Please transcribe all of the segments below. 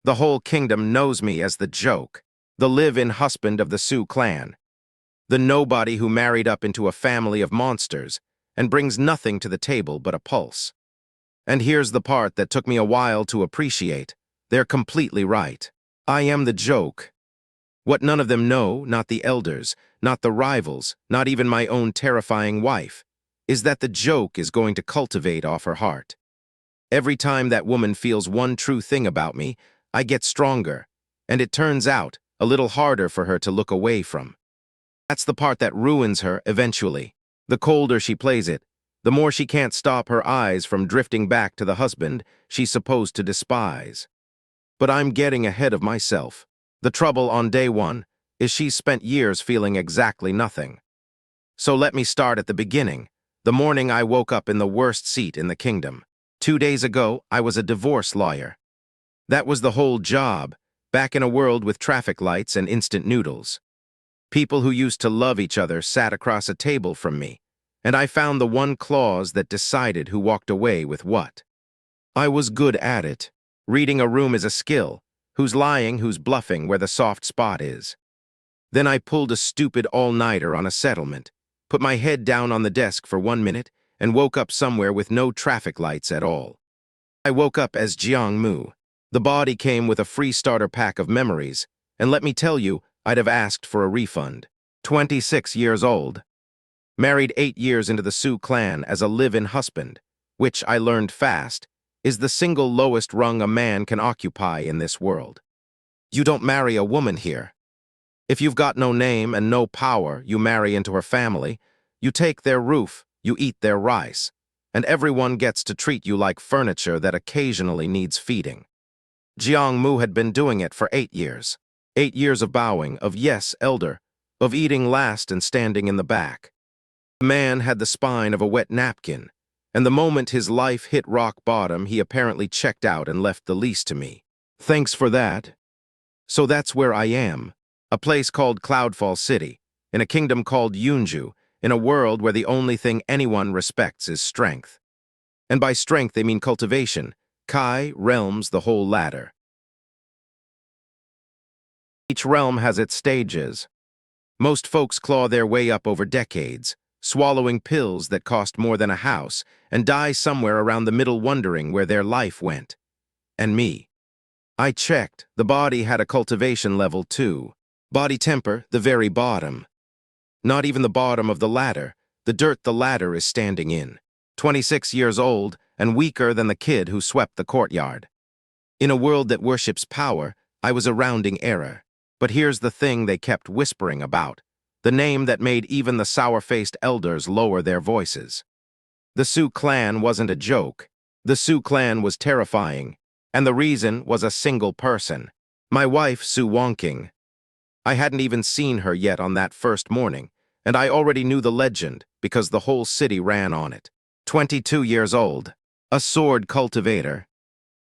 The whole kingdom knows me as the joke, the live-in husband of the Sioux clan, the nobody who married up into a family of monsters and brings nothing to the table but a pulse. And here's the part that took me a while to appreciate. They're completely right. I am the joke. What none of them know, not the elders, not the rivals, not even my own terrifying wife, is that the joke is going to cultivate off her heart. Every time that woman feels one true thing about me, I get stronger, and it turns out a little harder for her to look away from. That's the part that ruins her eventually. The colder she plays it, the more she can't stop her eyes from drifting back to the husband she's supposed to despise. But I'm getting ahead of myself. The trouble on day one is she's spent years feeling exactly nothing. So let me start at the beginning, the morning I woke up in the worst seat in the kingdom. 2 days ago, I was a divorce lawyer. That was the whole job, back in a world with traffic lights and instant noodles. People who used to love each other sat across a table from me, and I found the one clause that decided who walked away with what. I was good at it. Reading a room is a skill. Who's lying, who's bluffing, where the soft spot is. Then I pulled a stupid all-nighter on a settlement, put my head down on the desk for 1 minute, and woke up somewhere with no traffic lights at all. I woke up as Jiang Mu. The body came with a free starter pack of memories, and let me tell you, I'd have asked for a refund. 26 years old. Married 8 years into the Sioux clan as a live-in husband, which I learned fast, is the single lowest rung a man can occupy in this world. You don't marry a woman here. If you've got no name and no power, you marry into her family, you take their roof, you eat their rice, and everyone gets to treat you like furniture that occasionally needs feeding. Jiang Mu had been doing it for 8 years. 8 years of bowing, of yes, elder, of eating last and standing in the back. The man had the spine of a wet napkin, and the moment his life hit rock bottom, he apparently checked out and left the lease to me. Thanks for that. So that's where I am, a place called Cloudfall City, in a kingdom called Yunju, in a world where the only thing anyone respects is strength. And by strength they mean cultivation, Kai, realms, the whole ladder. Each realm has its stages. Most folks claw their way up over decades, swallowing pills that cost more than a house, and die somewhere around the middle wondering where their life went. And me. I checked, the body had a cultivation level 2. Body temper, the very bottom. Not even the bottom of the ladder, the dirt the ladder is standing in. 26 years old, and weaker than the kid who swept the courtyard. In a world that worships power, I was a rounding error. But here's the thing they kept whispering about, the name that made even the sour-faced elders lower their voices. The Sioux clan wasn't a joke. The Sioux clan was terrifying, and the reason was a single person, my wife, Su Wonking. I hadn't even seen her yet on that first morning, and I already knew the legend because the whole city ran on it. 22 years old, a sword cultivator,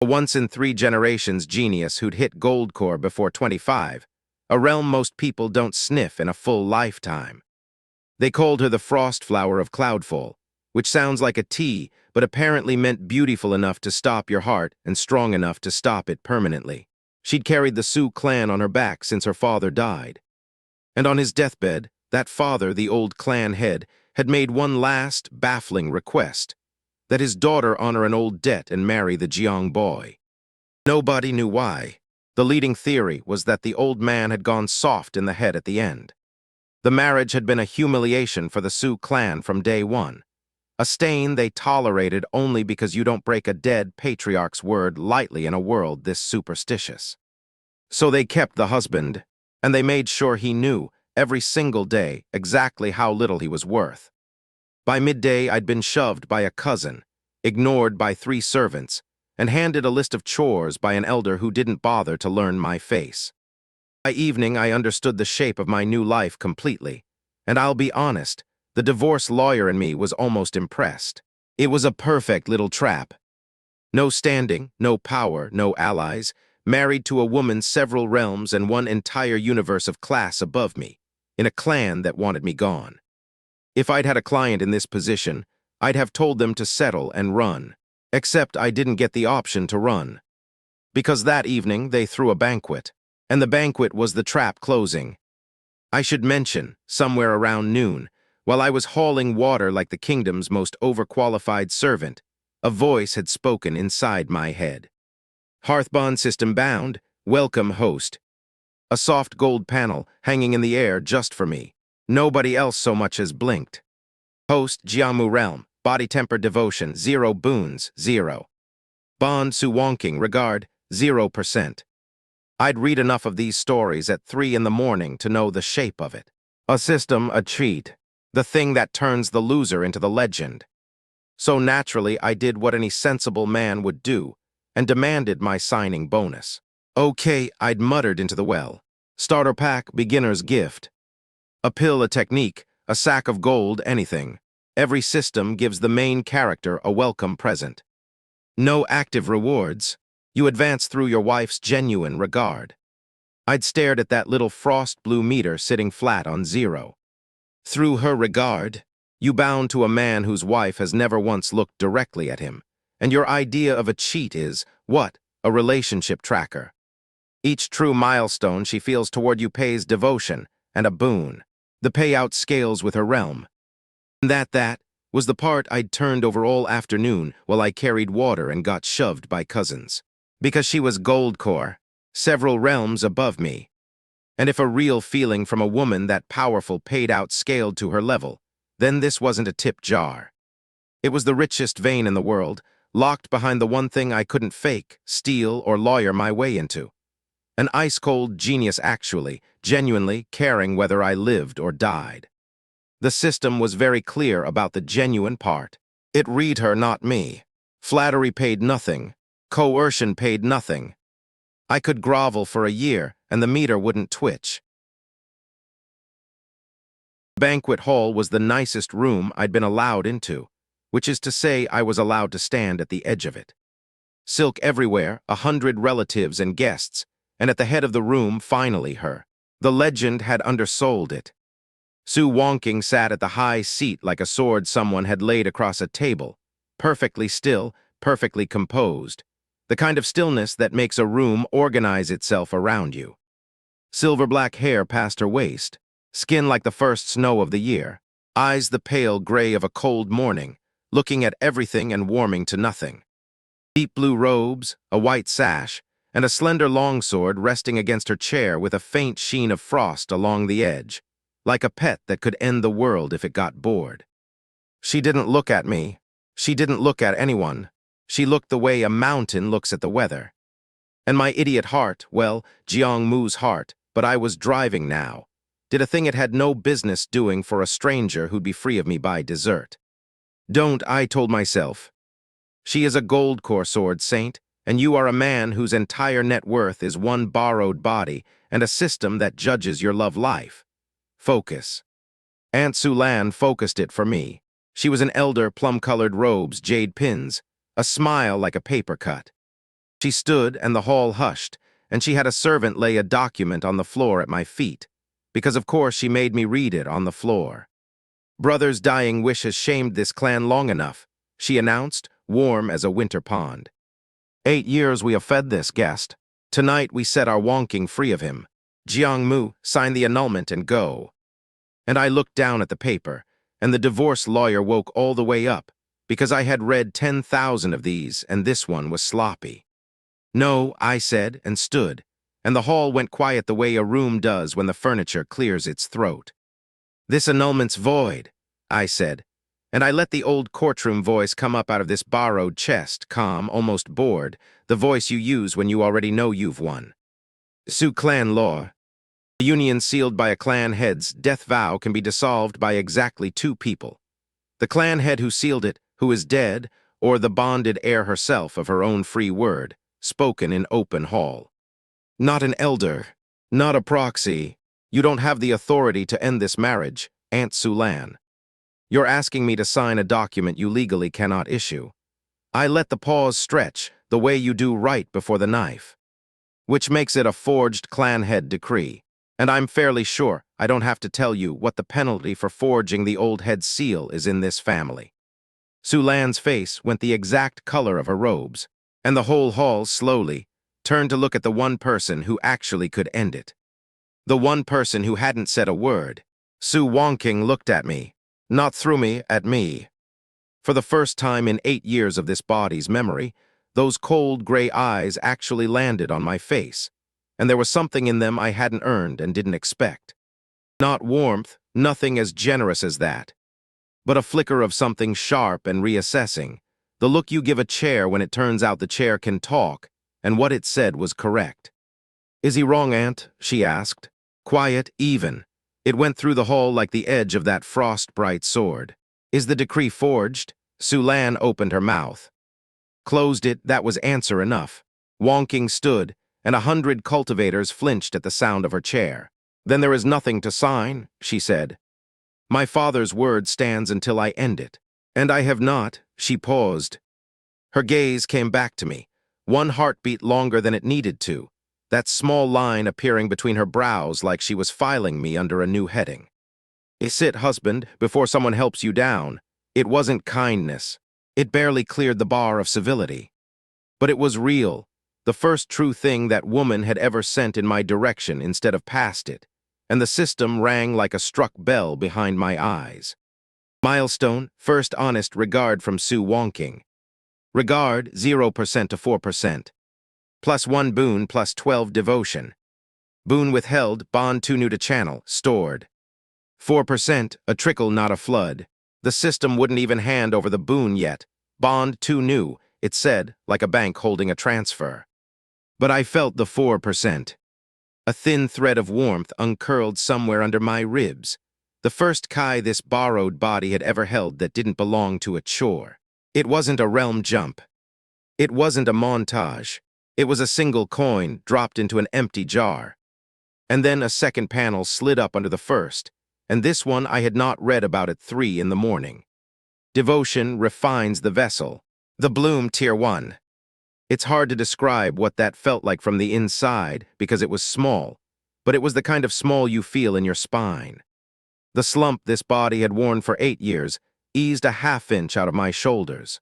a once-in-3 generations genius who'd hit goldcore before 25, a realm most people don't sniff in a full lifetime. They called her the frost flower of Cloudfall, which sounds like a tea, but apparently meant beautiful enough to stop your heart and strong enough to stop it permanently. She'd carried the Sioux clan on her back since her father died. And on his deathbed, that father, the old clan head, had made one last, baffling request, that his daughter honor an old debt and marry the Jiang boy. Nobody knew why. The leading theory was that the old man had gone soft in the head at the end. The marriage had been a humiliation for the Sioux clan from day one, a stain they tolerated only because you don't break a dead patriarch's word lightly in a world this superstitious. So they kept the husband, and they made sure he knew, every single day, exactly how little he was worth. By midday, I'd been shoved by a cousin, ignored by 3 servants, and handed a list of chores by an elder who didn't bother to learn my face. By evening, I understood the shape of my new life completely, and I'll be honest, the divorce lawyer in me was almost impressed. It was a perfect little trap. No standing, no power, no allies, married to a woman several realms and one entire universe of class above me, in a clan that wanted me gone. If I'd had a client in this position, I'd have told them to settle and run. Except I didn't get the option to run. because that evening they threw a banquet, and the banquet was the trap closing. I should mention, somewhere around noon, while I was hauling water like the kingdom's most overqualified servant, a voice had spoken inside my head. Hearthbond system bound, welcome host. A soft gold panel hanging in the air just for me. Nobody else so much as blinked. Host Jiangmu Realm, body temper devotion, 0 boons, 0. Bond Suwonking regard, 0%. I'd read enough of these stories at 3 in the morning to know the shape of it. A system, a cheat. The thing that turns the loser into the legend. So naturally, I did what any sensible man would do, and demanded my signing bonus. Okay, I'd muttered into the well. Starter pack, beginner's gift. A pill, a technique, a sack of gold, anything. Every system gives the main character a welcome present. No active rewards. You advance through your wife's genuine regard. I'd stared at that little frost blue meter sitting flat on 0. Through her regard, you bound to a man whose wife has never once looked directly at him, and your idea of a cheat is, what? A relationship tracker. Each true milestone she feels toward you pays devotion and a boon. The payout scales with her realm. And that was the part I'd turned over all afternoon while I carried water and got shoved by cousins. Because she was gold core, several realms above me. And if a real feeling from a woman that powerful paid out scaled to her level, then this wasn't a tip jar. It was the richest vein in the world, locked behind the one thing I couldn't fake, steal, or lawyer my way into. An ice-cold genius actually, genuinely caring whether I lived or died. The system was very clear about the genuine part. It read her, not me. Flattery paid nothing. Coercion paid nothing. I could grovel for a year, and the meter wouldn't twitch. The banquet hall was the nicest room I'd been allowed into, which is to say I was allowed to stand at the edge of it. Silk everywhere, 100 relatives and guests, and at the head of the room, finally her. The legend had undersold it. Su Wonking sat at the high seat like a sword someone had laid across a table, perfectly still, perfectly composed. The kind of stillness that makes a room organize itself around you. Silver-black hair past her waist, skin like the first snow of the year, eyes the pale gray of a cold morning, looking at everything and warming to nothing. Deep blue robes, a white sash, and a slender longsword resting against her chair with a faint sheen of frost along the edge, like a pet that could end the world if it got bored. She didn't look at me. She didn't look at anyone. She looked the way a mountain looks at the weather. And my idiot heart, well, Jiangmu's heart, but I was driving now, did a thing it had no business doing for a stranger who'd be free of me by dessert. Don't, I told myself. She is a gold core sword saint, and you are a man whose entire net worth is one borrowed body and a system that judges your love life. Focus. Aunt Sulan focused it for me. She was an elder, plum-colored robes, jade pins, a smile like a paper cut. She stood, and the hall hushed, and she had a servant lay a document on the floor at my feet, because of course she made me read it on the floor. Brother's dying wish has shamed this clan long enough, she announced, warm as a winter pond. 8 years we have fed this guest. Tonight we set our Wonking free of him. Jiangmu, sign the annulment and go. And I looked down at the paper, and the divorce lawyer woke all the way up, because I had read 10,000 of these, and this one was sloppy. No, I said, and stood, and the hall went quiet the way a room does when the furniture clears its throat. This annulment's void, I said, and I let the old courtroom voice come up out of this borrowed chest, calm, almost bored, the voice you use when you already know you've won. Su clan law. The union sealed by a clan head's death vow can be dissolved by exactly 2 people. The clan head who sealed it, who is dead, or the bonded heir herself of her own free word, spoken in open hall. Not an elder, not a proxy. You don't have the authority to end this marriage, Aunt Sulan. You're asking me to sign a document you legally cannot issue. I let the pause stretch, the way you do right before the knife. Which makes it a forged clan head decree. And I'm fairly sure I don't have to tell you what the penalty for forging the old head seal is in this family. Sulan's face went the exact color of her robes, and the whole hall slowly, turned to look at the one person who actually could end it. The one person who hadn't said a word. Su Wonking looked at me. Not through me, at me. For the first time in 8 years of this body's memory, those cold gray eyes actually landed on my face, and there was something in them I hadn't earned and didn't expect. Not warmth, nothing as generous as that, but a flicker of something sharp and reassessing, the look you give a chair when it turns out the chair can talk, and what it said was correct. "Is he wrong, Aunt?" she asked. Quiet, even. It went through the hall like the edge of that frost-bright sword. "Is the decree forged?" Sulan opened her mouth. Closed it, that was answer enough. Wonking stood, and 100 cultivators flinched at the sound of her chair. "Then there is nothing to sign," she said. "My father's word stands until I end it. And I have not." She paused. Her gaze came back to me, one heartbeat longer than it needed to, that small line appearing between her brows like she was filing me under a new heading. "Sit, husband, before someone helps you down." It wasn't kindness. It barely cleared the bar of civility. But it was real, the first true thing that woman had ever sent in my direction instead of past it, and the system rang like a struck bell behind my eyes. Milestone, first honest regard from Su Wonking. Regard, 0% to 4%. +1 boon, +12 devotion. Boon withheld, bond too new to channel, stored. 4%, a trickle, not a flood. The system wouldn't even hand over the boon yet. Bond too new, it said, like a bank holding a transfer. But I felt the 4%. A thin thread of warmth uncurled somewhere under my ribs. The first kai this borrowed body had ever held that didn't belong to a chore. It wasn't a realm jump. It wasn't a montage. It was a single coin dropped into an empty jar. And then a second panel slid up under the first, and this one I had not read about at 3 in the morning. Devotion refines the vessel. The bloom, tier 1. It's hard to describe what that felt like from the inside because it was small, but it was the kind of small you feel in your spine. The slump this body had worn for 8 years eased a half-inch out of my shoulders.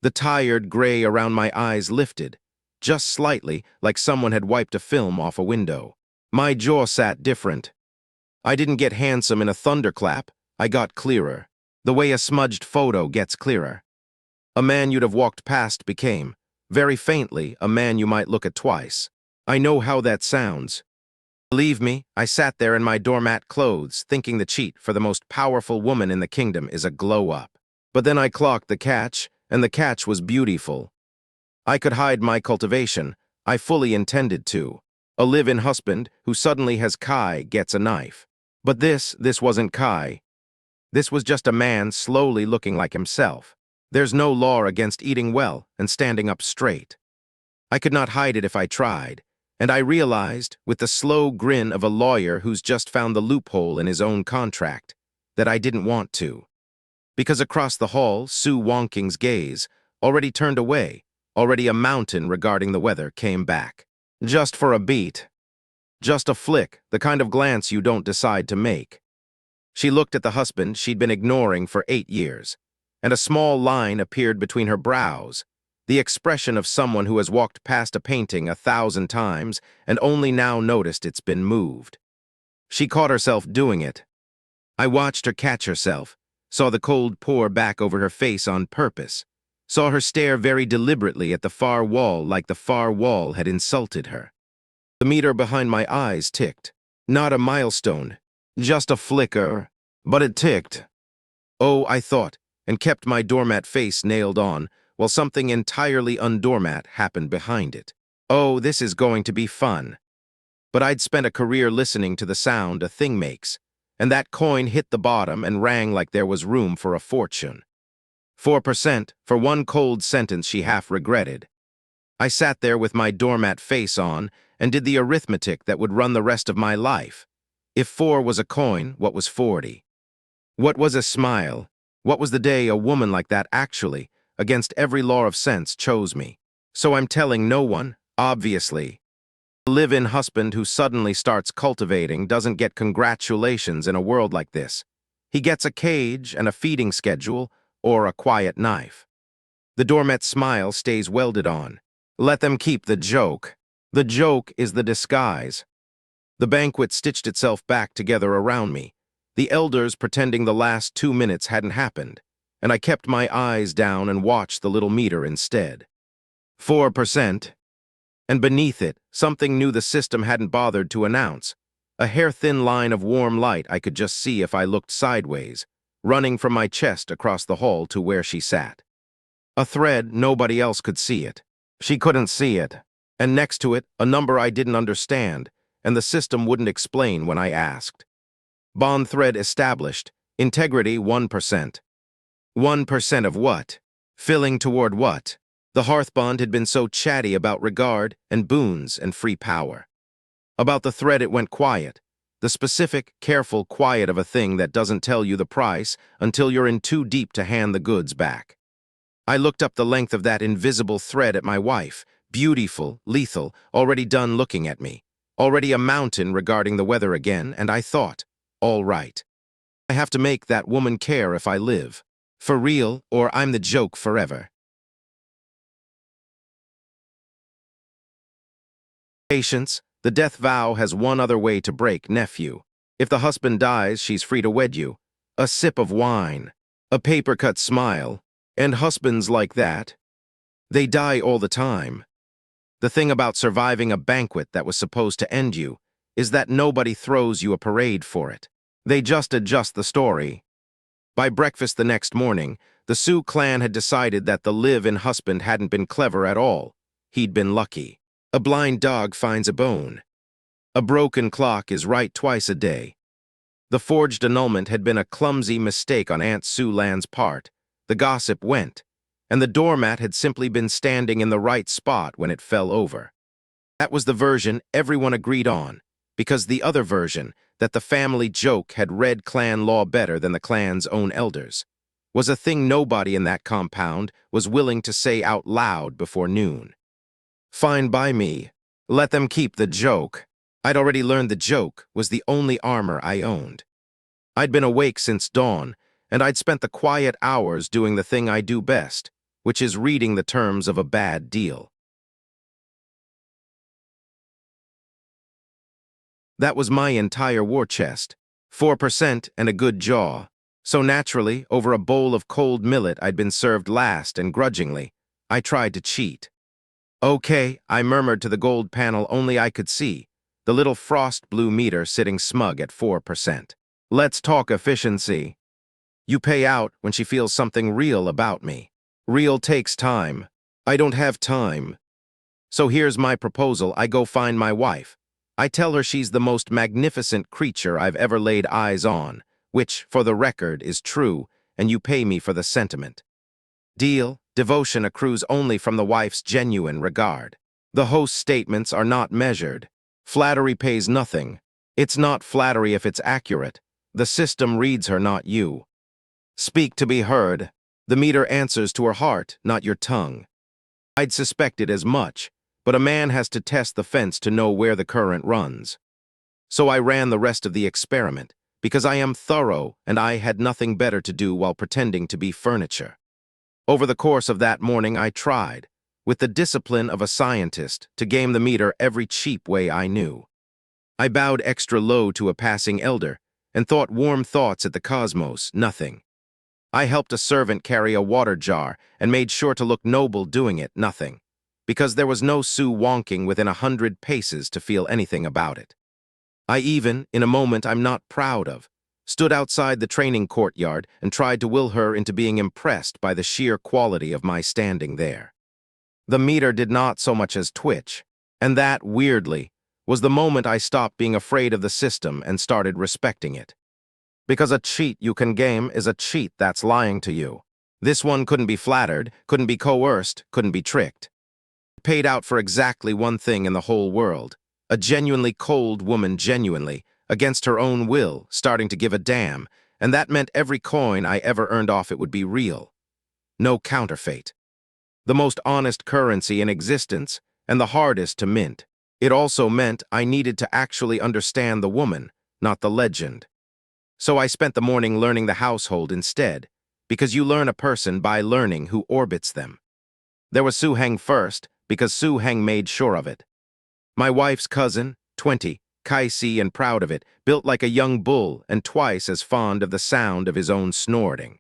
The tired gray around my eyes lifted, just slightly, like someone had wiped a film off a window. My jaw sat different. I didn't get handsome in a thunderclap, I got clearer, the way a smudged photo gets clearer. A man you'd have walked past became, very faintly, a man you might look at twice. I know how that sounds. Believe me, I sat there in my doormat clothes, thinking the cheat for the most powerful woman in the kingdom is a glow-up. But then I clocked the catch, and the catch was beautiful. I could hide my cultivation. I fully intended to. A live-in husband who suddenly has kai gets a knife. But this wasn't kai. This was just a man slowly looking like himself. There's no law against eating well and standing up straight. I could not hide it if I tried, and I realized, with the slow grin of a lawyer who's just found the loophole in his own contract, that I didn't want to. Because across the hall, Su Wonking's gaze, already turned away, already a mountain regarding the weather, came back. Just for a beat. Just a flick, the kind of glance you don't decide to make. She looked at the husband she'd been ignoring for 8 years, and a small line appeared between her brows, the expression of someone who has walked past a painting 1,000 times and only now noticed it's been moved. She caught herself doing it. I watched her catch herself, saw the cold pour back over her face on purpose, saw her stare very deliberately at the far wall like the far wall had insulted her. The meter behind my eyes ticked. Not a milestone, just a flicker, but it ticked. Oh, I thought, and kept my doormat face nailed on, while something entirely undoormat happened behind it. Oh, this is going to be fun. But I'd spent a career listening to the sound a thing makes, and that coin hit the bottom and rang like there was room for a fortune. 4% for one cold sentence she half regretted. I sat there with my doormat face on and did the arithmetic that would run the rest of my life. If 4 was a coin, what was 40? What was a smile? What was the day a woman like that actually, against every law of sense, chose me? So I'm telling no one, obviously. A live-in husband who suddenly starts cultivating doesn't get congratulations in a world like this. He gets a cage and a feeding schedule, or a quiet knife. The doormat's smile stays welded on. Let them keep the joke. The joke is the disguise. The banquet stitched itself back together around me, the elders pretending the last 2 minutes hadn't happened, and I kept my eyes down and watched the little meter instead. 4%. And beneath it, something new the system hadn't bothered to announce. A hair-thin line of warm light I could just see if I looked sideways, running from my chest across the hall to where she sat. A thread nobody else could see it. She couldn't see it. And next to it, a number I didn't understand, and the system wouldn't explain when I asked. Bond thread established. Integrity 1%. 1% of what? Filling toward what? The hearth bond had been so chatty about regard and boons and free power. About the thread it went quiet. The specific, careful quiet of a thing that doesn't tell you the price until you're in too deep to hand the goods back. I looked up the length of that invisible thread at my wife, beautiful, lethal, already done looking at me, already a mountain regarding the weather again, and I thought, all right. I have to make that woman care if I live. For real, or I'm the joke forever. Patience, the death vow has one other way to break, nephew. If the husband dies, she's free to wed you. A sip of wine, a paper-cut smile, and husbands like that, they die all the time. The thing about surviving a banquet that was supposed to end you is that nobody throws you a parade for it. They just adjust the story. By breakfast the next morning, the Sioux clan had decided that the live-in husband hadn't been clever at all. He'd been lucky. A blind dog finds a bone. A broken clock is right twice a day. The forged annulment had been a clumsy mistake on Aunt Sue Land's part. The gossip went, and the doormat had simply been standing in the right spot when it fell over. That was the version everyone agreed on, because the other version, that the family joke had read clan law better than the clan's own elders, was a thing nobody in that compound was willing to say out loud before noon. Fine by me. Let them keep the joke. I'd already learned the joke was the only armor I owned. I'd been awake since dawn, and I'd spent the quiet hours doing the thing I do best, which is reading the terms of a bad deal. That was my entire war chest, 4% and a good jaw. So naturally, over a bowl of cold millet I'd been served last and grudgingly, I tried to cheat. Okay, I murmured to the gold panel only I could see, the little frost blue meter sitting smug at 4%. Let's talk efficiency. You pay out when she feels something real about me. Real takes time. I don't have time. So here's my proposal. I go find my wife. I tell her she's the most magnificent creature I've ever laid eyes on, which, for the record, is true, and you pay me for the sentiment. Deal. Devotion accrues only from the wife's genuine regard. The host's statements are not measured. Flattery pays nothing. It's not flattery if it's accurate. The system reads her, not you. Speak to be heard. The meter answers to her heart, not your tongue. I'd suspected as much, but a man has to test the fence to know where the current runs. So I ran the rest of the experiment, because I am thorough and I had nothing better to do while pretending to be furniture. Over the course of that morning I tried, with the discipline of a scientist, to game the meter every cheap way I knew. I bowed extra low to a passing elder and thought warm thoughts at the cosmos, nothing. I helped a servant carry a water jar and made sure to look noble doing it, nothing, because there was no Sue wonking within 100 paces to feel anything about it. I even, in a moment I'm not proud of, stood outside the training courtyard and tried to will her into being impressed by the sheer quality of my standing there. The meter did not so much as twitch, and that, weirdly, was the moment I stopped being afraid of the system and started respecting it. Because a cheat you can game is a cheat that's lying to you. This one couldn't be flattered, couldn't be coerced, couldn't be tricked. Paid out for exactly one thing in the whole world. A genuinely cold woman genuinely, against her own will, starting to give a damn, and that meant every coin I ever earned off it would be real. No counterfeit. The most honest currency in existence, and the hardest to mint. It also meant I needed to actually understand the woman, not the legend. So I spent the morning learning the household instead, because you learn a person by learning who orbits them. There was Sue Heng first, because Sue Heng made sure of it. My wife's cousin, 20, Kaisi and proud of it, built like a young bull and twice as fond of the sound of his own snorting.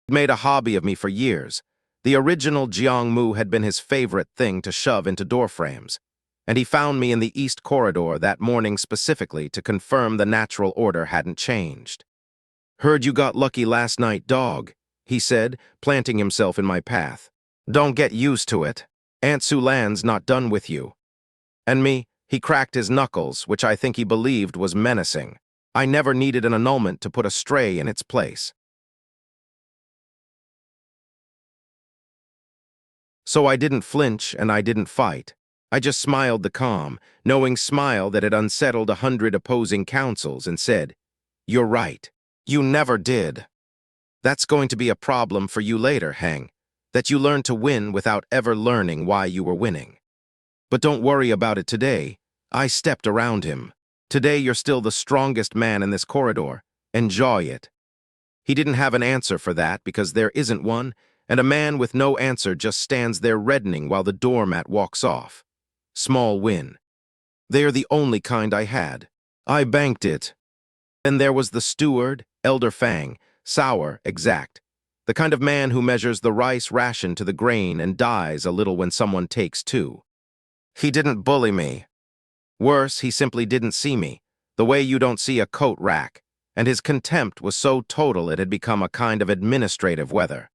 He'd made a hobby of me for years. The original Jiangmu had been his favorite thing to shove into doorframes, and he found me in the East Corridor that morning specifically to confirm the natural order hadn't changed. "Heard you got lucky last night, dog," he said, planting himself in my path. "Don't get used to it. Aunt Sulan's not done with you." And me, he cracked his knuckles, which I think he believed was menacing. I never needed an annulment to put a stray in its place. So I didn't flinch and I didn't fight. I just smiled the calm, knowing smile that had unsettled 100 opposing counsels and said, "You're right. You never did. That's going to be a problem for you later, Hang, that you learn to win without ever learning why you were winning. But don't worry about it today. I stepped around him. Today you're still the strongest man in this corridor. Enjoy it." He didn't have an answer for that because there isn't one, and a man with no answer just stands there reddening while the doormat walks off. Small win. They are the only kind I had. I banked it. Then there was the steward, Elder Fang, sour, exact. The kind of man who measures the rice ration to the grain and dies a little when someone takes two. He didn't bully me. Worse, he simply didn't see me, the way you don't see a coat rack, and his contempt was so total it had become a kind of administrative weather.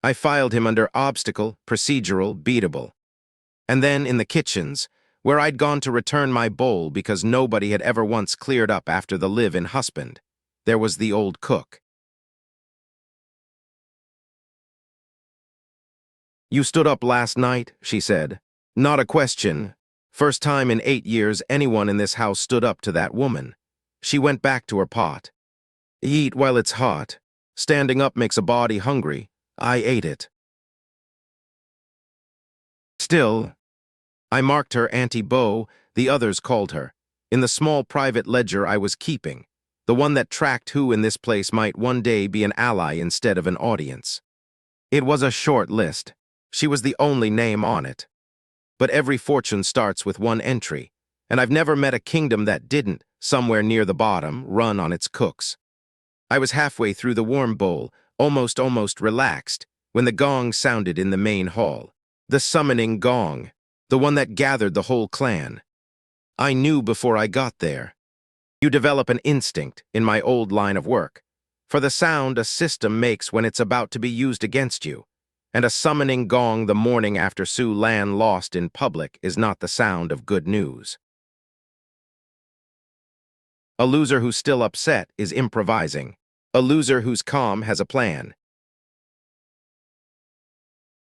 I filed him under obstacle, procedural, beatable. And then in the kitchens, where I'd gone to return my bowl because nobody had ever once cleared up after the live-in husband, there was the old cook. "You stood up last night," she said. "Not a question. First time in 8 years anyone in this house stood up to that woman." She went back to her pot. "Eat while it's hot. Standing up makes a body hungry. I ate it." Still, I marked her Auntie Beau, the others called her, in the small private ledger I was keeping, the one that tracked who in this place might one day be an ally instead of an audience. It was a short list. She was the only name on it. But every fortune starts with one entry, and I've never met a kingdom that didn't, somewhere near the bottom, run on its cooks. I was halfway through the warm bowl, almost relaxed, when the gong sounded in the main hall. The summoning gong, the one that gathered the whole clan. I knew before I got there. You develop an instinct, in my old line of work, for the sound a system makes when it's about to be used against you, and a summoning gong the morning after Su Lan lost in public is not the sound of good news. A loser who's still upset is improvising. A loser who's calm has a plan.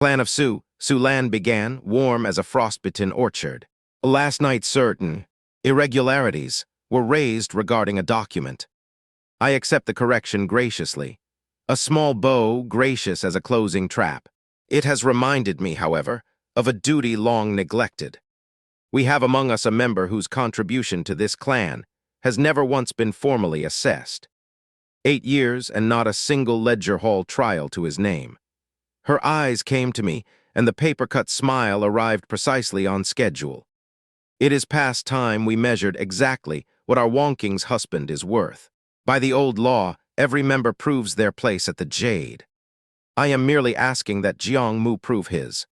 Plan of Su Lan began, warm as a frostbitten orchard. Last night certain irregularities were raised regarding a document. I accept the correction graciously. A small bow, gracious as a closing trap. It has reminded me, however, of a duty long neglected. We have among us a member whose contribution to this clan has never once been formally assessed. 8 years and not a single ledger hall trial to his name. Her eyes came to me, and the paper-cut smile arrived precisely on schedule. It is past time we measured exactly what our wonking's husband is worth. By the old law, every member proves their place at the Jade. I am merely asking that Jiangmu prove his.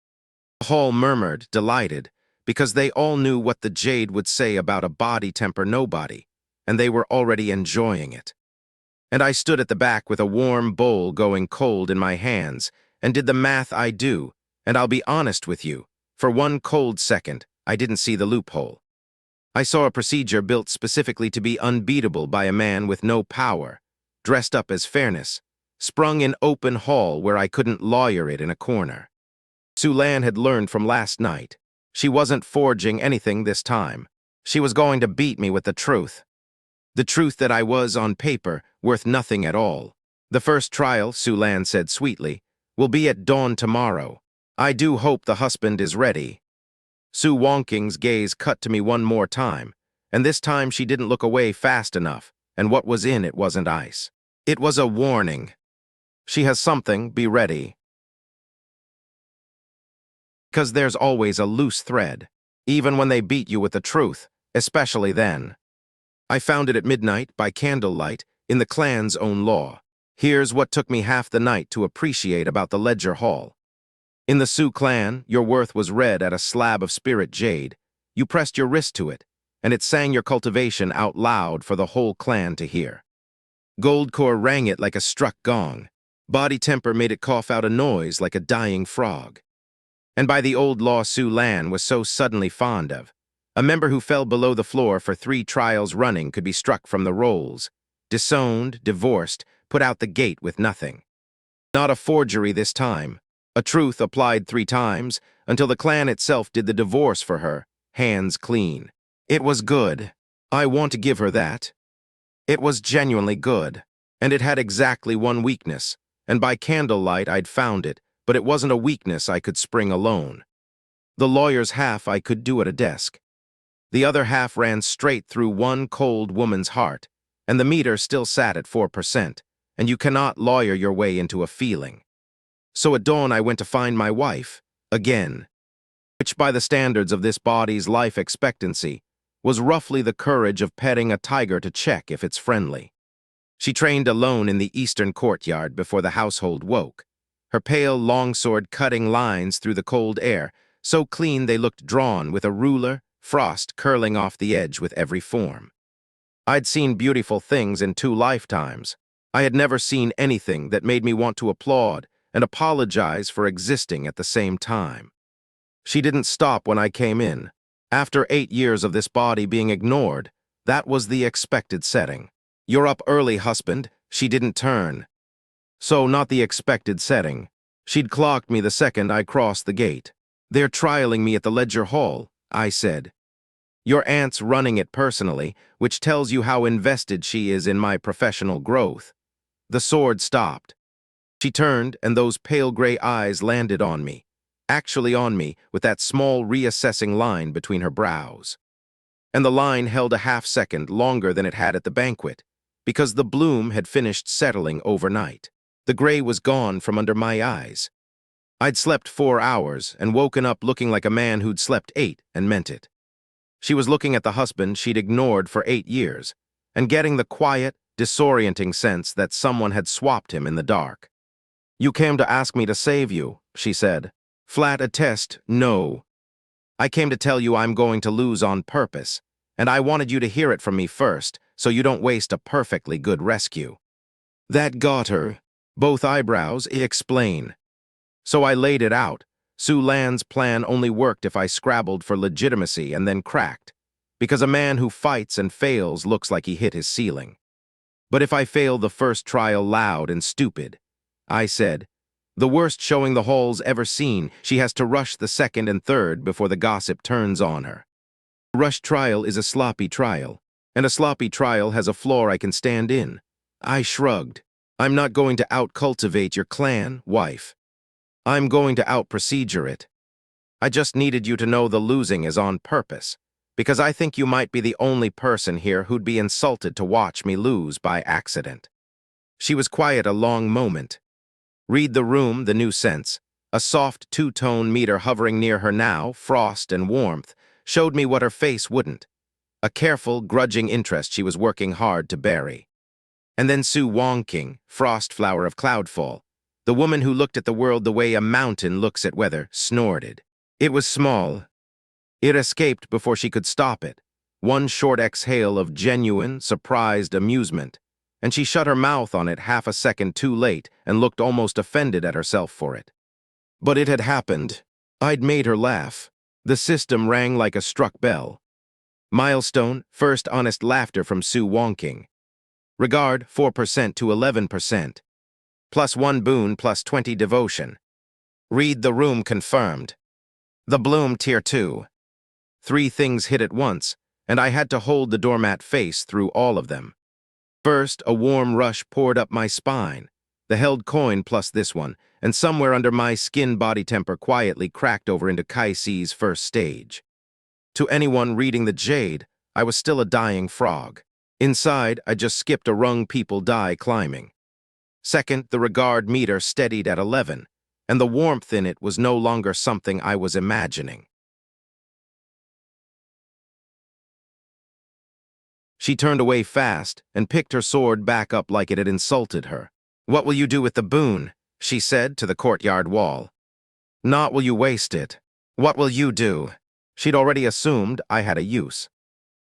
The hall murmured, delighted, because they all knew what the Jade would say about a body temper nobody, and they were already enjoying it. And I stood at the back with a warm bowl going cold in my hands, and did the math I do, and I'll be honest with you, for one cold second, I didn't see the loophole. I saw a procedure built specifically to be unbeatable by a man with no power, dressed up as fairness, sprung in open hall where I couldn't lawyer it in a corner. Su Lan had learned from last night. She wasn't forging anything this time. She was going to beat me with the truth. The truth that I was, on paper, worth nothing at all. "The first trial," Su Lan said sweetly, "will be at dawn tomorrow. I do hope the husband is ready." Su Wonking's gaze cut to me one more time, and this time she didn't look away fast enough, and what was in it wasn't ice. It was a warning. "She has something, be ready." Because there's always a loose thread. even when they beat you with the truth, especially then. I found it at midnight, by candlelight, in the clan's own law. Here's what took me half the night to appreciate about the Ledger Hall. In the Sioux clan, your worth was read at a slab of spirit jade. You pressed your wrist to it, and it sang your cultivation out loud for the whole clan to hear. Goldcore rang it like a struck gong. Body temper made it cough out a noise like a dying frog. And by the old law Sioux Lan was so suddenly fond of, a member who fell below the floor for 3 trials running could be struck from the rolls, disowned, divorced, put out the gate with nothing. Not a forgery this time, a truth applied 3 times, until the clan itself did the divorce for her, hands clean. It was good. I want to give her that. It was genuinely good, and it had exactly one weakness, and by candlelight I'd found it, but it wasn't a weakness I could spring alone. The lawyer's half I could do at a desk. The other half ran straight through one cold woman's heart, and the meter still sat at 4%, and you cannot lawyer your way into a feeling. So at dawn I went to find my wife, again, which by the standards of this body's life expectancy was roughly the courage of petting a tiger to check if it's friendly. She trained alone in the eastern courtyard before the household woke, her pale longsword cutting lines through the cold air, so clean they looked drawn with a ruler, frost curling off the edge with every form. I'd seen beautiful things in 2 lifetimes. I had never seen anything that made me want to applaud and apologize for existing at the same time. She didn't stop when I came in. After 8 years of this body being ignored, that was the expected setting. You're up early, husband. She didn't turn. So not the expected setting. She'd clocked me the second I crossed the gate. They're trialing me at the Ledger Hall, I said. Your aunt's running it personally, which tells you how invested she is in my professional growth. The sword stopped. She turned, and those pale gray eyes landed on me, actually on me, with that small reassessing line between her brows. And the line held a half-second longer than it had at the banquet, because the bloom had finished settling overnight. The gray was gone from under my eyes. I'd slept 4 hours and woken up looking like a man who'd slept 8 and meant it. She was looking at the husband she'd ignored for 8 years and getting the quiet, disorienting sense that someone had swapped him in the dark. You came to ask me to save you, she said. Flat attest, no. I came to tell you I'm going to lose on purpose, and I wanted you to hear it from me first, so you don't waste a perfectly good rescue. That got her. Both eyebrows, explain. So I laid it out. Sioux Lan's plan only worked if I scrabbled for legitimacy and then cracked, because a man who fights and fails looks like he hit his ceiling. But if I fail the first trial loud and stupid, I said, the worst showing the hall's ever seen, she has to rush the second and third before the gossip turns on her. A rushed trial is a sloppy trial, and a sloppy trial has a floor I can stand in. I shrugged. I'm not going to out-cultivate your clan, wife. I'm going to out-procedure it. I just needed you to know the losing is on purpose, because I think you might be the only person here who'd be insulted to watch me lose by accident. She was quiet a long moment. Read the room, the new sense. A soft 2-tone meter hovering near her now, frost and warmth, showed me what her face wouldn't. A careful, grudging interest she was working hard to bury. And then Sue Wongking, frost flower of cloudfall, the woman who looked at the world the way a mountain looks at weather, snorted. It was small. It escaped before she could stop it. One short exhale of genuine, surprised amusement, and she shut her mouth on it half a second too late and looked almost offended at herself for it. But it had happened. I'd made her laugh. The system rang like a struck bell. Milestone, first honest laughter from Sue Wongking. Regard, 4% to 11%. +1 boon, +20 devotion. Read the room confirmed. The bloom tier 2. 3 things hit at once, and I had to hold the doormat face through all of them. First, a warm rush poured up my spine. The held coin plus this one, and somewhere under my skin body temper quietly cracked over into Kaisi's first stage. To anyone reading the jade, I was still a dying frog. Inside, I just skipped a rung people die climbing. Second, the regard meter steadied at 11, and the warmth in it was no longer something I was imagining. She turned away fast and picked her sword back up like it had insulted her. "What will you do with the boon?" she said to the courtyard wall. "Not will you waste it. What will you do?" She'd already assumed I had a use.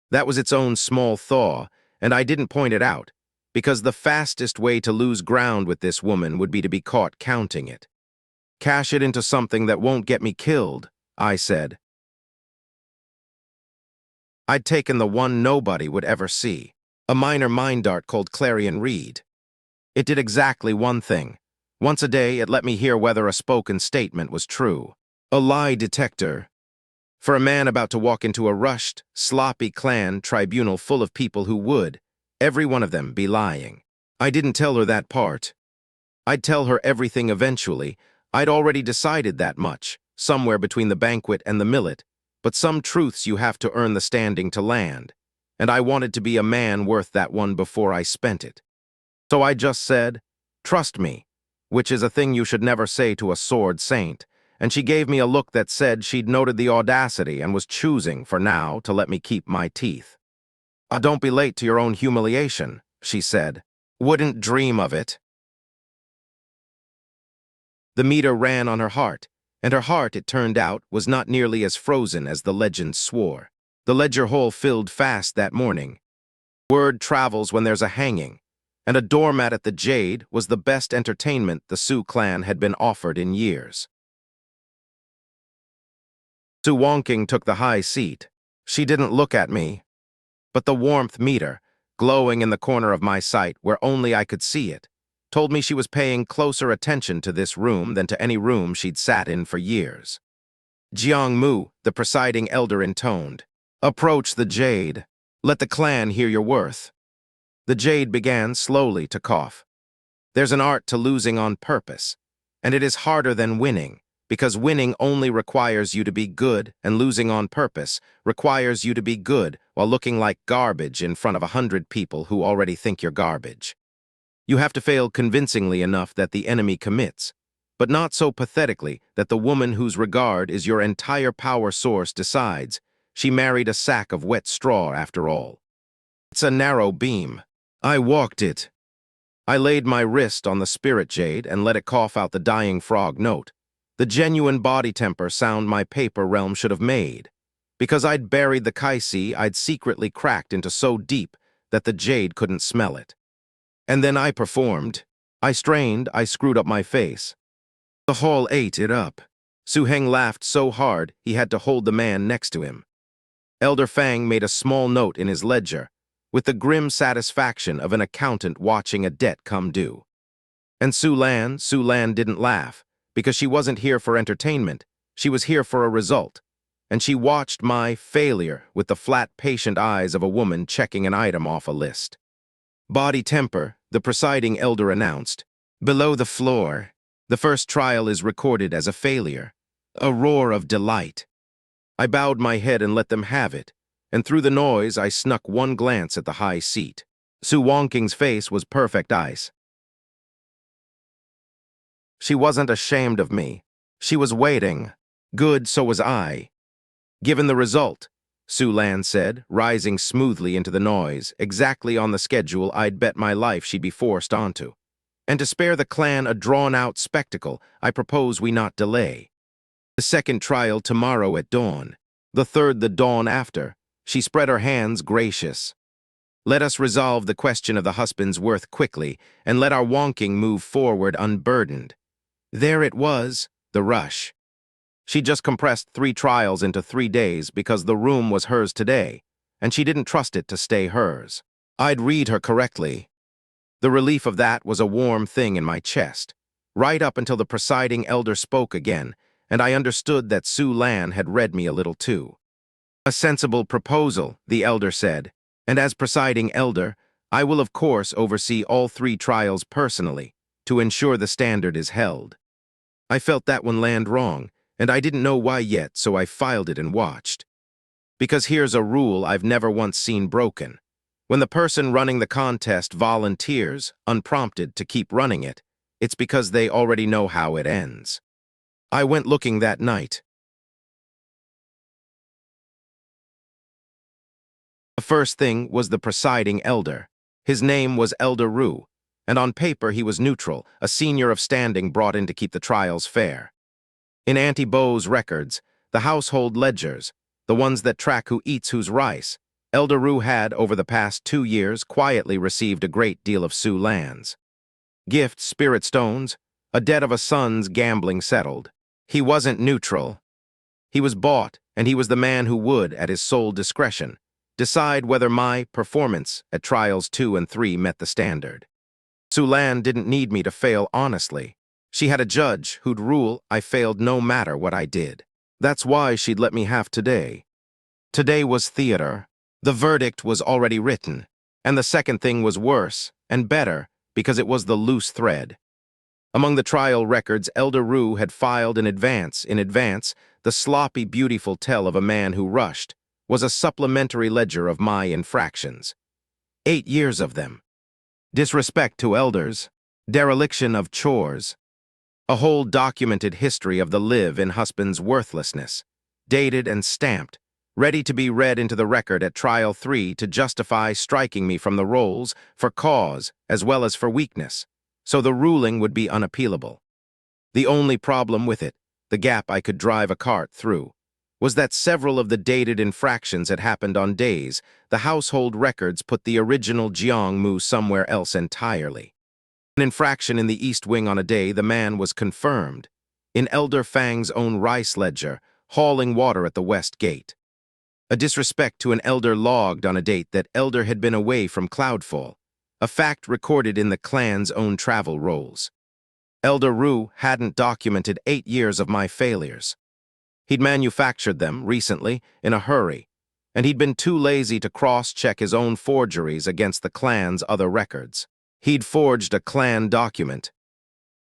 That was its own small thaw, and I didn't point it out, because the fastest way to lose ground with this woman would be to be caught counting it. "Cash it into something that won't get me killed," I said. I'd taken the one nobody would ever see, a minor mind dart called Clarion Reed. It did exactly one thing. Once a day, it let me hear whether a spoken statement was true. A lie detector. For a man about to walk into a rushed, sloppy clan tribunal full of people who would, every one of them, be lying. I didn't tell her that part. I'd tell her everything eventually. I'd already decided that much, somewhere between the banquet and the millet, but some truths you have to earn the standing to land, and I wanted to be a man worth that one before I spent it. So I just said, "Trust me," which is a thing you should never say to a sword saint, and she gave me a look that said she'd noted the audacity and was choosing, for now, to let me keep my teeth. Don't be late to your own humiliation," she said. "Wouldn't dream of it." The meter ran on her heart, and her heart, it turned out, was not nearly as frozen as the legend swore. The ledger hole filled fast that morning. Word travels when there's a hanging, and a doormat at the Jade was the best entertainment the Sioux clan had been offered in years. Su Wonking took the high seat. She didn't look at me, but the warmth meter, glowing in the corner of my sight where only I could see it, told me she was paying closer attention to this room than to any room she'd sat in for years. Jiang Mu, the presiding elder, intoned, "Approach the Jade. Let the clan hear your worth." The Jade began slowly to cough. There's an art to losing on purpose, and it is harder than winning, because winning only requires you to be good, and losing on purpose requires you to be good while looking like garbage in front of 100 people who already think you're garbage. You have to fail convincingly enough that the enemy commits, but not so pathetically that the woman whose regard is your entire power source decides she married a sack of wet straw after all. It's a narrow beam. I walked it. I laid my wrist on the spirit jade and let it cough out the dying frog note, the genuine body temper sound my paper realm should have made, because I'd buried the kaisi I'd secretly cracked into so deep that the jade couldn't smell it. And then I performed. I strained, I screwed up my face. The hall ate it up. Su Heng laughed so hard he had to hold the man next to him. Elder Fang made a small note in his ledger, with the grim satisfaction of an accountant watching a debt come due. And Su Lan didn't laugh, because she wasn't here for entertainment, she was here for a result, and she watched my failure with the flat, patient eyes of a woman checking an item off a list. "Body temper," the presiding elder announced. "Below the floor. The first trial is recorded as a failure." A roar of delight. I bowed my head and let them have it, and through the noise I snuck one glance at the high seat. Su Wonking's face was perfect ice. She wasn't ashamed of me. She was waiting. Good, so was I. "Given the result," Su Lan said, rising smoothly into the noise, exactly on the schedule I'd bet my life she'd be forced onto. "And to spare the clan a drawn-out spectacle, I propose we not delay. The second trial tomorrow at dawn. The third the dawn after." She spread her hands gracious. "Let us resolve the question of the husband's worth quickly, and let our wonking move forward unburdened." There it was, the rush. She just compressed 3 trials into 3 days because the room was hers today, and she didn't trust it to stay hers. I'd read her correctly. The relief of that was a warm thing in my chest, right up until the presiding elder spoke again, and I understood that Su Lan had read me a little too. "A sensible proposal," the elder said, "and as presiding elder, I will of course oversee all 3 trials personally, to ensure the standard is held." I felt that one land wrong, and I didn't know why yet, so I filed it and watched. Because here's a rule I've never once seen broken. When the person running the contest volunteers, unprompted, to keep running it, it's because they already know how it ends. I went looking that night. A first thing was the presiding elder. His name was Elder Ru, and on paper he was neutral, a senior of standing brought in to keep the trials fair. In Auntie Bo's records, the household ledgers, the ones that track who eats whose rice, Elder Ru had, over the past 2 years, quietly received a great deal of Sioux lands. Gifts, spirit stones, a debt of a son's gambling settled. He wasn't neutral. He was bought, and he was the man who would, at his sole discretion, decide whether my performance at Trials 2 and 3 met the standard. Sioux land didn't need me to fail honestly. She had a judge who'd rule I failed no matter what I did. That's why she'd let me have today. Today was theater. The verdict was already written, and the second thing was worse and better because it was the loose thread. Among the trial records, Elder Ru had filed in advance, the sloppy, beautiful tale of a man who rushed was a supplementary ledger of my infractions. 8 years of them. Disrespect to elders, dereliction of chores, a whole documented history of the live-in husband's worthlessness, dated and stamped, ready to be read into the record at Trial 3 to justify striking me from the rolls for cause as well as for weakness, so the ruling would be unappealable. The only problem with it, the gap I could drive a cart through, was that several of the dated infractions had happened on days the household records put the original Jiangmu somewhere else entirely. An infraction in the East Wing on a day the man was confirmed, in Elder Fang's own rice ledger, hauling water at the West Gate. A disrespect to an elder logged on a date that Elder had been away from Cloudfall, a fact recorded in the clan's own travel rolls. Elder Ru hadn't documented 8 years of my failures. He'd manufactured them recently in a hurry, and he'd been too lazy to cross-check his own forgeries against the clan's other records. He'd forged a clan document.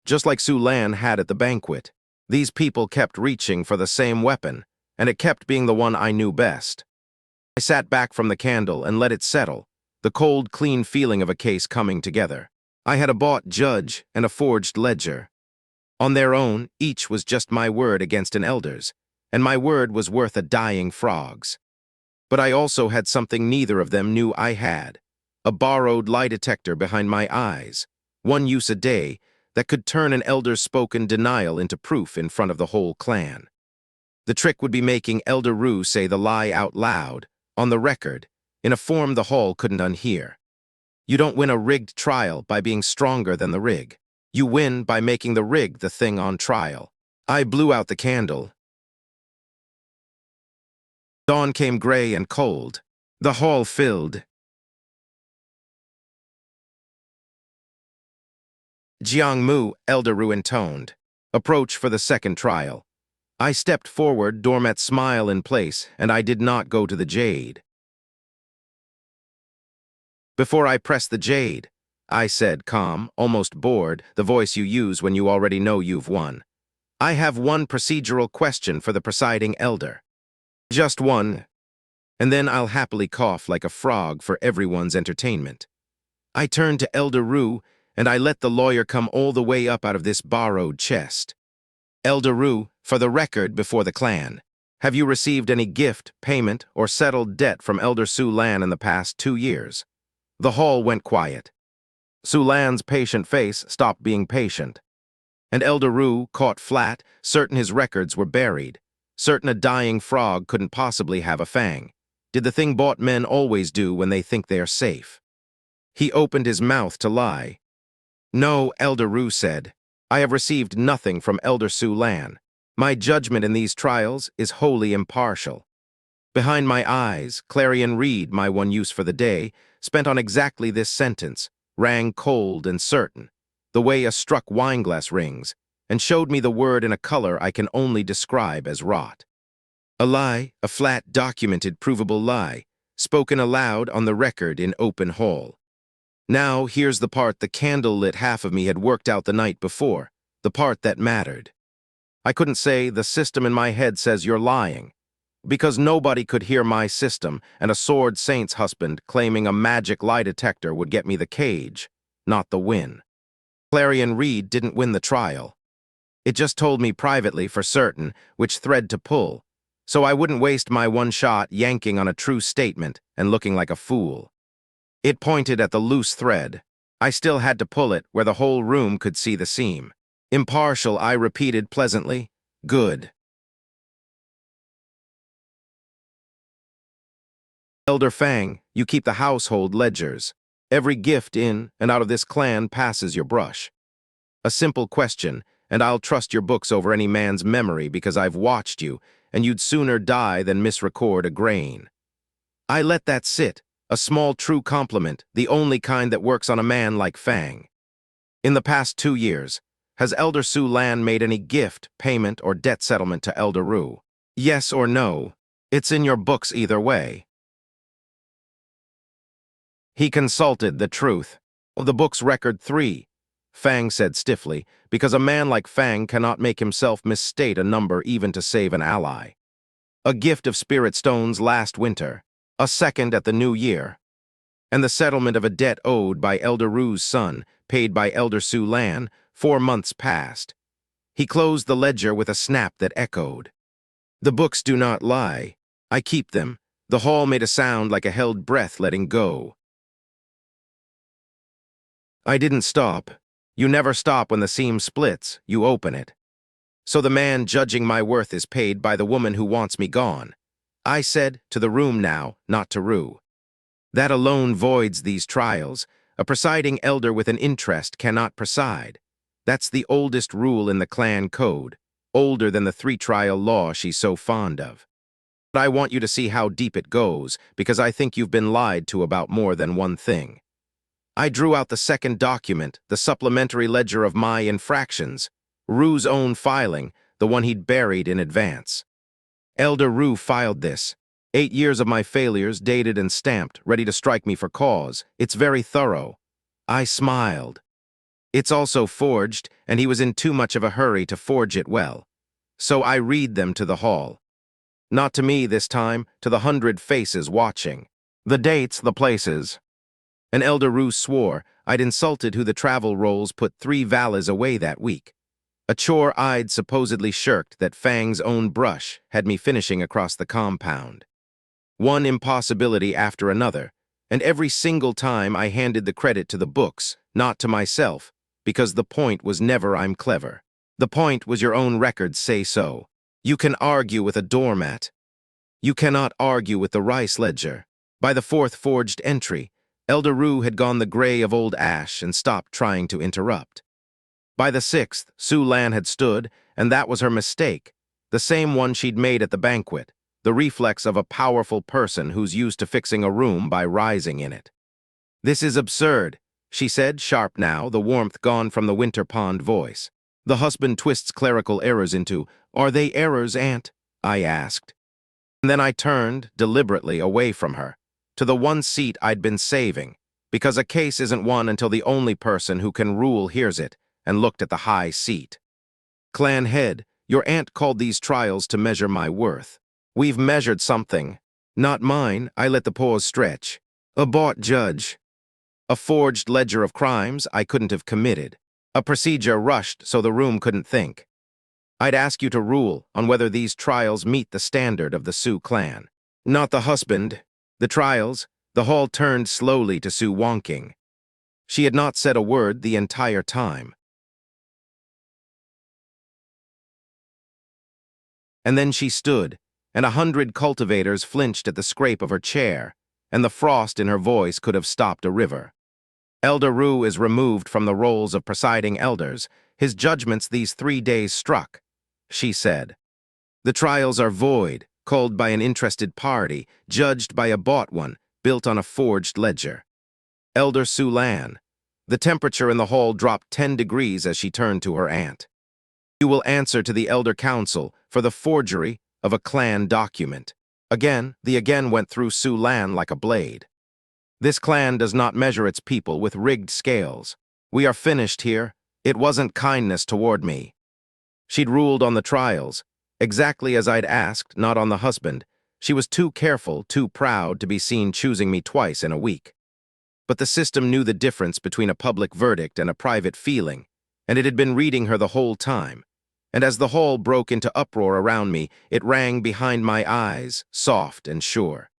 Just like Sioux Lan had at the banquet, these people kept reaching for the same weapon, and it kept being the one I knew best. I sat back from the candle and let it settle, the cold, clean feeling of a case coming together. I had a bought judge and a forged ledger. On their own, each was just my word against an elder's, and my word was worth a dying frog's. But I also had something neither of them knew I had, a borrowed lie detector behind my eyes, one use a day, that could turn an elder's spoken denial into proof in front of the whole clan. The trick would be making Elder Ru say the lie out loud, on the record, in a form the hall couldn't unhear. You don't win a rigged trial by being stronger than the rig. You win by making the rig the thing on trial. I blew out the candle. Dawn came gray and cold. The hall filled. Jiangmu, Elder Ru intoned. Approach for the second trial. I stepped forward, Doormat's smile in place, and I did not go to the jade. Before I press the jade, I said, calm, almost bored, the voice you use when you already know you've won. I have one procedural question for the presiding elder. Just one, and then I'll happily cough like a frog for everyone's entertainment. I turned to Elder Ru, and I let the lawyer come all the way up out of this borrowed chest. Elder Ru, for the record before the clan, have you received any gift, payment, or settled debt from Elder Sioux Lan in the past 2 years? The hall went quiet. Sioux Lan's patient face stopped being patient. And Elder Ru, caught flat, certain his records were buried, certain a dying frog couldn't possibly have a fang. Did the thing bought men always do when they think they are safe? He opened his mouth to lie. No, Elder Ru said. I have received nothing from Elder Sioux Lan. My judgment in these trials is wholly impartial. Behind my eyes, Clarion Reed, my one use for the day, spent on exactly this sentence, rang cold and certain, the way a struck wineglass rings, and showed me the word in a color I can only describe as rot. A lie, a flat, documented, provable lie, spoken aloud on the record in open hall. Now, here's the part the candle-lit half of me had worked out the night before, the part that mattered. I couldn't say, the system in my head says you're lying, because nobody could hear my system, and a sword saint's husband claiming a magic lie detector would get me the cage, not the win. Clarion Reed didn't win the trial. It just told me privately for certain which thread to pull, so I wouldn't waste my one shot yanking on a true statement and looking like a fool. It pointed at the loose thread. I still had to pull it where the whole room could see the seam. Impartial, I repeated pleasantly, "Good." Elder Fang, you keep the household ledgers. Every gift in and out of this clan passes your brush. A simple question, and I'll trust your books over any man's memory because I've watched you, and you'd sooner die than misrecord a grain. I let that sit, a small true compliment, the only kind that works on a man like Fang. In the past 2 years, has Elder Su Lan made any gift, payment, or debt settlement to Elder Ru? Yes or no? It's in your books either way. He consulted the truth. The book's record 3, Fang said stiffly, because a man like Fang cannot make himself misstate a number even to save an ally. A gift of spirit stones last winter, a second at the new year, and the settlement of a debt owed by Elder Ru's son, paid by Elder Su Lan, 4 months past. He closed the ledger with a snap that echoed. The books do not lie. I keep them. The hall made a sound like a held breath letting go. I didn't stop. You never stop when the seam splits, you open it. So the man judging my worth is paid by the woman who wants me gone. I said, to the room now, not to Ru. That alone voids these trials. A presiding elder with an interest cannot preside. That's the oldest rule in the clan code, older than the 3-trial law she's so fond of. But I want you to see how deep it goes, because I think you've been lied to about more than one thing. I drew out the second document, the supplementary ledger of my infractions, Ru's own filing, the one he'd buried in advance. Elder Ru filed this. 8 years of my failures, dated and stamped, ready to strike me for cause. It's very thorough. I smiled. It's also forged, and he was in too much of a hurry to forge it well. So I read them to the hall. Not to me this time, to the 100 faces watching. The dates, the places. And Elder Ru swore I'd insulted who the travel rolls put 3 valets away that week. A chore I'd supposedly shirked that Fang's own brush had me finishing across the compound. One impossibility after another, and every single time I handed the credit to the books, not to myself, because the point was never I'm clever. The point was your own records say so. You can argue with a doormat. You cannot argue with the rice ledger. By the 4th forged entry, Elder Ru had gone the gray of old ash and stopped trying to interrupt. By the 6th, Su Lan had stood, and that was her mistake, the same one she'd made at the banquet, the reflex of a powerful person who's used to fixing a room by rising in it. This is absurd, she said, sharp now, the warmth gone from the winter pond voice. The husband twists clerical errors into, "Are they errors, Aunt?" I asked. And then I turned, deliberately, away from her, to the one seat I'd been saving, because a case isn't won until the only person who can rule hears it, and looked at the high seat. Clan head, your aunt called these trials to measure my worth. We've measured something. Not mine, I let the pause stretch. A bought judge. A forged ledger of crimes I couldn't have committed. A procedure rushed so the room couldn't think. I'd ask you to rule on whether these trials meet the standard of the Su clan. Not the husband. The trials, the hall turned slowly to Su Wonking. She had not said a word the entire time. And then she stood, and 100 cultivators flinched at the scrape of her chair, and the frost in her voice could have stopped a river. Elder Ru is removed from the roles of presiding elders. His judgments these 3 days struck, she said. The trials are void, called by an interested party, judged by a bought one, built on a forged ledger. Elder Su Lan. The temperature in the hall dropped 10 degrees as she turned to her aunt. You will answer to the Elder Council for the forgery of a clan document. Again, the again went through Su Lan like a blade. This clan does not measure its people with rigged scales. We are finished here. It wasn't kindness toward me. She'd ruled on the trials, exactly as I'd asked, not on the husband. She was too careful, too proud to be seen choosing me twice in a week. But the system knew the difference between a public verdict and a private feeling, and it had been reading her the whole time. and as the hall broke into uproar around me, it rang behind my eyes, soft and sure.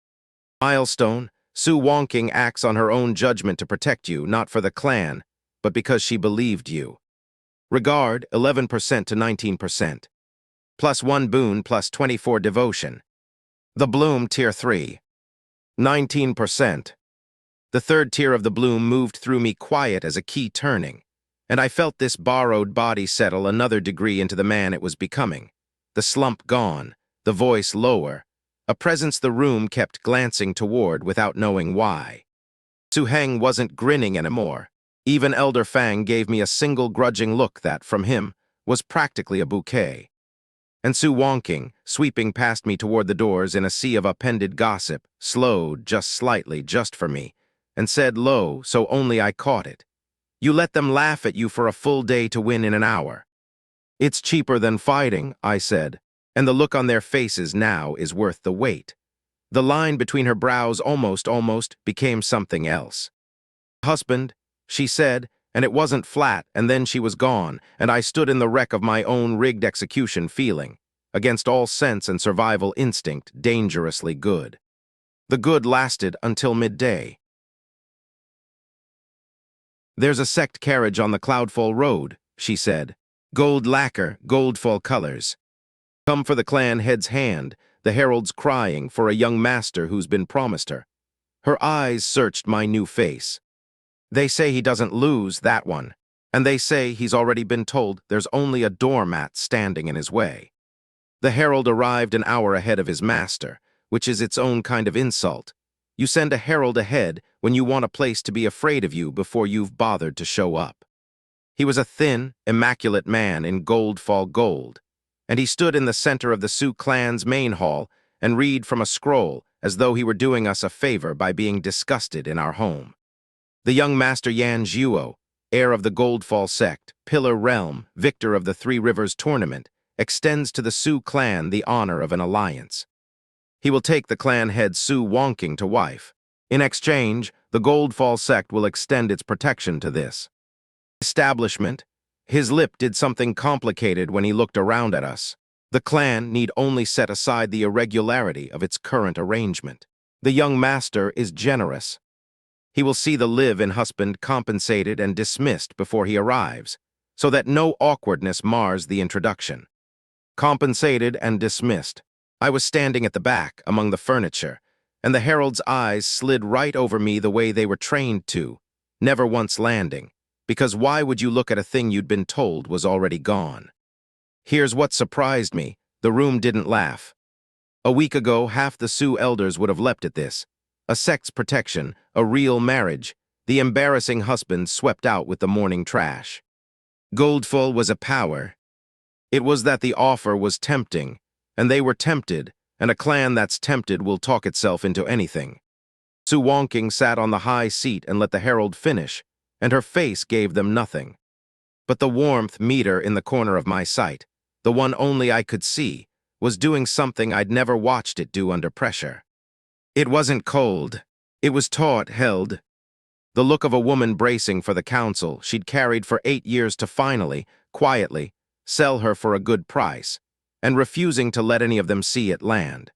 Milestone, Sue Wonking acts on her own judgment to protect you, not for the clan, but because she believed you. Regard, 11% to 19%. Plus 1 boon plus 24 devotion. The Bloom, Tier 3. 19%. The third tier of the Bloom moved through me quiet as a key turning, and I felt this borrowed body settle another degree into the man it was becoming. The slump gone, the voice lower, a presence the room kept glancing toward without knowing why. Su Heng wasn't grinning anymore. Even Elder Fang gave me a single grudging look that, from him, was practically a bouquet. And Su Wonking, sweeping past me toward the doors in a sea of appended gossip, slowed just slightly just for me, and said low so only I caught it. You let them laugh at you for a full day to win in an hour. It's cheaper than fighting, I said, and the look on their faces now is worth the wait. The line between her brows almost became something else. Husband, she said, and it wasn't flat, and then she was gone, and I stood in the wreck of my own rigged execution feeling, against all sense and survival instinct, dangerously good. The good lasted until midday. There's a sect carriage on the Cloudfall Road, she said. Gold lacquer, Goldfall colors. Come for the clan head's hand, the herald's crying for a young master who's been promised her. Her eyes searched my new face. They say he doesn't lose that one, and they say he's already been told there's only a doormat standing in his way. The herald arrived an hour ahead of his master, which is its own kind of insult. You send a herald ahead when you want a place to be afraid of you before you've bothered to show up. He was a thin, immaculate man in Goldfall gold, and he stood in the center of the Sioux clan's main hall and read from a scroll as though he were doing us a favor by being disgusted in our home. The young master Yan Zhuo, heir of the Goldfall sect, Pillar Realm, victor of the Three Rivers tournament, extends to the Sioux clan the honor of an alliance. He will take the clan head Sue Wonking to wife. In exchange, the Goldfall sect will extend its protection to this establishment. His lip did something complicated when he looked around at us. The clan need only set aside the irregularity of its current arrangement. The young master is generous. He will see the live-in husband compensated and dismissed before he arrives, so that no awkwardness mars the introduction. Compensated and dismissed. I was standing at the back, among the furniture, and the herald's eyes slid right over me the way they were trained to, never once landing, because why would you look at a thing you'd been told was already gone? Here's what surprised me. The room didn't laugh. A week ago, half the Sioux elders would have leapt at this. A sect's protection, a real marriage, the embarrassing husband swept out with the morning trash. Goldfall was a power. It was that the offer was tempting, and they were tempted, and a clan that's tempted will talk itself into anything. Sue Wonking sat on the high seat and let the herald finish, and her face gave them nothing. But the warmth meter in the corner of my sight, the one only I could see, was doing something I'd never watched it do under pressure. It wasn't cold. It was taut, held. The look of a woman bracing for the counsel she'd carried for 8 years to finally, quietly, sell her for a good price, and refusing to let any of them see it land.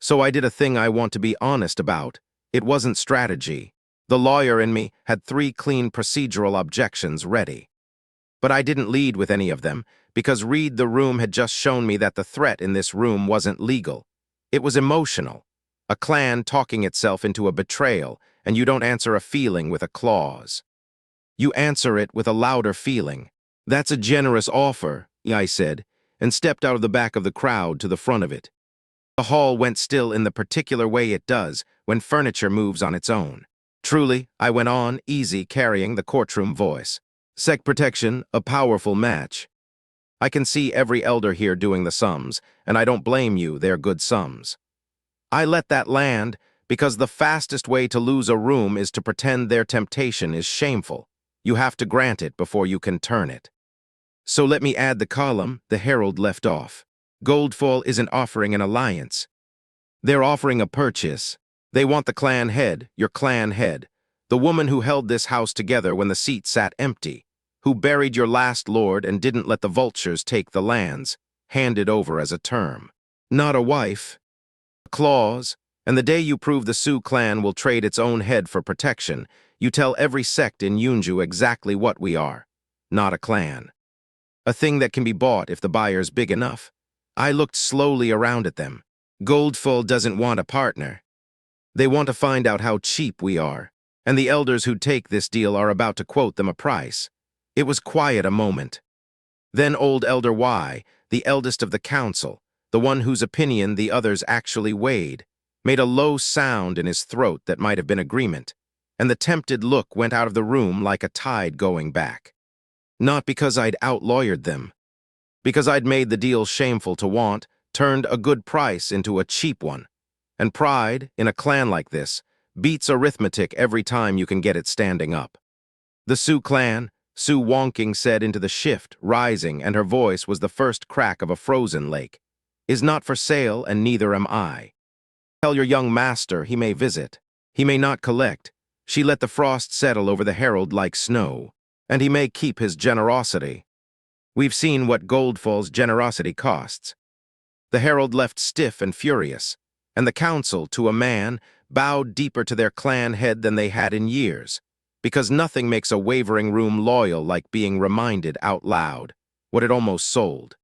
So I did a thing I want to be honest about. It wasn't strategy. The lawyer in me had 3 clean procedural objections ready. But I didn't lead with any of them, because read the room had just shown me that the threat in this room wasn't legal. It was emotional. A clan talking itself into a betrayal, and you don't answer a feeling with a clause. You answer it with a louder feeling. That's a generous offer, I said, and stepped out of the back of the crowd to the front of it. The hall went still in the particular way it does when furniture moves on its own. Truly, I went on, easy, carrying the courtroom voice. Sect protection, a powerful match. I can see every elder here doing the sums, and I don't blame you, they're good sums. I let that land because the fastest way to lose a room is to pretend their temptation is shameful. You have to grant it before you can turn it. So let me add the column the herald left off. Goldfall isn't offering an alliance. They're offering a purchase. They want the clan head, your clan head, the woman who held this house together when the seat sat empty. who buried your last lord and didn't let the vultures take the lands, handed over as a term. Not a wife, a clause, and the day you prove the Sioux clan will trade its own head for protection, you tell every sect in Yunju exactly what we are. Not a clan. A thing that can be bought if the buyer's big enough. I looked slowly around at them. Goldfull doesn't want a partner. They want to find out how cheap we are, and the elders who take this deal are about to quote them a price. It was quiet a moment. Then old Elder Y, the eldest of the council, the one whose opinion the others actually weighed, made a low sound in his throat that might have been agreement, and the tempted look went out of the room like a tide going back. Not because I'd outlawyered them. Because I'd made the deal shameful to want, turned a good price into a cheap one. And pride, in a clan like this, beats arithmetic every time you can get it standing up. The Sioux clan, Sue Wonking said into the shift, rising, and her voice was the first crack of a frozen lake, is not for sale, and neither am I. Tell your young master he may visit. He may not collect. She let the frost settle over the herald like snow, and he may keep his generosity. We've seen what Goldfull's generosity costs. The herald left stiff and furious, and the council, to a man, bowed deeper to their clan head than they had in years, because nothing makes a wavering room loyal like being reminded out loud what it almost sold.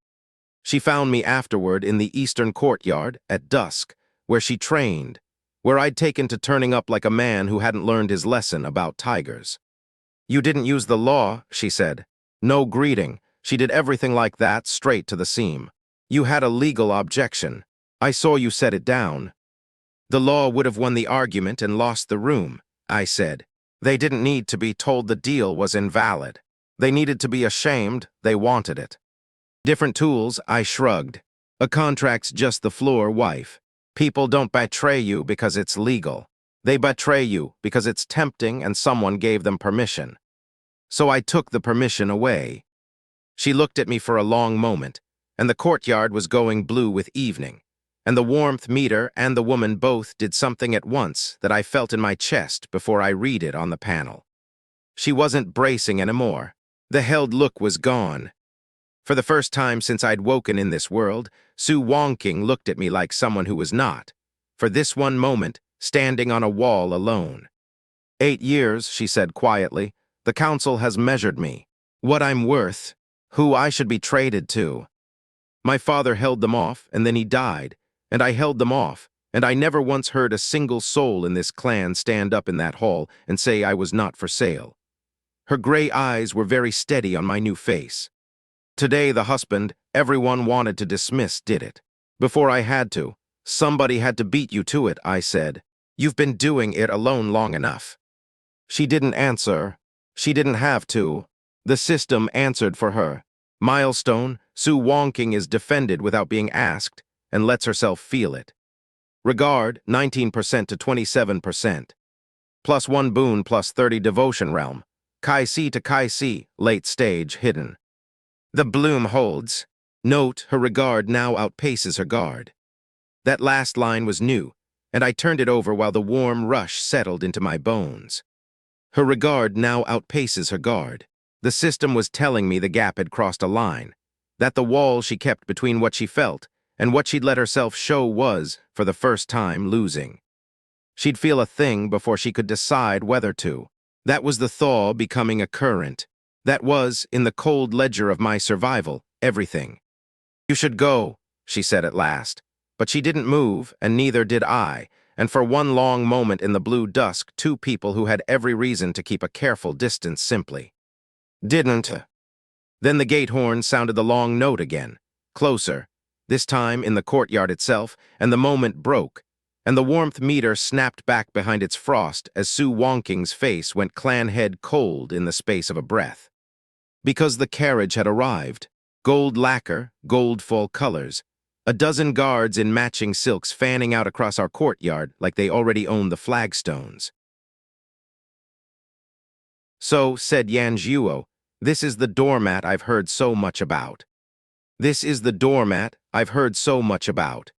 She found me afterward in the eastern courtyard at dusk, where she trained, where I'd taken to turning up like a man who hadn't learned his lesson about tigers. You didn't use the law, she said. No greeting. She did everything like that, straight to the seam. You had a legal objection. I saw you set it down. The law would have won the argument and lost the room, I said. They didn't need to be told the deal was invalid. They needed to be ashamed they wanted it. Different tools, I shrugged. A contract's just the floor, wife. People don't betray you because it's legal. They betray you because it's tempting and someone gave them permission. So I took the permission away. She looked at me for a long moment, and the courtyard was going blue with evening, and the warmth meter and the woman both did something at once that I felt in my chest before I read it on the panel. She wasn't bracing anymore. The held look was gone. For the first time since I'd woken in this world, Sue Wonking looked at me like someone who was not, for this one moment, standing on a wall alone. 8 years, she said quietly, the council has measured me, what I'm worth, who I should be traded to. My father held them off, and then he died, and I held them off, and I never once heard a single soul in this clan stand up in that hall and say I was not for sale. Her gray eyes were very steady on my new face. Today, the husband everyone wanted to dismiss did it. Before I had to. Somebody had to beat you to it, I said. You've been doing it alone long enough. She didn't answer. She didn't have to. The system answered for her. Milestone, Sue Wonking is defended without being asked and lets herself feel it. Regard, 19% to 27%. +1 boon +30 devotion realm. Kai-C to Kai-C, late stage, hidden. The bloom holds. Note, her regard now outpaces her guard. That last line was new, and I turned it over while the warm rush settled into my bones. Her regard now outpaces her guard. The system was telling me the gap had crossed a line, that the wall she kept between what she felt and what she'd let herself show was, for the first time, losing. She'd feel a thing before she could decide whether to. That was the thaw becoming a current. That was, in the cold ledger of my survival, everything. You should go, she said at last. But she didn't move, and neither did I, and for one long moment in the blue dusk, two people who had every reason to keep a careful distance simply didn't. Then the gate horn sounded the long note again, closer, this time in the courtyard itself, and the moment broke, and the warmth meter snapped back behind its frost as Sue Wonking's face went clan head cold in the space of a breath. Because the carriage had arrived, gold lacquer, gold fall colors, a dozen guards in matching silks fanning out across our courtyard like they already owned the flagstones. So, said Yanjuo, this is the doormat I've heard so much about. This is the doormat I've heard so much about.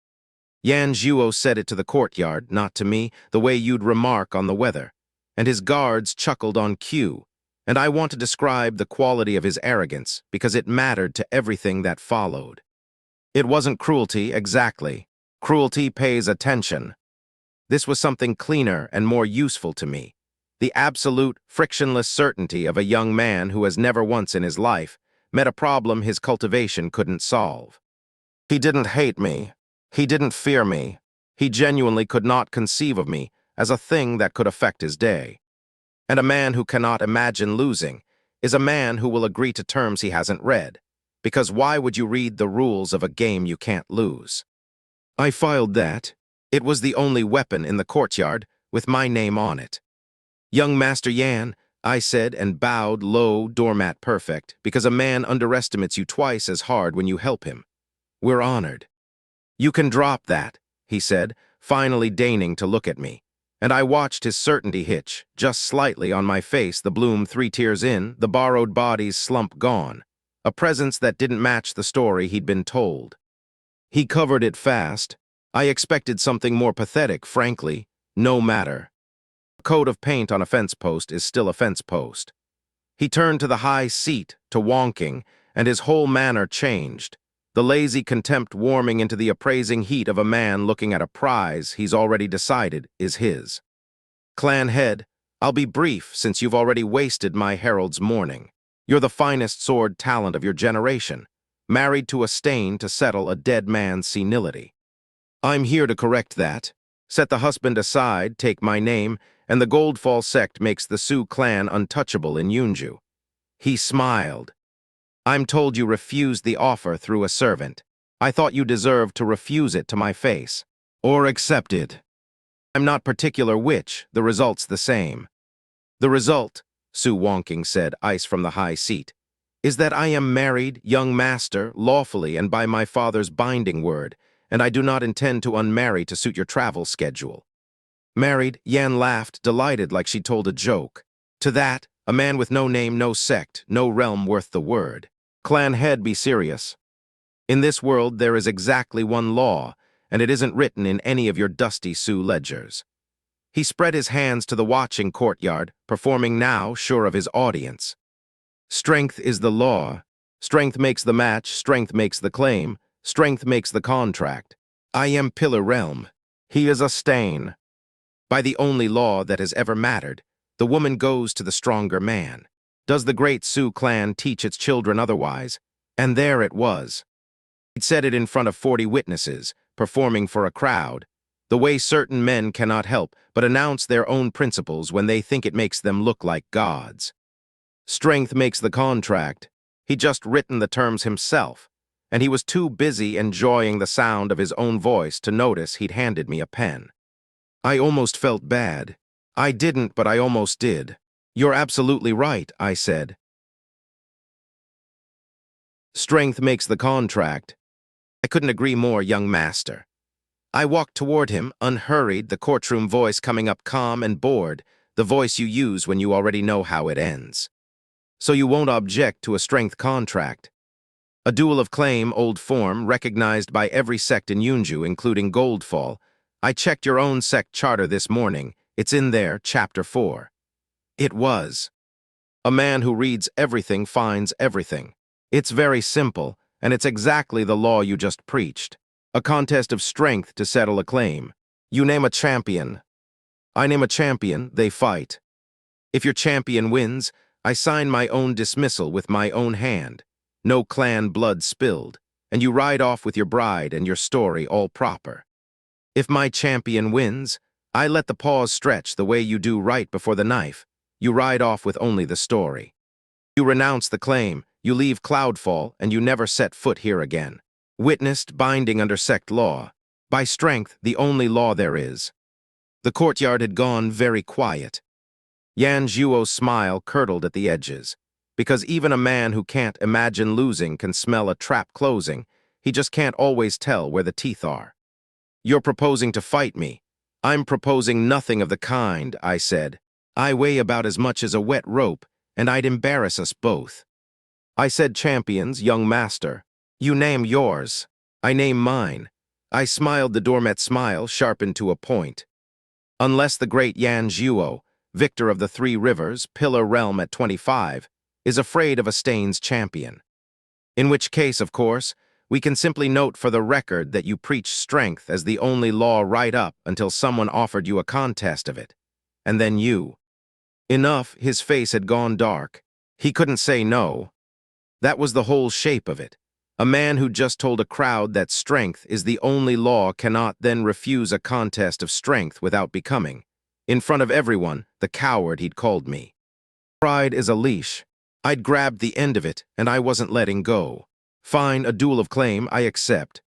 Yanjuo said it to the courtyard, not to me, the way you'd remark on the weather, and his guards chuckled on cue, And I want to describe the quality of his arrogance because it mattered to everything that followed. It wasn't cruelty, exactly. Cruelty pays attention. This was something cleaner and more useful to me. The absolute, frictionless certainty of a young man who has never once in his life met a problem his cultivation couldn't solve. He didn't hate me. He didn't fear me. He genuinely could not conceive of me as a thing that could affect his day. And a man who cannot imagine losing is a man who will agree to terms he hasn't read, because why would you read the rules of a game you can't lose? I filed that. It was the only weapon in the courtyard with my name on it. Young Master Yan, I said, and bowed low, doormat perfect, because a man underestimates you twice as hard when you help him. We're honored. You can drop that, he said, finally deigning to look at me. And I watched his certainty hitch, just slightly on my face, the bloom 3 tiers in, the borrowed body's slump gone, a presence that didn't match the story he'd been told. He covered it fast. I expected something more pathetic, frankly. No matter. A coat of paint on a fence post is still a fence post. He turned to the high seat, to wonking, and his whole manner changed, the lazy contempt warming into the appraising heat of a man looking at a prize he's already decided is his. Clan head, I'll be brief since you've already wasted my herald's mourning. You're the finest sword talent of your generation, married to a stain to settle a dead man's senility. I'm here to correct that. Set the husband aside, take my name, and the Goldfall sect makes the Sioux clan untouchable in Yunju. He smiled. I'm told you refused the offer through a servant. I thought you deserved to refuse it to my face. Or accept it. I'm not particular which, the result's the same. The result, Sue Wonking said, ice from the high seat, is that I am married, young master, lawfully and by my father's binding word, and I do not intend to unmarry to suit your travel schedule. Married, Yan laughed, delighted like she told a joke. To that, a man with no name, no sect, no realm worth the word. Clan head, be serious. In this world there is exactly one law, and it isn't written in any of your dusty Sioux ledgers. He spread his hands to the watching courtyard, performing now, sure of his audience. Strength is the law. Strength makes the match, strength makes the claim, strength makes the contract. I am Pillar Realm. He is a stain. By the only law that has ever mattered, the woman goes to the stronger man. Does the great Sioux clan teach its children otherwise? And there it was. He'd said it in front of 40 witnesses, performing for a crowd, the way certain men cannot help but announce their own principles when they think it makes them look like gods. Strength makes the contract. He'd just written the terms himself, and he was too busy enjoying the sound of his own voice to notice he'd handed me a pen. I almost felt bad. I didn't, but I almost did. You're absolutely right, I said. Strength makes the contract. I couldn't agree more, young master. I walked toward him, unhurried, the courtroom voice coming up calm and bored, the voice you use when you already know how it ends. So you won't object to a strength contract. A duel of claim, old form, recognized by every sect in Yunju, including Goldfall. I checked your own sect charter this morning. It's in there, Chapter 4. It was. A man who reads everything finds everything. It's very simple, and it's exactly the law you just preached. A contest of strength to settle a claim. You name a champion. I name a champion, they fight. If your champion wins, I sign my own dismissal with my own hand. No clan blood spilled, and you ride off with your bride and your story all proper. If my champion wins, I let the paws stretch the way you do right before the knife. You ride off with only the story. You renounce the claim, you leave Cloudfall, and you never set foot here again. Witnessed, binding under sect law. By strength, the only law there is. The courtyard had gone very quiet. Yan Zhuo's smile curdled at the edges. Because even a man who can't imagine losing can smell a trap closing, he just can't always tell where the teeth are. You're proposing to fight me. I'm proposing nothing of the kind, I said. I weigh about as much as a wet rope, and I'd embarrass us both. I said champions, young master. You name yours. I name mine. I smiled, the Doormat smile sharpened to a point. Unless the great Yan Zhuo, victor of the Three Rivers, Pillar Realm at 25, is afraid of a Stains champion. In which case, of course, we can simply note for the record that you preach strength as the only law right up until someone offered you a contest of it. And then you. Enough, his face had gone dark. He couldn't say no. That was the whole shape of it. A man who just told a crowd that strength is the only law cannot then refuse a contest of strength without becoming, in front of everyone, the coward he'd called me. Pride is a leash. I'd grabbed the end of it, and I wasn't letting go. Fine, a duel of claim, I accept.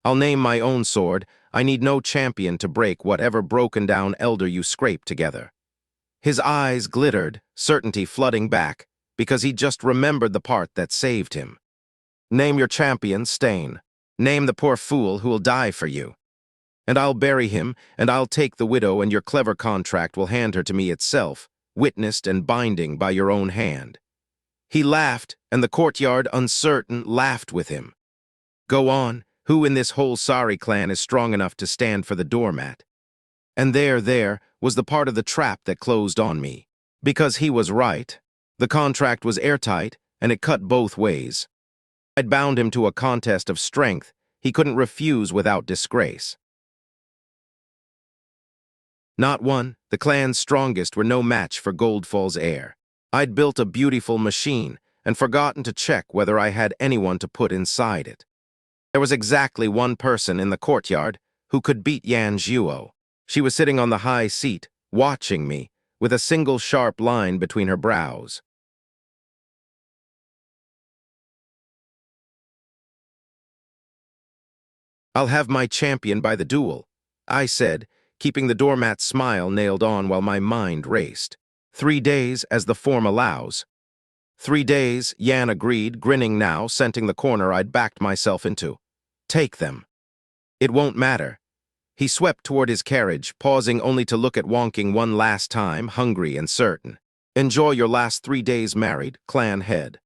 I'll name my own sword. I need no champion to break whatever broken-down elder you scrape together. His eyes glittered, certainty flooding back, because he just remembered the part that saved him. Name your champion, Stain. Name the poor fool who will die for you. And I'll bury him, and I'll take the widow, and your clever contract will hand her to me itself, witnessed and binding by your own hand. He laughed, and the courtyard, uncertain, laughed with him. Go on, who in this whole sorry clan is strong enough to stand for the doormat? And there was the part of the trap that closed on me. Because he was right. The contract was airtight, and it cut both ways. I'd bound him to a contest of strength he couldn't refuse without disgrace. Not one, the clan's strongest were no match for Goldfall's heir. I'd built a beautiful machine and forgotten to check whether I had anyone to put inside it. There was exactly one person in the courtyard who could beat Yan Zhuo. She was sitting on the high seat, watching me, with a single sharp line between her brows. I'll have my champion by the duel, I said, keeping the doormat smile nailed on while my mind raced. 3 days, as the form allows. 3 days, Yan agreed, grinning now, scenting the corner I'd backed myself into. Take them. It won't matter. He swept toward his carriage, pausing only to look at Wonking one last time, hungry and certain. Enjoy your last 3 days married, clan head.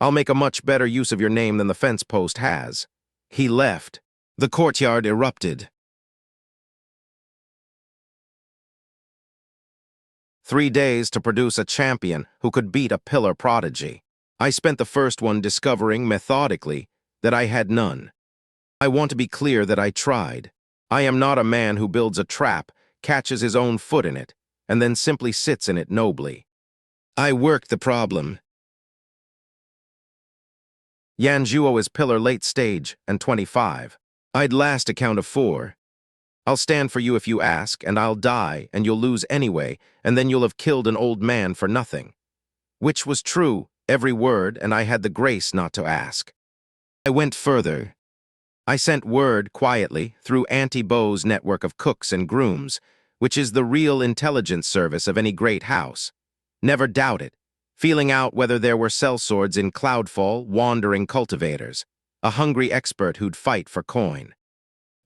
I'll make a much better use of your name than the fence post has. He left. The courtyard erupted. 3 days to produce a champion who could beat a pillar prodigy. I spent the first one discovering, methodically, that I had none. I want to be clear that I tried. I am not a man who builds a trap, catches his own foot in it, and then simply sits in it nobly. I worked the problem. Yan Zhuo is pillar late stage and 25. I'd last a count of 4. I'll stand for you if you ask, and I'll die, and you'll lose anyway, and then you'll have killed an old man for nothing. Which was true, every word, and I had the grace not to ask. I went further. I sent word quietly through Auntie Beau's network of cooks and grooms, which is the real intelligence service of any great house. Never doubt it, feeling out whether there were sellswords in Cloudfall, wandering cultivators, a hungry expert who'd fight for coin.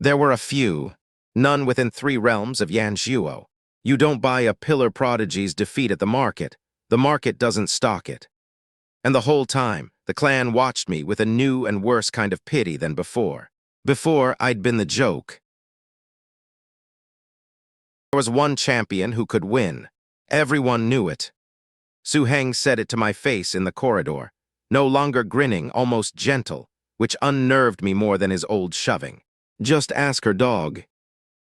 There were a few, none within 3 realms of Yan Zhuo. You don't buy a pillar prodigy's defeat at the market doesn't stock it. And the whole time, the clan watched me with a new and worse kind of pity than before. Before, I'd been the joke. There was one champion who could win. Everyone knew it. Su Heng said it to my face in the corridor, no longer grinning, almost gentle, which unnerved me more than his old shoving. Just ask her dog.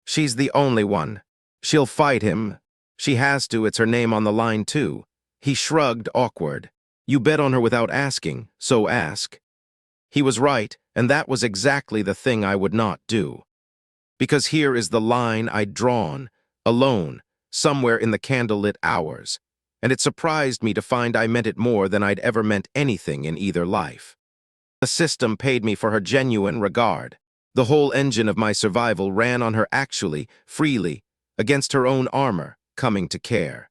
She's the only one. She'll fight him. She has to, it's her name on the line too. He shrugged, awkward. You bet on her without asking, so ask. He was right, and that was exactly the thing I would not do. Because here is the line I'd drawn, alone, somewhere in the candlelit hours, and it surprised me to find I meant it more than I'd ever meant anything in either life. The system paid me for her genuine regard. The whole engine of my survival ran on her actually, freely, against her own armor, coming to care.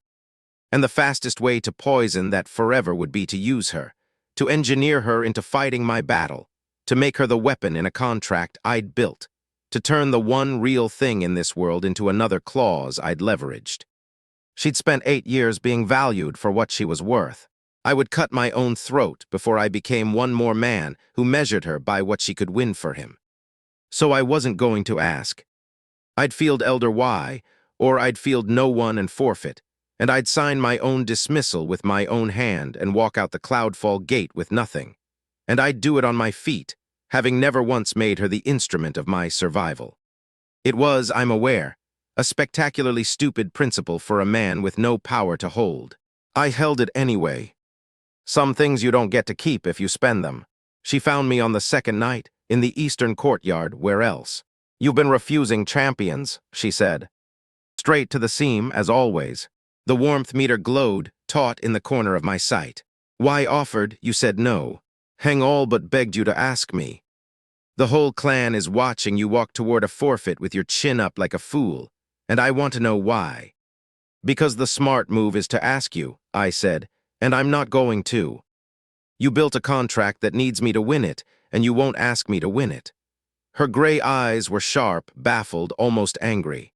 And the fastest way to poison that forever would be to use her, to engineer her into fighting my battle, to make her the weapon in a contract I'd built, to turn the one real thing in this world into another clause I'd leveraged. She'd spent 8 years being valued for what she was worth. I would cut my own throat before I became one more man who measured her by what she could win for him. So I wasn't going to ask. I'd field Elder Y, or I'd field no one and forfeit, and I'd sign my own dismissal with my own hand and walk out the Cloudfall gate with nothing. And I'd do it on my feet, having never once made her the instrument of my survival. It was, I'm aware, a spectacularly stupid principle for a man with no power to hold. I held it anyway. Some things you don't get to keep if you spend them. She found me on the second night, in the eastern courtyard, where else? You've been refusing champions, she said. Straight to the seam, as always. The warmth meter glowed, taut in the corner of my sight. Why offered, you said no. Hang all but begged you to ask me. The whole clan is watching you walk toward a forfeit with your chin up like a fool, and I want to know why. Because the smart move is to ask you, I said, and I'm not going to. You built a contract that needs me to win it, and you won't ask me to win it. Her gray eyes were sharp, baffled, almost angry.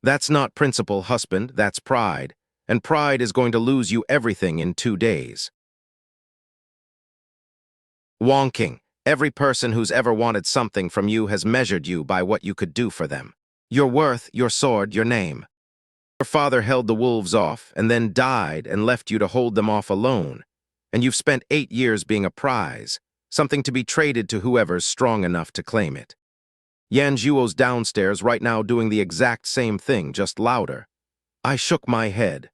That's not principle, husband, that's pride, and pride is going to lose you everything in 2 days. Wonking. Every person who's ever wanted something from you has measured you by what you could do for them. Your worth, your sword, your name. Your father held the wolves off and then died and left you to hold them off alone, and you've spent 8 years being a prize, something to be traded to whoever's strong enough to claim it. Yanjuo's downstairs right now doing the exact same thing, just louder. I shook my head.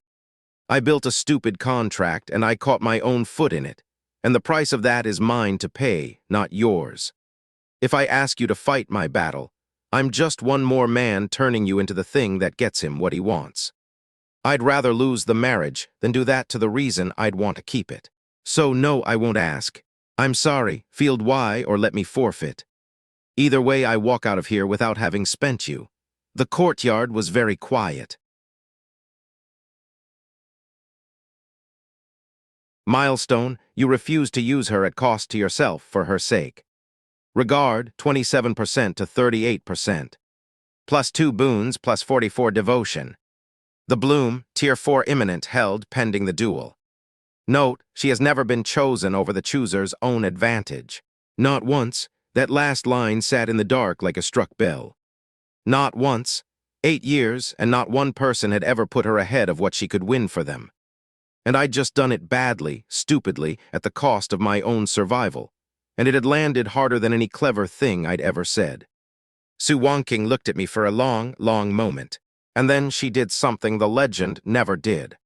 I built a stupid contract and I caught my own foot in it, and the price of that is mine to pay, not yours. If I ask you to fight my battle, I'm just one more man turning you into the thing that gets him what he wants. I'd rather lose the marriage than do that to the reason I'd want to keep it. So no, I won't ask. I'm sorry, field Y or let me forfeit. Either way, I walk out of here without having spent you. The courtyard was very quiet. Milestone, you refused to use her at cost to yourself for her sake. Regard, 27% to 38%. Plus 2 boons, plus 44 devotion. The bloom, tier 4 imminent, held pending the duel. Note, she has never been chosen over the chooser's own advantage. Not once. That last line sat in the dark like a struck bell. Not once. 8 years, and not one person had ever put her ahead of what she could win for them. And I'd just done it badly, stupidly, at the cost of my own survival, and it had landed harder than any clever thing I'd ever said. Su Wonking looked at me for a long, long moment, and then she did something the legend never did.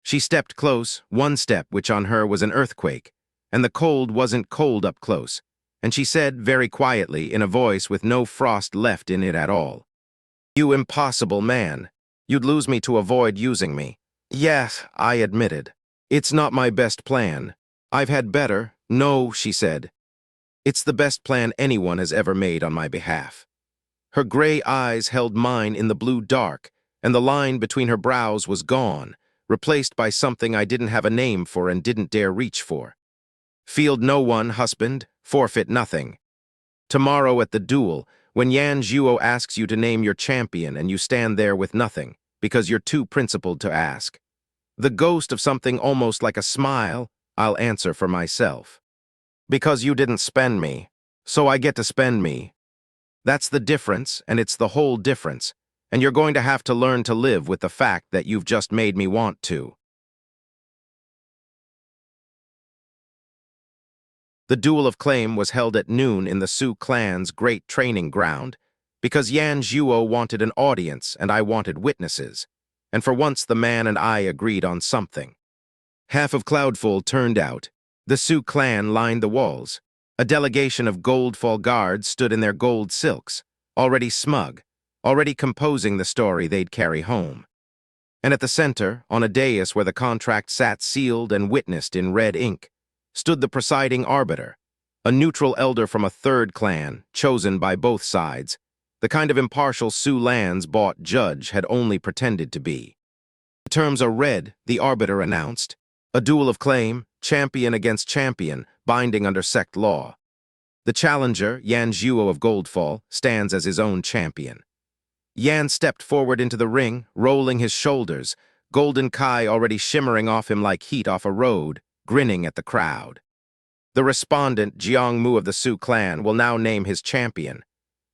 She stepped close, one step which on her was an earthquake, and the cold wasn't cold up close, and she said very quietly in a voice with no frost left in it at all, "You impossible man. You'd lose me to avoid using me." "Yes," I admitted. "It's not my best plan. I've had better." "No," she said. "It's the best plan anyone has ever made on my behalf." Her gray eyes held mine in the blue dark, and the line between her brows was gone, replaced by something I didn't have a name for and didn't dare reach for. "Field no one, husband. Forfeit nothing. Tomorrow at the duel, when Yanjuo asks you to name your champion and you stand there with nothing, because you're too principled to ask. The ghost of something almost like a smile, I'll answer for myself. Because you didn't spend me, so I get to spend me. That's the difference, and it's the whole difference, and you're going to have to learn to live with the fact that you've just made me want to." The duel of claim was held at noon in the Sioux clan's great training ground, because Yanjuo wanted an audience and I wanted witnesses, and for once the man and I agreed on something. Half of Cloudfall turned out. The Sioux clan lined the walls. A delegation of Goldfall guards stood in their gold silks, already smug, already composing the story they'd carry home. And at the center, on a dais where the contract sat sealed and witnessed in red ink, stood the presiding arbiter, a neutral elder from a third clan, chosen by both sides, the kind of impartial Sioux lands bought judge had only pretended to be. "The terms are read," the arbiter announced. "A duel of claim, champion against champion, binding under sect law. The challenger, Yanjuo of Goldfall, stands as his own champion." Yan stepped forward into the ring, rolling his shoulders, golden kai already shimmering off him like heat off a road, grinning at the crowd. The respondent, Jiangmu of the Sioux clan, will now name his champion.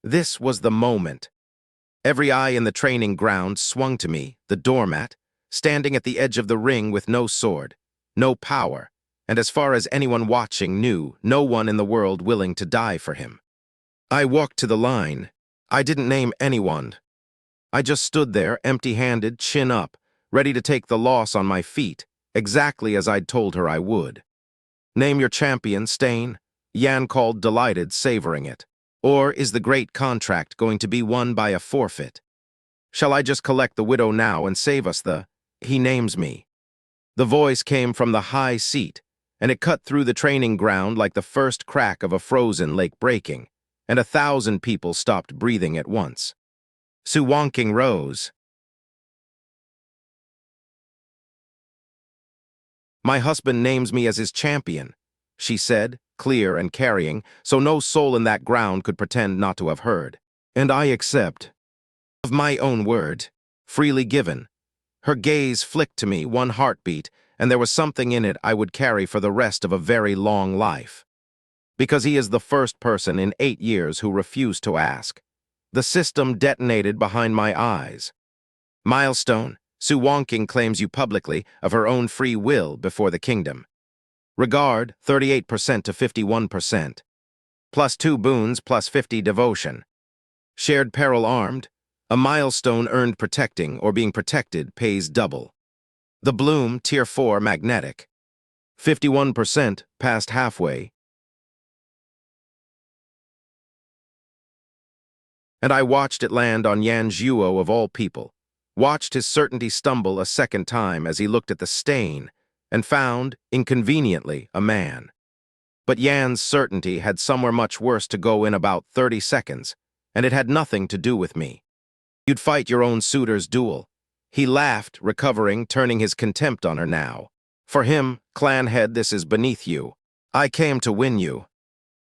This was the moment. Every eye in the training ground swung to me, the doormat, standing at the edge of the ring with no sword, no power, and as far as anyone watching knew, no one in the world willing to die for him. I walked to the line. I didn't name anyone. I just stood there, empty-handed, chin up, ready to take the loss on my feet, exactly as I'd told her I would. Name your champion, Stain, Yan called, delighted, savoring it. Or is the great contract going to be won by a forfeit? Shall I just collect the widow now and save us the... He names me. The voice came from the high seat, and it cut through the training ground like the first crack of a frozen lake breaking, and 1,000 people stopped breathing at once. Su Wonking rose. My husband names me as his champion, she said, clear and carrying, so no soul in that ground could pretend not to have heard. And I accept. Of my own word, freely given. Her gaze flicked to me, one heartbeat, and there was something in it I would carry for the rest of a very long life. Because he is the first person in 8 years who refused to ask. The system detonated behind my eyes. Milestone, Su Wonking claims you publicly of her own free will before the kingdom. Regard, 38% to 51%. Plus 2 boons plus 50 devotion. Shared peril armed. A milestone earned protecting or being protected pays double. The bloom, tier 4 magnetic. 51% past halfway. And I watched it land on Yan Zhuo of all people. Watched his certainty stumble a second time as he looked at the stain and found, inconveniently, a man. But Yan's certainty had somewhere much worse to go in about 30 seconds, and it had nothing to do with me. You'd fight your own suitor's duel. He laughed, recovering, turning his contempt on her now. For him, clan head, this is beneath you. I came to win you.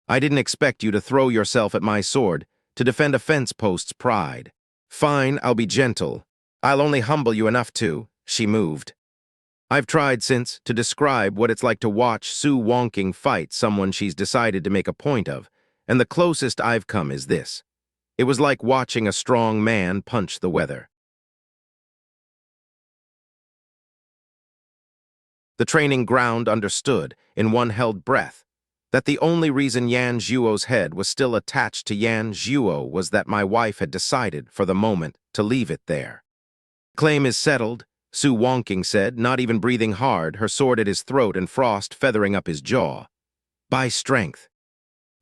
I didn't expect you to throw yourself at my sword to defend a fence post's pride. Fine, I'll be gentle. I'll only humble you enough to, she moved. I've tried since to describe what it's like to watch Su Wonking fight someone she's decided to make a point of, and the closest I've come is this. It was like watching a strong man punch the weather. The training ground understood, in one held breath, that the only reason Yan Zhuo's head was still attached to Yan Zhuo was that my wife had decided, for the moment, to leave it there. Claim is settled, Su Wonking said, not even breathing hard, her sword at his throat and frost feathering up his jaw. By strength.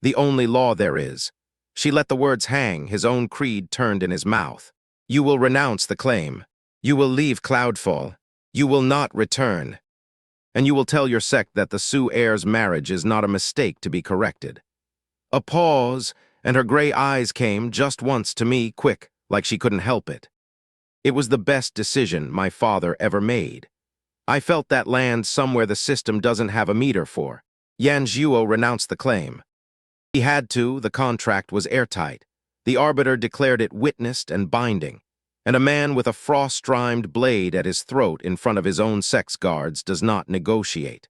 The only law there is. She let the words hang, his own creed turned in his mouth. You will renounce the claim. You will leave Cloudfall. You will not return. And you will tell your sect that the Su heir's marriage is not a mistake to be corrected. A pause, and her gray eyes came just once to me, quick, like she couldn't help it. It was the best decision my father ever made. I felt that land somewhere the system doesn't have a meter for. Yan Zhuo renounced the claim. He had to, the contract was airtight. The arbiter declared it witnessed and binding, and a man with a frost-rimed blade at his throat in front of his own sex guards does not negotiate.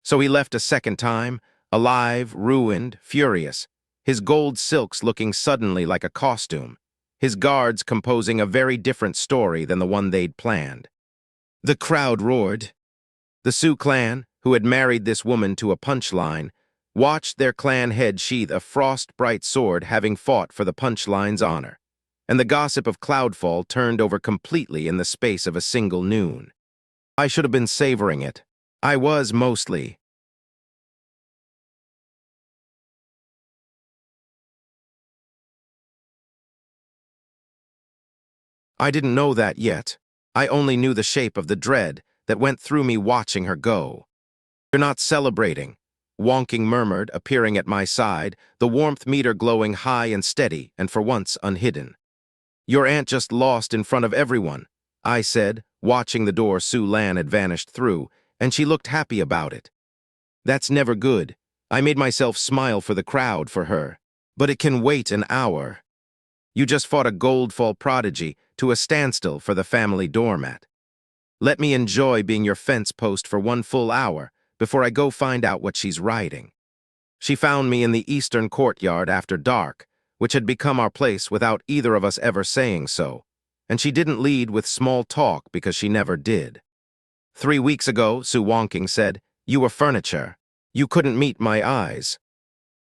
So he left a second time, alive, ruined, furious, his gold silks looking suddenly like a costume, his guards composing a very different story than the one they'd planned. The crowd roared. The Su clan, who had married this woman to a punchline, watched their clan head sheath a frost-bright sword having fought for the punchline's honor, and the gossip of Cloudfall turned over completely in the space of a single noon. I should have been savoring it. I was mostly. I didn't know that yet. I only knew the shape of the dread that went through me watching her go. You're not celebrating, Wonking murmured, appearing at my side, the warmth meter glowing high and steady, and for once unhidden. Your aunt just lost in front of everyone, I said, watching the door Su Lan had vanished through, and she looked happy about it. That's never good. I made myself smile for the crowd for her. But it can wait an hour. You just fought a Goldfall prodigy to a standstill for the family doormat. Let me enjoy being your fence post for 1 full hour before I go find out what she's riding. She found me in the eastern courtyard after dark, which had become our place without either of us ever saying so. and she didn't lead with small talk because she never did. 3 weeks ago, Su Wonking said, "You were furniture. You couldn't meet my eyes.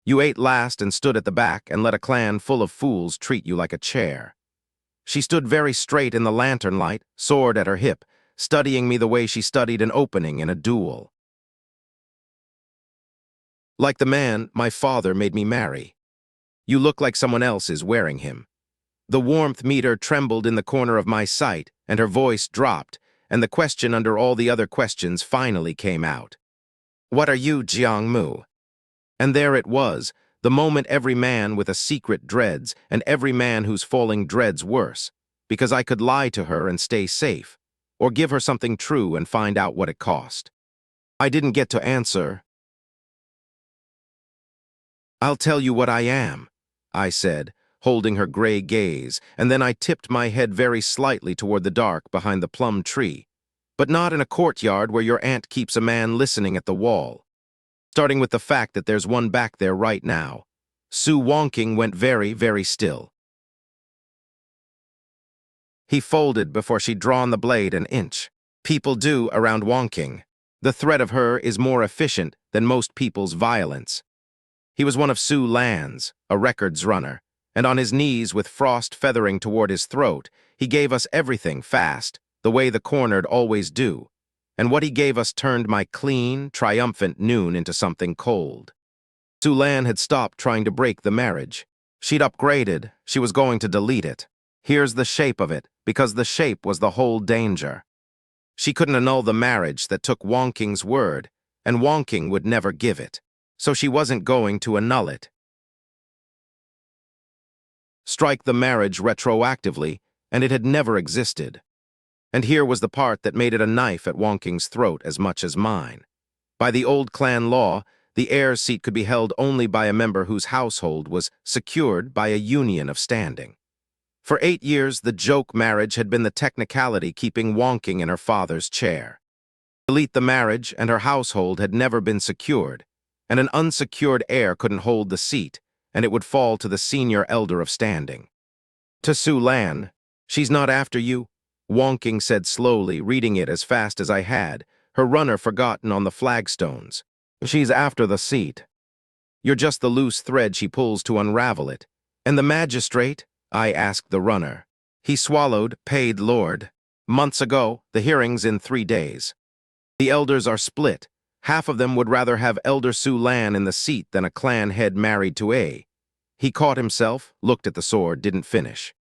You ate last and stood at the back and let a clan full of fools treat you like a chair." She stood very straight in the lantern light, sword at her hip, studying me the way she studied an opening in a duel. Like the man my father made me marry. You look like someone else is wearing him. The warmth meter trembled in the corner of my sight, and her voice dropped, and the question under all the other questions finally came out. "What are you, Jiangmu?" And there it was, the moment every man with a secret dreads, and every man who's falling dreads worse, because I could lie to her and stay safe, or give her something true and find out what it cost. I didn't get to answer. "I'll tell you what I am," I said, holding her gray gaze, and then I tipped my head very slightly toward the dark behind the plum tree, but not in a courtyard where your aunt keeps a man listening at the wall. Starting with the fact that there's one back there right now. Su Wonking went very, very still. He folded before she'd drawn the blade an inch. People do around Wonking. The threat of her is more efficient than most people's violence. He was one of Su Lan's, a records runner, and on his knees with frost feathering toward his throat, he gave us everything fast, the way the cornered always do. And what he gave us turned my clean, triumphant noon into something cold. Su Lan had stopped trying to break the marriage. She'd upgraded, she was going to delete it. Here's the shape of it, because the shape was the whole danger. She couldn't annul the marriage that took Wonking's word, and Wonking would never give it. So she wasn't going to annul it. Strike the marriage retroactively, and it had never existed. And here was the part that made it a knife at Wonking's throat as much as mine. By the old clan law, the heir's seat could be held only by a member whose household was secured by a union of standing. For 8 years, the joke marriage had been the technicality keeping Wonking in her father's chair. Delete the marriage, and her household had never been secured, and an unsecured heir couldn't hold the seat, and it would fall to the senior elder of standing. To Su Lan, "She's not after you," Wonking said slowly, reading it as fast as I had, her runner forgotten on the flagstones. "She's after the seat. You're just the loose thread she pulls to unravel it. And the magistrate?" I asked the runner. He swallowed, "Paid lord. Months ago, the hearing's in 3 days. The elders are split. Half of them would rather have Elder Su Lan in the seat than a clan head married to A." He caught himself, looked at the sword, didn't finish.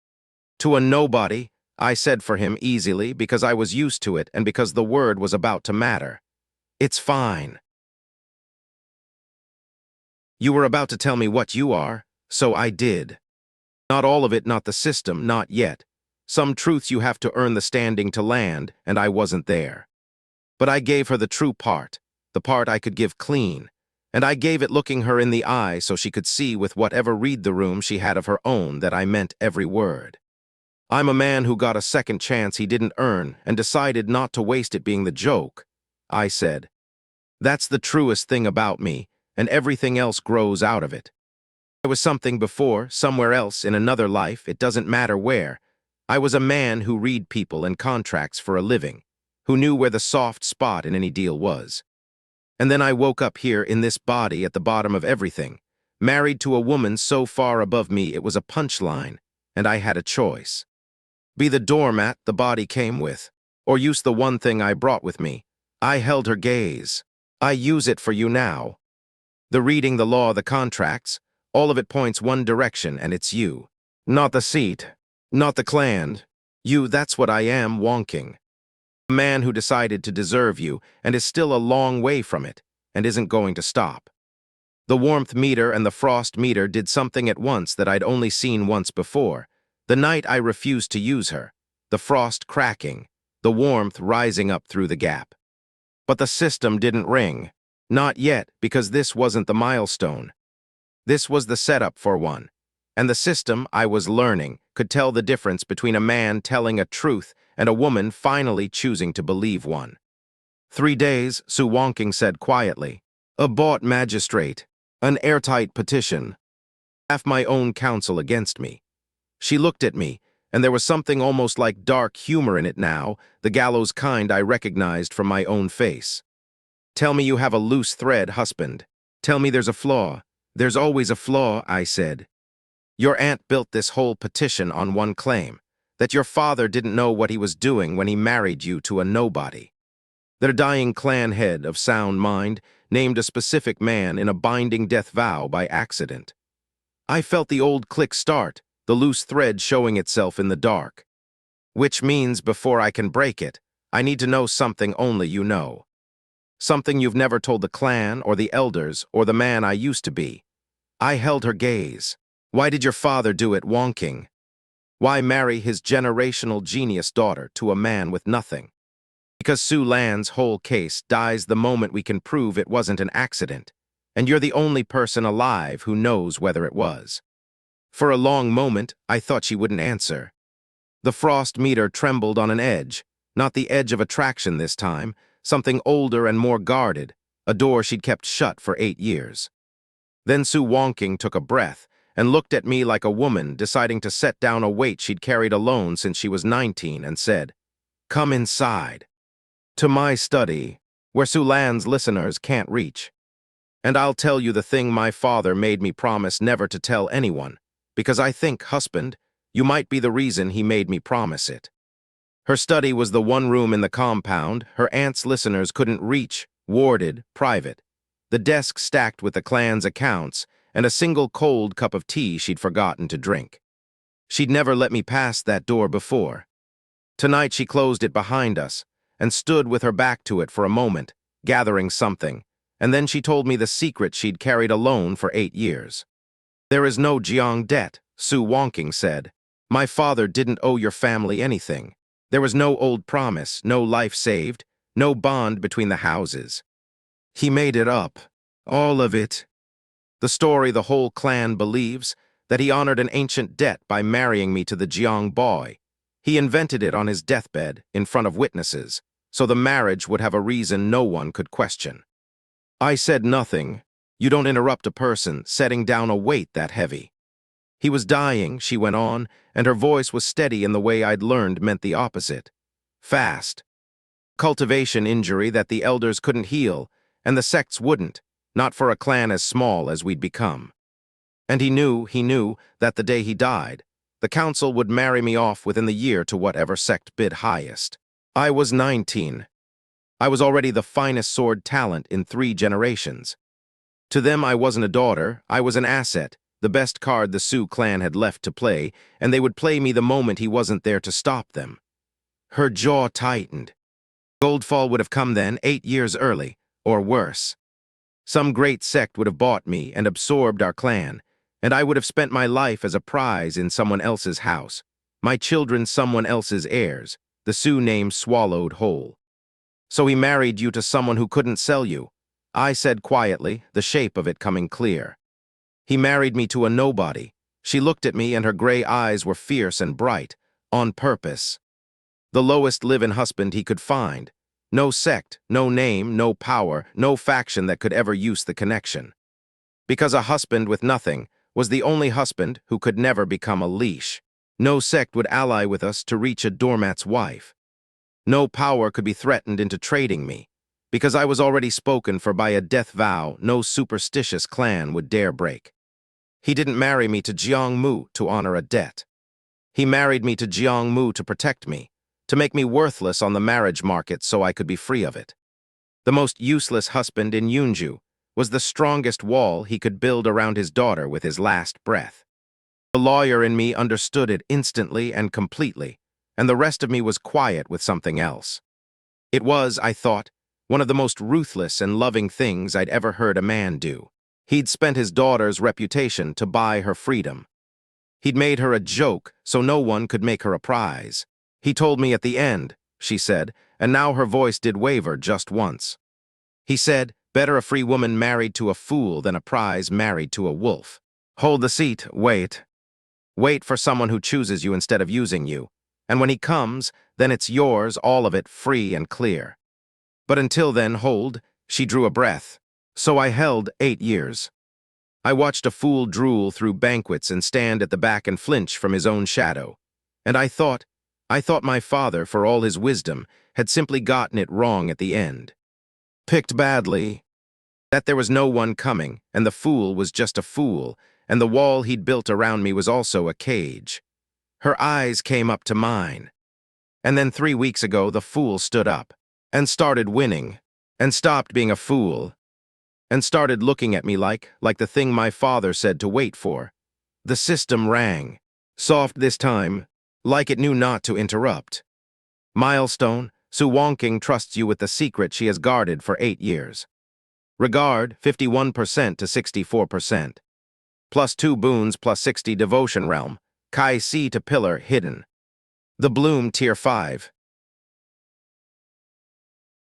"To a nobody," I said for him easily, because I was used to it and because the word was about to matter. "It's fine. You were about to tell me what you are, so I did. Not all of it, not the system, not yet. Some truths you have to earn the standing to land, and I wasn't there. But I gave her the true part, the part I could give clean, and I gave it looking her in the eye so she could see with whatever read the room she had of her own that I meant every word. I'm a man who got a second chance he didn't earn and decided not to waste it being the joke," I said. "That's the truest thing about me, and everything else grows out of it. I was something before, somewhere else, in another life, it doesn't matter where. I was a man who read people and contracts for a living, who knew where the soft spot in any deal was. And then I woke up here in this body at the bottom of everything, married to a woman so far above me it was a punchline, and I had a choice. Be the doormat the body came with, or use the one thing I brought with me. I held her gaze. I use it for you now. The reading, the law, the contracts, all of it points one direction, and it's you. Not the seat, not the clan. You, that's what I am, Wonking. A man who decided to deserve you, and is still a long way from it, and isn't going to stop. The warmth meter and the frost meter did something at once that I'd only seen once before. The night I refused to use her, the frost cracking, the warmth rising up through the gap. But the system didn't ring. Not yet, because this wasn't the milestone. This was the setup for one. And the system, I was learning, could tell the difference between a man telling a truth and a woman finally choosing to believe one. 3 days, Su Wonking said quietly. A bought magistrate. An airtight petition. Half my own counsel against me. She looked at me, and there was something almost like dark humor in it now, the gallows kind I recognized from my own face. "Tell me you have a loose thread, husband. Tell me there's a flaw." "There's always a flaw," I said. "Your aunt built this whole petition on one claim, that your father didn't know what he was doing when he married you to a nobody." Their dying clan head of sound mind named a specific man in a binding death vow by accident. I felt the old click start, the loose thread showing itself in the dark. Which means before I can break it, I need to know something only you know. Something you've never told the clan or the elders or the man I used to be. I held her gaze. Why did your father do it, wonking? Why marry his generational genius daughter to a man with nothing? Because Sue Lan's whole case dies the moment we can prove it wasn't an accident, and you're the only person alive who knows whether it was. For a long moment, I thought she wouldn't answer. The frost meter trembled on an edge, not the edge of attraction this time, something older and more guarded, a door she'd kept shut for 8 years. Then Sue Wonking took a breath and looked at me like a woman deciding to set down a weight she'd carried alone since she was 19 and said, "Come inside. To my study, where Sue Lan's listeners can't reach. And I'll tell you the thing my father made me promise never to tell anyone, because I think, husband, you might be the reason he made me promise it." Her study was the one room in the compound her aunt's listeners couldn't reach, warded, private. The desk stacked with the clan's accounts, and a single cold cup of tea she'd forgotten to drink. She'd never let me pass that door before. Tonight she closed it behind us, and stood with her back to it for a moment, gathering something, and then she told me the secret she'd carried alone for 8 years. "There is no Jiang debt," Sue Wonking said. "My father didn't owe your family anything. There was no old promise, no life saved, no bond between the houses. He made it up. All of it. The story the whole clan believes, that he honored an ancient debt by marrying me to the Jiang boy. He invented it on his deathbed, in front of witnesses, so the marriage would have a reason no one could question." I said nothing. You don't interrupt a person setting down a weight that heavy. "He was dying," she went on, and her voice was steady in the way I'd learned meant the opposite. "Fast. Cultivation injury that the elders couldn't heal, and the sects wouldn't, not for a clan as small as we'd become. And he knew that the day he died, the council would marry me off within the year to whatever sect bid highest. I was 19. I was already the finest sword talent in 3 generations. To them I wasn't a daughter, I was an asset, the best card the Sioux clan had left to play, and they would play me the moment he wasn't there to stop them." Her jaw tightened. Goldfall would have come then, 8 years early, or worse. Some great sect would have bought me and absorbed our clan, and I would have spent my life as a prize in someone else's house, my children someone else's heirs, the Sioux name swallowed whole. "So he married you to someone who couldn't sell you," I said quietly, the shape of it coming clear. "He married me to a nobody." She looked at me and her gray eyes were fierce and bright, on purpose. "The lowest live-in husband he could find. No sect, no name, no power, no faction that could ever use the connection. Because a husband with nothing was the only husband who could never become a leash. No sect would ally with us to reach a doormat's wife. No power could be threatened into trading me, because I was already spoken for by a death vow no superstitious clan would dare break. He didn't marry me to Jiang Mu to honor a debt. He married me to Jiang Mu to protect me, to make me worthless on the marriage market so I could be free of it. The most useless husband in Yunju was the strongest wall he could build around his daughter with his last breath. The lawyer in me understood it instantly and completely, and the rest of me was quiet with something else. It was, I thought, one of the most ruthless and loving things I'd ever heard a man do. He'd spent his daughter's reputation to buy her freedom. He'd made her a joke so no one could make her a prize. "He told me at the end," she said, and now her voice did waver just once. "He said, better a free woman married to a fool than a prize married to a wolf. Hold the seat, wait. Wait for someone who chooses you instead of using you. And when he comes, then it's yours, all of it, free and clear. But until then, hold." She drew a breath. So I held 8 years. I watched a fool drool through banquets and stand at the back and flinch from his own shadow. And I thought my father, for all his wisdom, had simply gotten it wrong at the end. Picked badly. That there was no one coming, and the fool was just a fool, and the wall he'd built around me was also a cage. Her eyes came up to mine. And then 3 weeks ago, the fool stood up, and started winning, and stopped being a fool, and started looking at me like the thing my father said to wait for. The system rang. Soft this time, like it knew not to interrupt. Milestone, Su Wonking trusts you with the secret she has guarded for 8 years. Regard, 51% to 64%. +2 boons +60 devotion realm. Kai C to pillar hidden. The bloom tier 5.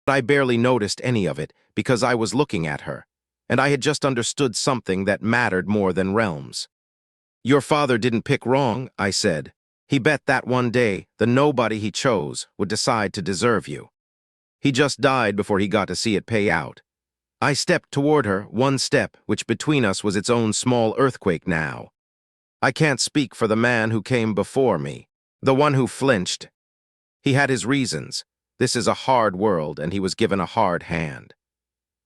I barely noticed any of it because I was looking at her, and I had just understood something that mattered more than realms. Your father didn't pick wrong, I said. He bet that one day the nobody he chose would decide to deserve you. He just died before he got to see it pay out. I stepped toward her, one step, which between us was its own small earthquake now. I can't speak for the man who came before me, the one who flinched. He had his reasons. This is a hard world, and he was given a hard hand.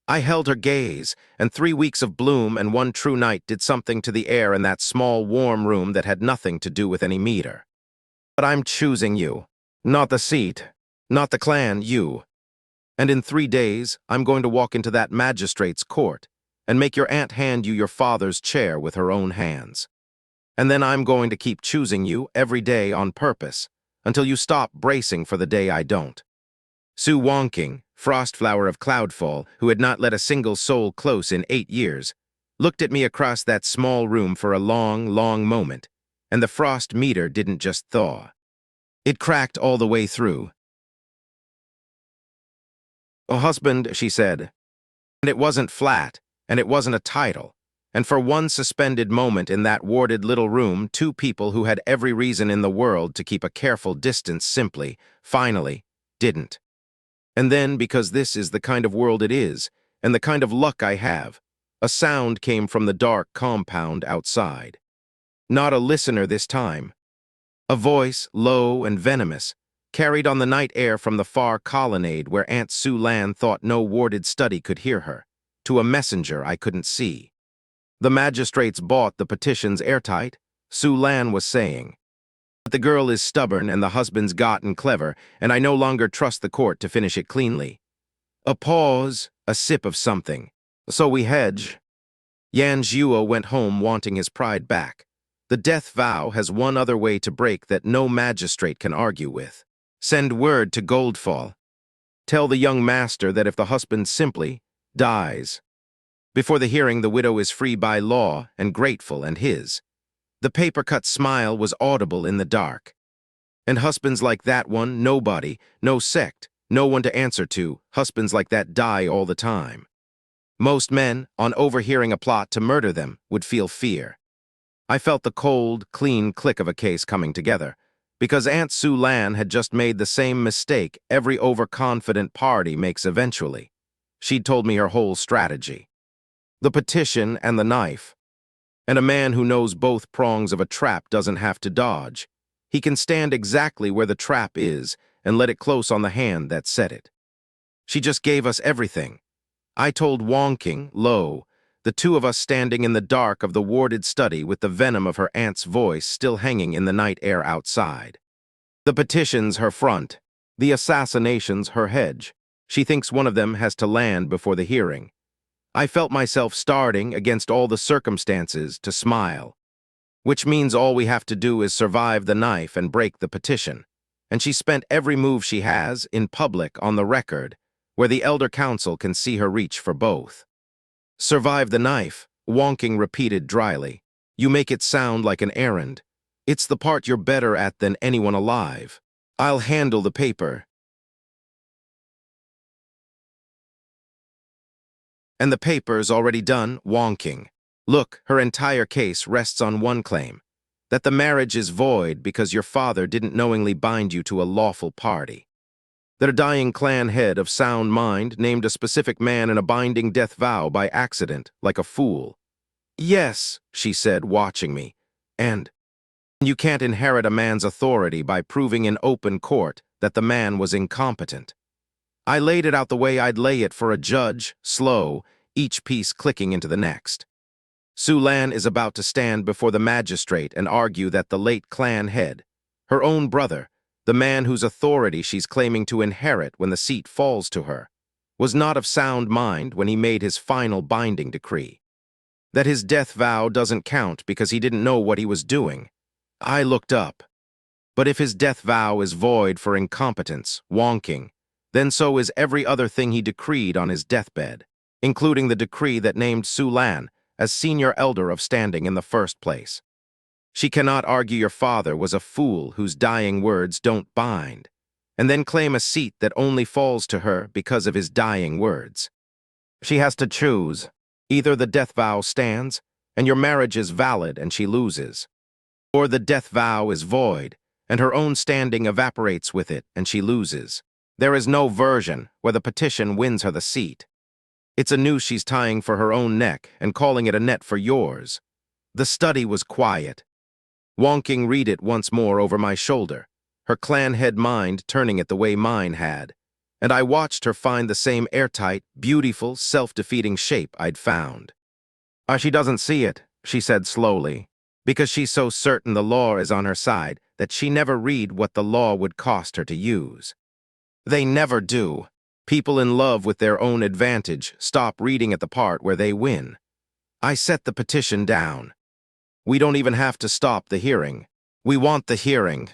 I held her gaze, and 3 weeks of bloom and one true night did something to the air in that small, warm room that had nothing to do with any meter. But I'm choosing you. Not the seat. Not the clan, you. And in 3 days, I'm going to walk into that magistrate's court and make your aunt hand you your father's chair with her own hands. And then I'm going to keep choosing you every day on purpose until you stop bracing for the day I don't. Su Wonking, frostflower of Cloudfall, who had not let a single soul close in 8 years, looked at me across that small room for a long, long moment, and the frost meter didn't just thaw. It cracked all the way through. "Oh, husband," she said. And it wasn't flat, and it wasn't a title. And for one suspended moment in that warded little room, 2 people who had every reason in the world to keep a careful distance simply, finally, didn't. And then, because this is the kind of world it is, and the kind of luck I have, a sound came from the dark compound outside. Not a listener this time. A voice, low and venomous, carried on the night air from the far colonnade where Aunt Su Lan thought no warded study could hear her, to a messenger I couldn't see. The magistrates bought the petitions airtight, Su Lan was saying. But the girl is stubborn and the husband's gotten clever, and I no longer trust the court to finish it cleanly. A pause, a sip of something. So we hedge. Yan Zhuo went home wanting his pride back. The death vow has one other way to break that no magistrate can argue with. Send word to Goldfall. Tell the young master that if the husband simply dies. Before the hearing, the widow is free by law and grateful and his. The paper-cut smile was audible in the dark. And husbands like that one, nobody, no sect, no one to answer to, husbands like that die all the time. Most men, on overhearing a plot to murder them, would feel fear. I felt the cold, clean click of a case coming together, because Aunt Su Lan had just made the same mistake every overconfident party makes eventually. She'd told me her whole strategy. The petition and the knife. And a man who knows both prongs of a trap doesn't have to dodge. He can stand exactly where the trap is and let it close on the hand that set it. She just gave us everything. I told Wonking, low, the 2 of us standing in the dark of the warded study with the venom of her aunt's voice still hanging in the night air outside. The petitions her front, the assassinations her hedge. She thinks one of them has to land before the hearing. I felt myself starting against all the circumstances to smile. Which means all we have to do is survive the knife and break the petition. And she spent every move she has, in public, on the record, where the Elder Council can see her reach for both. Survive the knife, Wonking repeated dryly. You make it sound like an errand. It's the part you're better at than anyone alive. I'll handle the paper. And the paper's already done, Wonking. Look, her entire case rests on one claim, that the marriage is void because your father didn't knowingly bind you to a lawful party. That a dying clan head of sound mind named a specific man in a binding death vow by accident, like a fool. Yes, she said, watching me. And You can't inherit a man's authority by proving in open court that the man was incompetent. I laid it out the way I'd lay it for a judge, slow, each piece clicking into the next. Su Lan is about to stand before the magistrate and argue that the late clan head, her own brother, the man whose authority she's claiming to inherit when the seat falls to her, was not of sound mind when he made his final binding decree. That his death vow doesn't count because he didn't know what he was doing. I looked up. But if his death vow is void for incompetence, wonking, then so is every other thing he decreed on his deathbed, including the decree that named Su Lan as senior elder of standing in the first place. She cannot argue your father was a fool whose dying words don't bind, and then claim a seat that only falls to her because of his dying words. She has to choose. Either the death vow stands, and your marriage is valid and she loses, or the death vow is void, and her own standing evaporates with it and she loses. There is no version where the petition wins her the seat. It's a noose she's tying for her own neck and calling it a net for yours. The study was quiet. Wonking read it once more over my shoulder, her clan head mind turning it the way mine had, and I watched her find the same airtight, beautiful, self-defeating shape I'd found. She doesn't see it, she said slowly, because she's so certain the law is on her side that she never read what the law would cost her to use. They never do. People in love with their own advantage stop reading at the part where they win. I set the petition down. We don't even have to stop the hearing. We want the hearing.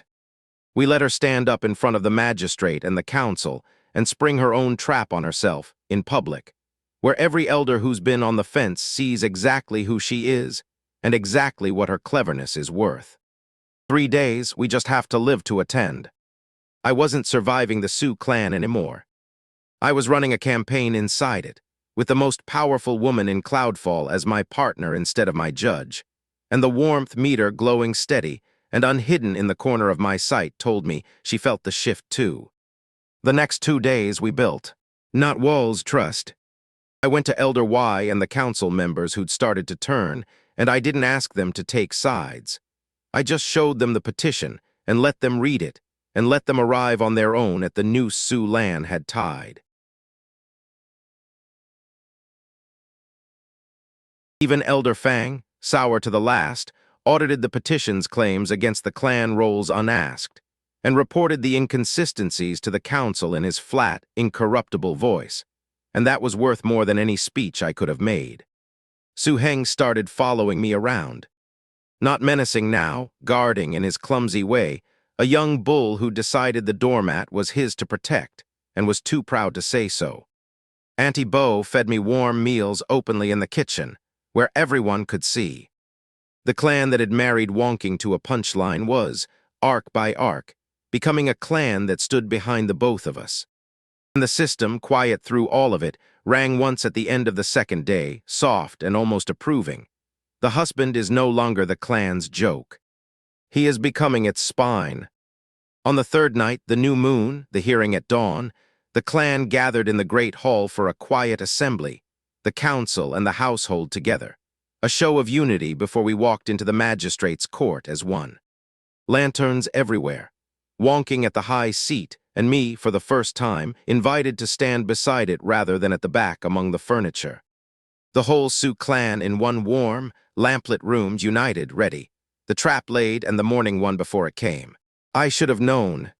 We let her stand up in front of the magistrate and the council and spring her own trap on herself, in public, where every elder who's been on the fence sees exactly who she is and exactly what her cleverness is worth. 3 days, we just have to live to attend. I wasn't surviving the Sioux clan anymore. I was running a campaign inside it, with the most powerful woman in Cloudfall as my partner instead of my judge, and the warmth meter glowing steady and unhidden in the corner of my sight told me she felt the shift too. The next 2 days we built. Not walls, trust. I went to Elder Y and the council members who'd started to turn, and I didn't ask them to take sides. I just showed them the petition and let them read it, and let them arrive on their own at the noose Su Lan had tied. Even Elder Fang, sour to the last, audited the petition's claims against the clan rolls unasked, and reported the inconsistencies to the council in his flat, incorruptible voice, and that was worth more than any speech I could have made. Su Heng started following me around. Not menacing now, guarding in his clumsy way, a young bull who decided the doormat was his to protect, and was too proud to say so. Auntie Bo fed me warm meals openly in the kitchen, where everyone could see. The clan that had married Wonking to a punchline was, arc by arc, becoming a clan that stood behind the both of us. And the system, quiet through all of it, rang once at the end of the second day, soft and almost approving. The husband is no longer the clan's joke. He is becoming its spine. On the third night, the new moon, the hearing at dawn, the clan gathered in the great hall for a quiet assembly, the council and the household together, a show of unity before we walked into the magistrate's court as one. Lanterns everywhere, Wonking at the high seat, and me, for the first time, invited to stand beside it rather than at the back among the furniture. The whole Sioux clan in one warm, lamplit room united, ready, the trap laid and the morning one before it came. I should have known.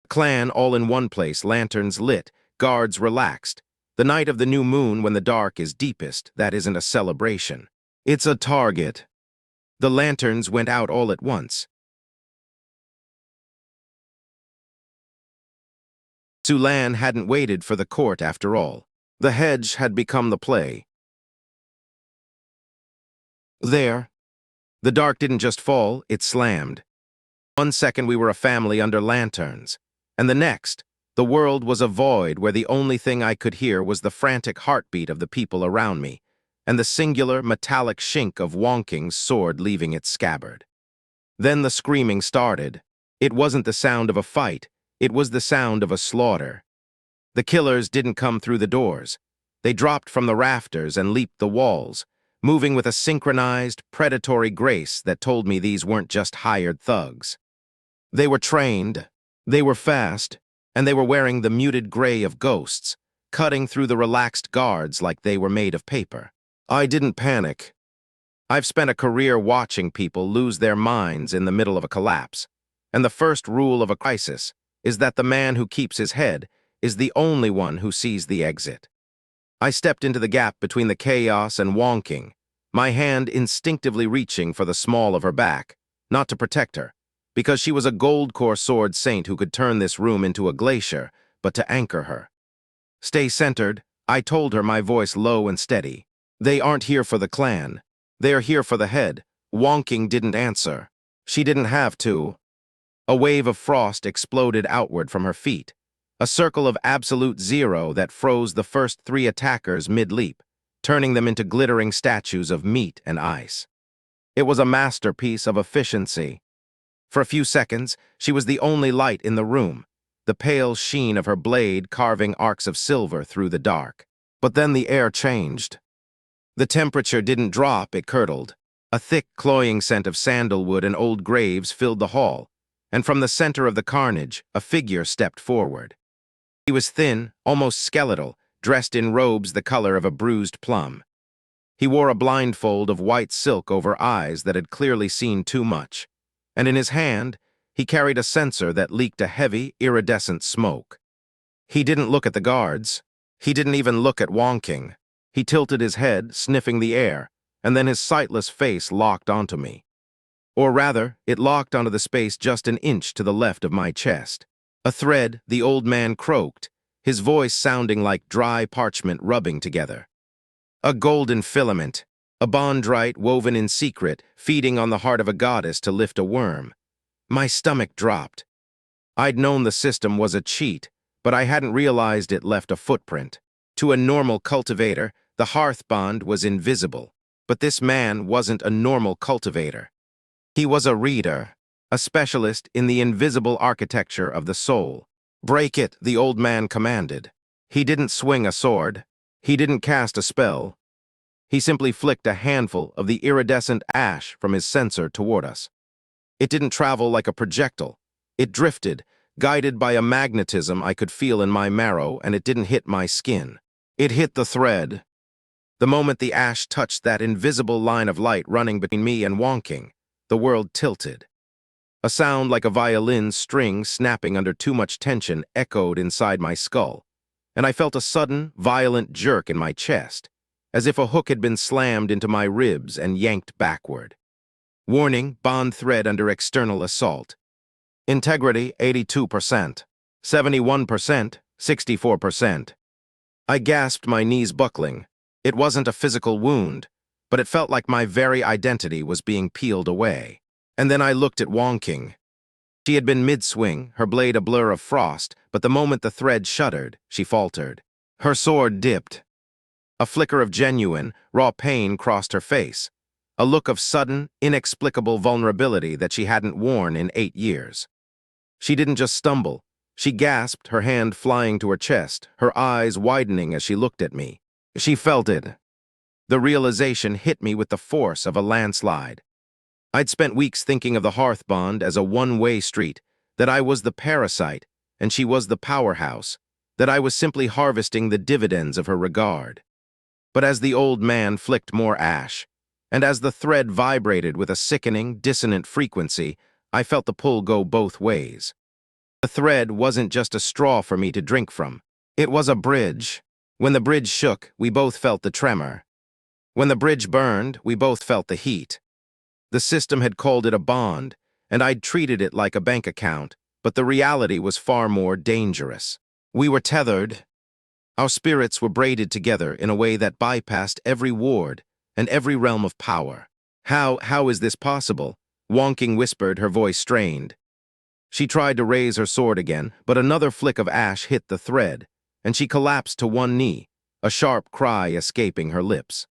Clan all in one place, lanterns lit, guards relaxed. The night of the new moon when the dark is deepest, that isn't a celebration. It's a target. The lanterns went out all at once. Su Lan hadn't waited for the court after all. The hedge had become the play. There. The dark didn't just fall, it slammed. 1 second we were a family under lanterns, and the next, the world was a void where the only thing I could hear was the frantic heartbeat of the people around me, and the singular metallic shink of Wonking's sword leaving its scabbard. Then the screaming started. It wasn't the sound of a fight, it was the sound of a slaughter. The killers didn't come through the doors. They dropped from the rafters and leaped the walls, moving with a synchronized, predatory grace that told me these weren't just hired thugs. They were trained, they were fast, and they were wearing the muted gray of ghosts, cutting through the relaxed guards like they were made of paper. I didn't panic. I've spent a career watching people lose their minds in the middle of a collapse, and the first rule of a crisis is that the man who keeps his head is the only one who sees the exit. I stepped into the gap between the chaos and wonking, my hand instinctively reaching for the small of her back, not to protect her, because she was a gold-core sword saint who could turn this room into a glacier, but to anchor her. Stay centered, I told her, my voice low and steady. They aren't here for the clan. They are here for the head. Wonking didn't answer. She didn't have to. A wave of frost exploded outward from her feet, a circle of absolute zero that froze the first 3 attackers mid-leap, turning them into glittering statues of meat and ice. It was a masterpiece of efficiency. For a few seconds, she was the only light in the room, the pale sheen of her blade carving arcs of silver through the dark. But then the air changed. The temperature didn't drop, it curdled. A thick, cloying scent of sandalwood and old graves filled the hall, and from the center of the carnage, a figure stepped forward. He was thin, almost skeletal, dressed in robes the color of a bruised plum. He wore a blindfold of white silk over eyes that had clearly seen too much, and in his hand, he carried a censer that leaked a heavy, iridescent smoke. He didn't look at the guards. He didn't even look at Wonking. He tilted his head, sniffing the air, and then his sightless face locked onto me. Or rather, it locked onto the space just an inch to the left of my chest. A thread, the old man croaked, his voice sounding like dry parchment rubbing together. A golden filament, a bondrite woven in secret, feeding on the heart of a goddess to lift a worm. My stomach dropped. I'd known the system was a cheat, but I hadn't realized it left a footprint. To a normal cultivator, the hearth bond was invisible, but this man wasn't a normal cultivator. He was a reader, a specialist in the invisible architecture of the soul. Break it, the old man commanded. He didn't swing a sword. He didn't cast a spell. He simply flicked a handful of the iridescent ash from his censer toward us. It didn't travel like a projectile. It drifted, guided by a magnetism I could feel in my marrow, and it didn't hit my skin. It hit the thread. The moment the ash touched that invisible line of light running between me and Wonking, the world tilted. A sound like a violin string snapping under too much tension echoed inside my skull, and I felt a sudden, violent jerk in my chest, as if a hook had been slammed into my ribs and yanked backward. Warning, bond thread under external assault. Integrity, 82%. 71%, 64%. I gasped, my knees buckling. It wasn't a physical wound, but it felt like my very identity was being peeled away. And then I looked at Wonking. She had been mid-swing, her blade a blur of frost, but the moment the thread shuddered, she faltered. Her sword dipped. A flicker of genuine, raw pain crossed her face, a look of sudden, inexplicable vulnerability that she hadn't worn in 8 years. She didn't just stumble. She gasped, her hand flying to her chest, her eyes widening as she looked at me. She felt it. The realization hit me with the force of a landslide. I'd spent weeks thinking of the hearth bond as a one-way street, that I was the parasite and she was the powerhouse, that I was simply harvesting the dividends of her regard. But as the old man flicked more ash, and as the thread vibrated with a sickening, dissonant frequency, I felt the pull go both ways. The thread wasn't just a straw for me to drink from. It was a bridge. When the bridge shook, we both felt the tremor. When the bridge burned, we both felt the heat. The system had called it a bond, and I'd treated it like a bank account, but the reality was far more dangerous. We were tethered. Our spirits were braided together in a way that bypassed every ward and every realm of power. How is this possible? Wonking whispered, her voice strained. She tried to raise her sword again, but another flick of ash hit the thread, and she collapsed to one knee, a sharp cry escaping her lips.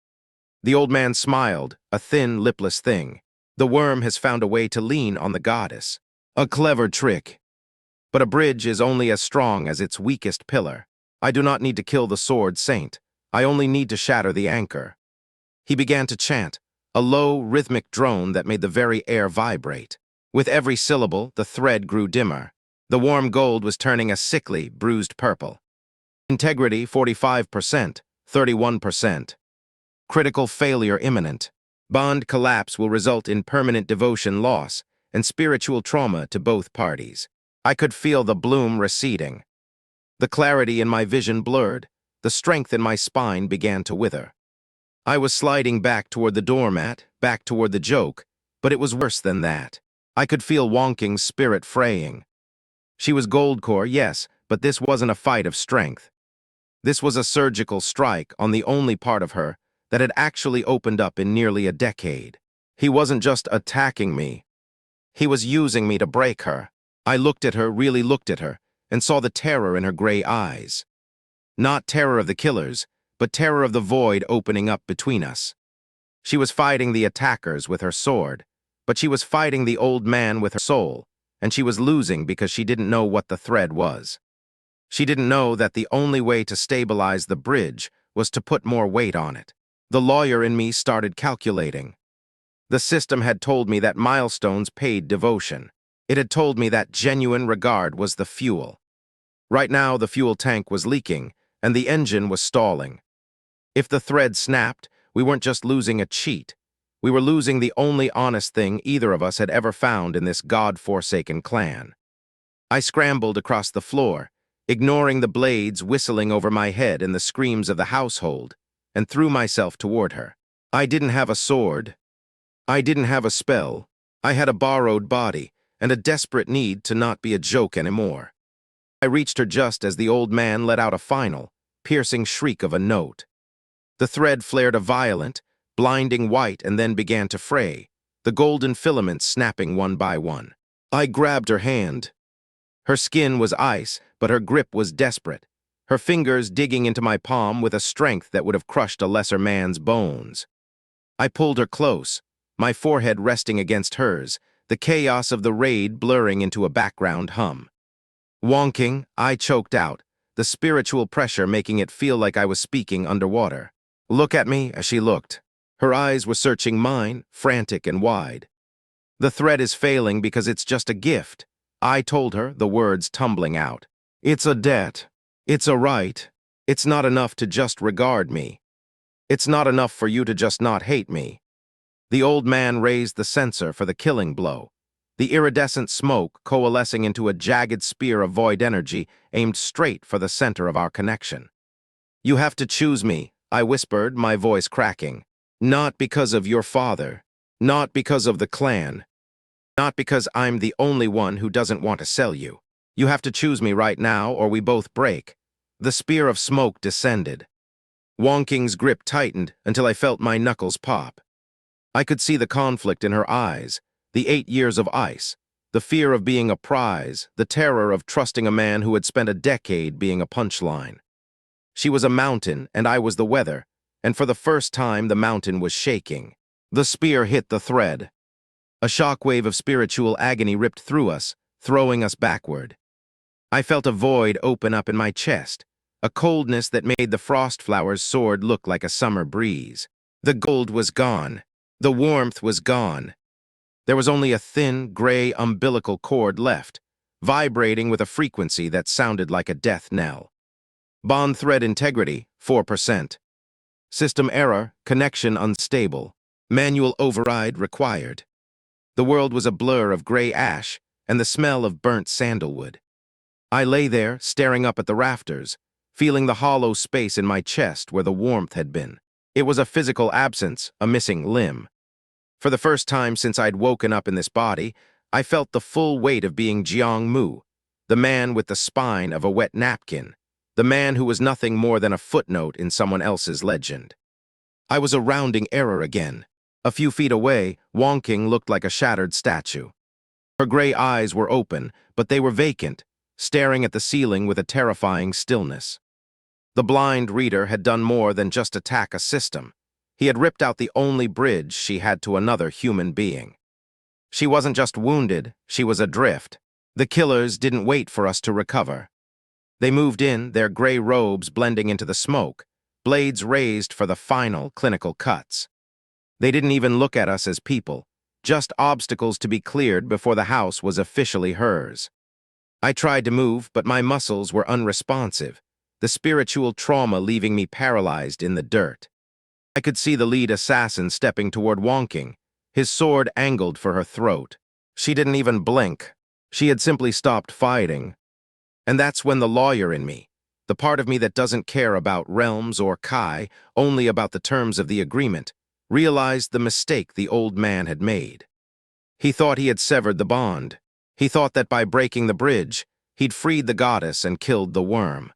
The old man smiled, a thin, lipless thing. The worm has found a way to lean on the goddess. A clever trick. But a bridge is only as strong as its weakest pillar. I do not need to kill the sword saint. I only need to shatter the anchor. He began to chant, a low, rhythmic drone that made the very air vibrate. With every syllable, the thread grew dimmer. The warm gold was turning a sickly, bruised purple. Integrity 45%, 31%. Critical failure imminent. Bond collapse will result in permanent devotion loss and spiritual trauma to both parties. I could feel the bloom receding. The clarity in my vision blurred. The strength in my spine began to wither. I was sliding back toward the doormat, back toward the joke, but it was worse than that. I could feel Wonking's spirit fraying. She was goldcore, yes, but this wasn't a fight of strength. This was a surgical strike on the only part of her that had actually opened up in nearly a decade. He wasn't just attacking me. He was using me to break her. I looked at her, really looked at her, and saw the terror in her gray eyes. Not terror of the killers, but terror of the void opening up between us. She was fighting the attackers with her sword, but she was fighting the old man with her soul, and she was losing because she didn't know what the thread was. She didn't know that the only way to stabilize the bridge was to put more weight on it. The lawyer in me started calculating. The system had told me that milestones paid devotion. It had told me that genuine regard was the fuel. Right now, the fuel tank was leaking, and the engine was stalling. If the thread snapped, we weren't just losing a cheat. We were losing the only honest thing either of us had ever found in this God-forsaken clan. I scrambled across the floor, ignoring the blades whistling over my head and the screams of the household, and threw myself toward her. I didn't have a sword. I didn't have a spell. I had a borrowed body and a desperate need to not be a joke anymore. I reached her just as the old man let out a final, piercing shriek of a note. The thread flared a violent, blinding white and then began to fray, the golden filaments snapping one by one. I grabbed her hand. Her skin was ice, but her grip was desperate, her fingers digging into my palm with a strength that would have crushed a lesser man's bones. I pulled her close, my forehead resting against hers, the chaos of the raid blurring into a background hum. Wonking, I choked out, the spiritual pressure making it feel like I was speaking underwater. Look at me as she looked. Her eyes were searching mine, frantic and wide. The thread is failing because it's just a gift. I told her, the words tumbling out. It's a debt. It's a right. It's not enough to just regard me. It's not enough for you to just not hate me. The old man raised the censer for the killing blow, the iridescent smoke coalescing into a jagged spear of void energy aimed straight for the center of our connection. You have to choose me, I whispered, my voice cracking. Not because of your father, not because of the clan, not because I'm the only one who doesn't want to sell you. You have to choose me right now or we both break. The spear of smoke descended. Wonking's grip tightened until I felt my knuckles pop. I could see the conflict in her eyes, the 8 years of ice, the fear of being a prize, the terror of trusting a man who had spent a decade being a punchline. She was a mountain and I was the weather, and for the first time the mountain was shaking. The spear hit the thread. A shockwave of spiritual agony ripped through us, throwing us backward. I felt a void open up in my chest, a coldness that made the frost flower's sword look like a summer breeze. The gold was gone. The warmth was gone. There was only a thin, gray umbilical cord left, vibrating with a frequency that sounded like a death knell. Bond thread integrity, 4%. System error, connection unstable. Manual override required. The world was a blur of gray ash and the smell of burnt sandalwood. I lay there, staring up at the rafters, feeling the hollow space in my chest where the warmth had been. It was a physical absence, a missing limb. For the first time since I'd woken up in this body, I felt the full weight of being Jiang Mu, the man with the spine of a wet napkin, the man who was nothing more than a footnote in someone else's legend. I was a rounding error again. A few feet away, Wonking looked like a shattered statue. Her gray eyes were open, but they were vacant, staring at the ceiling with a terrifying stillness. The blind reader had done more than just attack a system. He had ripped out the only bridge she had to another human being. She wasn't just wounded, she was adrift. The killers didn't wait for us to recover. They moved in, their gray robes blending into the smoke, blades raised for the final clinical cuts. They didn't even look at us as people, just obstacles to be cleared before the house was officially hers. I tried to move, but my muscles were unresponsive, the spiritual trauma leaving me paralyzed in the dirt. I could see the lead assassin stepping toward Wonking, his sword angled for her throat. She didn't even blink. She had simply stopped fighting. And that's when the lawyer in me, the part of me that doesn't care about realms or Kai, only about the terms of the agreement, realized the mistake the old man had made. He thought he had severed the bond. He thought that by breaking the bridge, he'd freed the goddess and killed the worm.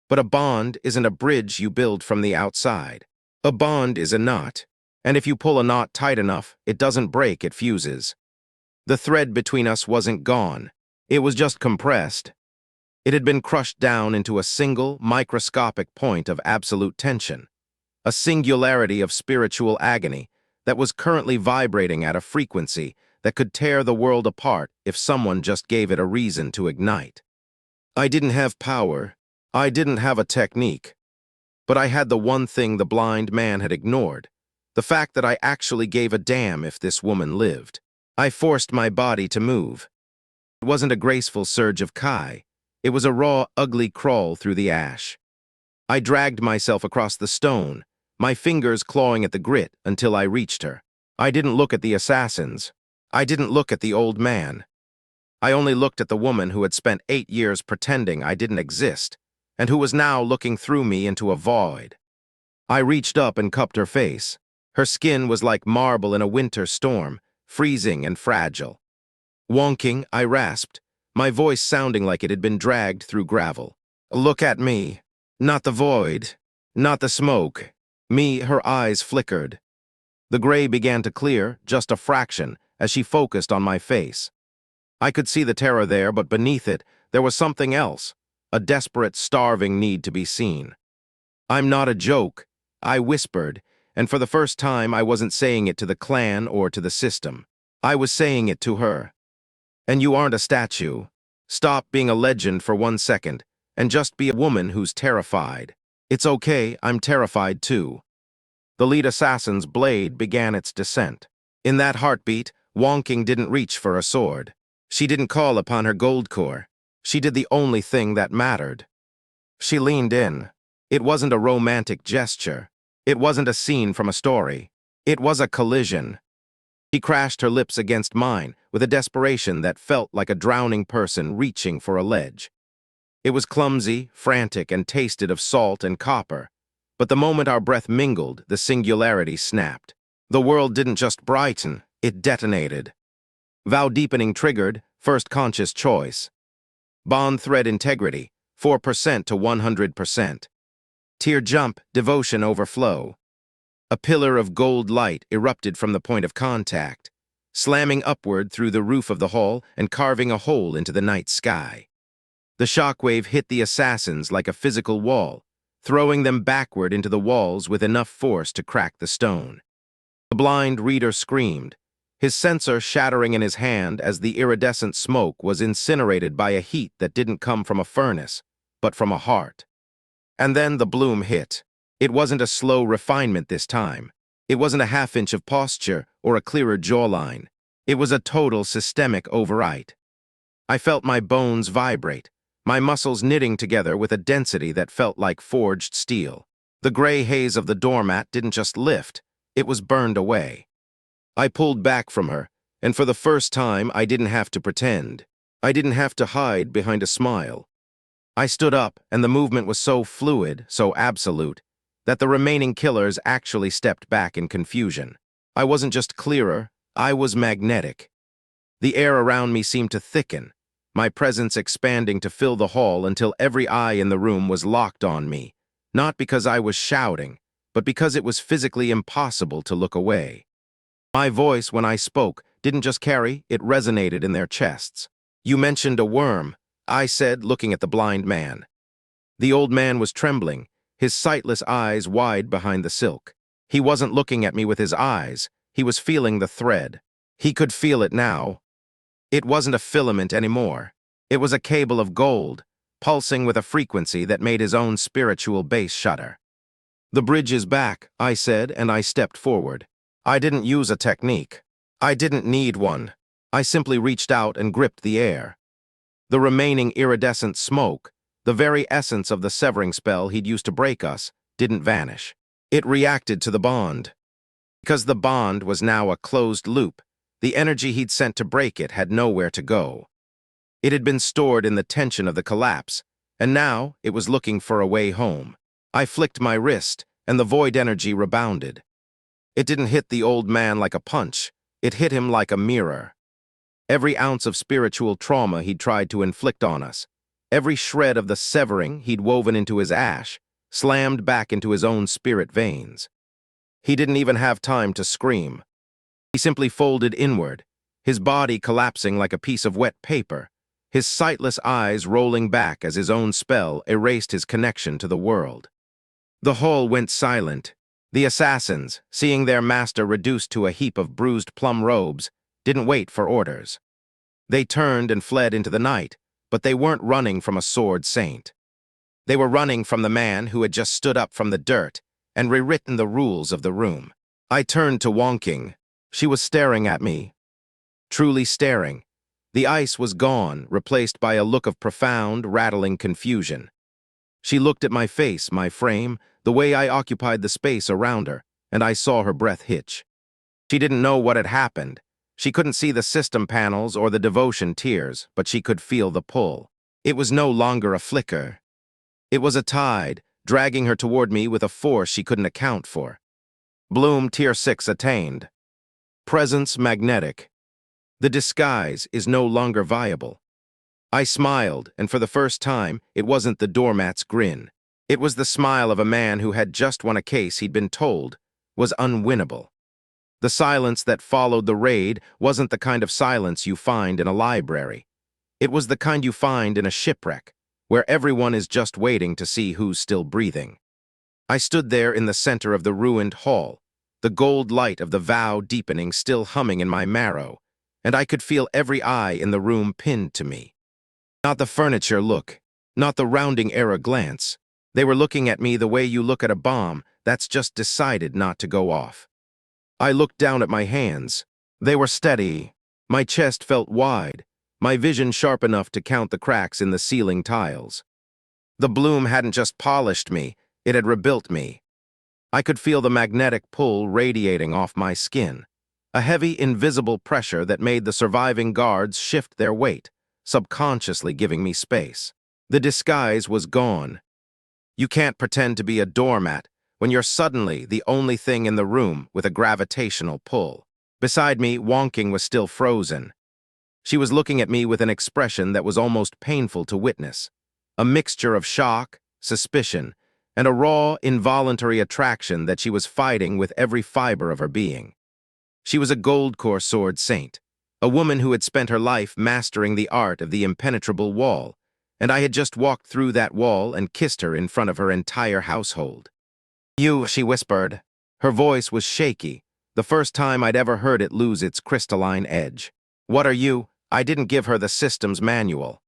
But a bond isn't a bridge you build from the outside. A bond is a knot, and if you pull a knot tight enough, it doesn't break, it fuses. The thread between us wasn't gone. It was just compressed. It had been crushed down into a single, microscopic point of absolute tension, a singularity of spiritual agony that was currently vibrating at a frequency that could tear the world apart if someone just gave it a reason to ignite. I didn't have power. I didn't have a technique. But I had the one thing the blind man had ignored, the fact that I actually gave a damn if this woman lived. I forced my body to move. It wasn't a graceful surge of Kai. It was a raw, ugly crawl through the ash. I dragged myself across the stone, my fingers clawing at the grit until I reached her. I didn't look at the assassins. I didn't look at the old man. I only looked at the woman who had spent 8 years pretending I didn't exist, and who was now looking through me into a void. I reached up and cupped her face. Her skin was like marble in a winter storm, freezing and fragile. Wonking, I rasped, my voice sounding like it had been dragged through gravel. Look at me. Not the void. Not the smoke. Me, her eyes flickered. The gray began to clear, just a fraction, as she focused on my face. I could see the terror there, but beneath it, there was something else, a desperate, starving need to be seen. I'm not a joke, I whispered, and for the first time I wasn't saying it to the clan or to the system. I was saying it to her. And you aren't a statue. Stop being a legend for 1 second, and just be a woman who's terrified. It's okay, I'm terrified too. The lead assassin's blade began its descent. In that heartbeat, Wonking didn't reach for a sword. She didn't call upon her gold core. She did the only thing that mattered. She leaned in. It wasn't a romantic gesture. It wasn't a scene from a story. It was a collision. She crashed her lips against mine with a desperation that felt like a drowning person reaching for a ledge. It was clumsy, frantic, and tasted of salt and copper. But the moment our breath mingled, the singularity snapped. The world didn't just brighten, it detonated. Vow deepening triggered, first conscious choice. Bond thread integrity, 4% to 100%. Tear jump, devotion overflow. A pillar of gold light erupted from the point of contact, slamming upward through the roof of the hall and carving a hole into the night sky. The shockwave hit the assassins like a physical wall, throwing them backward into the walls with enough force to crack the stone. The blind reader screamed, his censer shattering in his hand as the iridescent smoke was incinerated by a heat that didn't come from a furnace, but from a heart. And then the bloom hit. It wasn't a slow refinement this time. It wasn't a half-inch of posture or a clearer jawline. It was a total systemic overwrite. I felt my bones vibrate, my muscles knitting together with a density that felt like forged steel. The gray haze of the doormat didn't just lift, it was burned away. I pulled back from her, and for the first time I didn't have to pretend. I didn't have to hide behind a smile. I stood up, and the movement was so fluid, so absolute, that the remaining killers actually stepped back in confusion. I wasn't just clearer, I was magnetic. The air around me seemed to thicken, my presence expanding to fill the hall until every eye in the room was locked on me, not because I was shouting, but because it was physically impossible to look away. My voice, when I spoke, didn't just carry, it resonated in their chests. You mentioned a worm, I said, looking at the blind man. The old man was trembling, his sightless eyes wide behind the silk. He wasn't looking at me with his eyes, he was feeling the thread. He could feel it now. It wasn't a filament anymore. It was a cable of gold, pulsing with a frequency that made his own spiritual base shudder. The bridge is back, I said, and I stepped forward. I didn't use a technique. I didn't need one. I simply reached out and gripped the air. The remaining iridescent smoke, the very essence of the severing spell he'd used to break us, didn't vanish. It reacted to the bond. Because the bond was now a closed loop, the energy he'd sent to break it had nowhere to go. It had been stored in the tension of the collapse, and now it was looking for a way home. I flicked my wrist, and the void energy rebounded. It didn't hit the old man like a punch. It hit him like a mirror. Every ounce of spiritual trauma he'd tried to inflict on us, every shred of the severing he'd woven into his ash, slammed back into his own spirit veins. He didn't even have time to scream. He simply folded inward, his body collapsing like a piece of wet paper, his sightless eyes rolling back as his own spell erased his connection to the world. The hall went silent. The assassins, seeing their master reduced to a heap of bruised plum robes, didn't wait for orders. They turned and fled into the night, but they weren't running from a sword saint. They were running from the man who had just stood up from the dirt and rewritten the rules of the room. I turned to Wonking. She was staring at me. Truly staring. The ice was gone, replaced by a look of profound, rattling confusion. She looked at my face, my frame, the way I occupied the space around her, and I saw her breath hitch. She didn't know what had happened. She couldn't see the system panels or the devotion tiers, but she could feel the pull. It was no longer a flicker. It was a tide, dragging her toward me with a force she couldn't account for. Bloom Tier 6 attained. Presence magnetic. The disguise is no longer viable. I smiled, and for the first time, it wasn't the doormat's grin. It was the smile of a man who had just won a case he'd been told was unwinnable. The silence that followed the raid wasn't the kind of silence you find in a library. It was the kind you find in a shipwreck, where everyone is just waiting to see who's still breathing. I stood there in the center of the ruined hall, the gold light of the vow deepening still humming in my marrow, and I could feel every eye in the room pinned to me. Not the furniture look, not the rounding error glance. They were looking at me the way you look at a bomb that's just decided not to go off. I looked down at my hands. They were steady. My chest felt wide, my vision sharp enough to count the cracks in the ceiling tiles. The bloom hadn't just polished me, it had rebuilt me. I could feel the magnetic pull radiating off my skin, a heavy, invisible pressure that made the surviving guards shift their weight, subconsciously giving me space. The disguise was gone. You can't pretend to be a doormat when you're suddenly the only thing in the room with a gravitational pull. Beside me, Wonking was still frozen. She was looking at me with an expression that was almost painful to witness, a mixture of shock, suspicion, and a raw, involuntary attraction that she was fighting with every fiber of her being. She was a gold-core sword saint, a woman who had spent her life mastering the art of the impenetrable wall, and I had just walked through that wall and kissed her in front of her entire household. "You," she whispered. Her voice was shaky, the first time I'd ever heard it lose its crystalline edge. "What are you?" I didn't give her the system's manual.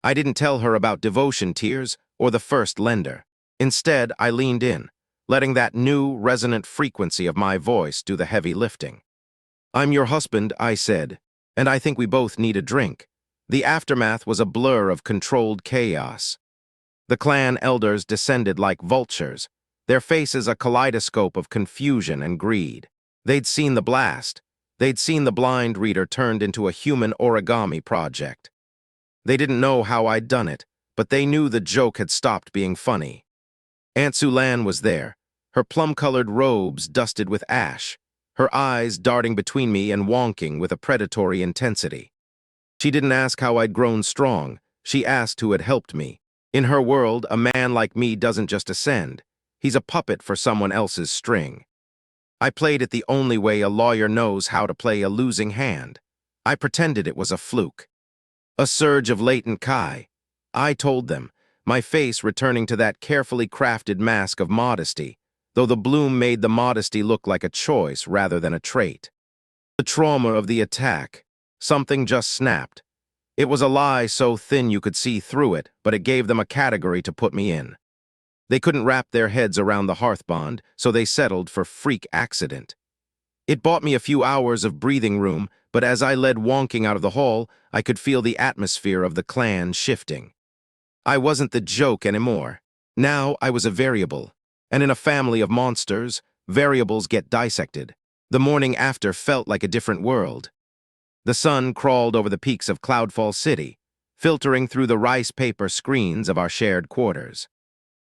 I didn't tell her about devotion tiers or the first lender. Instead, I leaned in, letting that new, resonant frequency of my voice do the heavy lifting. "I'm your husband," I said, "and I think we both need a drink." The aftermath was a blur of controlled chaos. The clan elders descended like vultures, their faces a kaleidoscope of confusion and greed. They'd seen the blast. They'd seen the blind reader turned into a human origami project. They didn't know how I'd done it, but they knew the joke had stopped being funny. Aunt Sulan was there, her plum-colored robes dusted with ash, her eyes darting between me and Wonking with a predatory intensity. She didn't ask how I'd grown strong, she asked who had helped me. In her world, a man like me doesn't just ascend, he's a puppet for someone else's string. I played it the only way a lawyer knows how to play a losing hand. I pretended it was a fluke. A surge of latent chi. I told them, my face returning to that carefully crafted mask of modesty, though the bloom made the modesty look like a choice rather than a trait. The trauma of the attack. Something just snapped. It was a lie so thin you could see through it, but it gave them a category to put me in. They couldn't wrap their heads around the hearth bond, so they settled for freak accident. It bought me a few hours of breathing room, but as I led wonking out of the hall, I could feel the atmosphere of the clan shifting. I wasn't the joke anymore. Now I was a variable. And in a family of monsters, variables get dissected. The morning after felt like a different world. The sun crawled over the peaks of Cloudfall City, filtering through the rice paper screens of our shared quarters.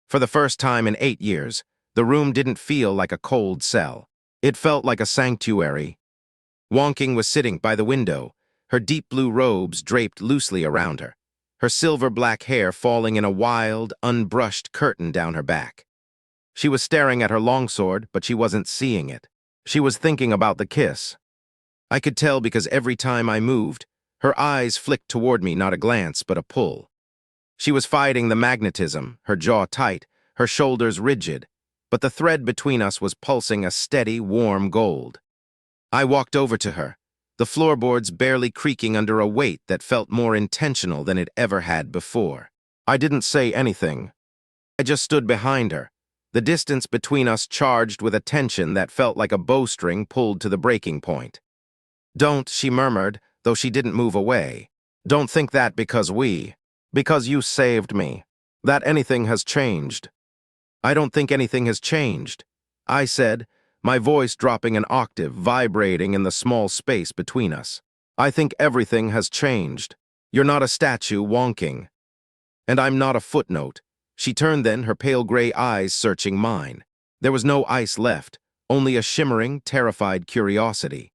For the first time in 8 years, the room didn't feel like a cold cell. It felt like a sanctuary. Wonking was sitting by the window, her deep blue robes draped loosely around her, her silver-black hair falling in a wild, unbrushed curtain down her back. She was staring at her longsword, but she wasn't seeing it. She was thinking about the kiss. I could tell because every time I moved, her eyes flicked toward me, not a glance, but a pull. She was fighting the magnetism, her jaw tight, her shoulders rigid, but the thread between us was pulsing a steady, warm gold. I walked over to her, the floorboards barely creaking under a weight that felt more intentional than it ever had before. I didn't say anything. I just stood behind her, the distance between us charged with a tension that felt like a bowstring pulled to the breaking point. "Don't," she murmured, though she didn't move away. "Don't think that because you saved me, that anything has changed." "I don't think anything has changed," I said, my voice dropping an octave, vibrating in the small space between us. "I think everything has changed. You're not a statue wonking. And I'm not a footnote." She turned then, her pale gray eyes searching mine. There was no ice left, only a shimmering, terrified curiosity.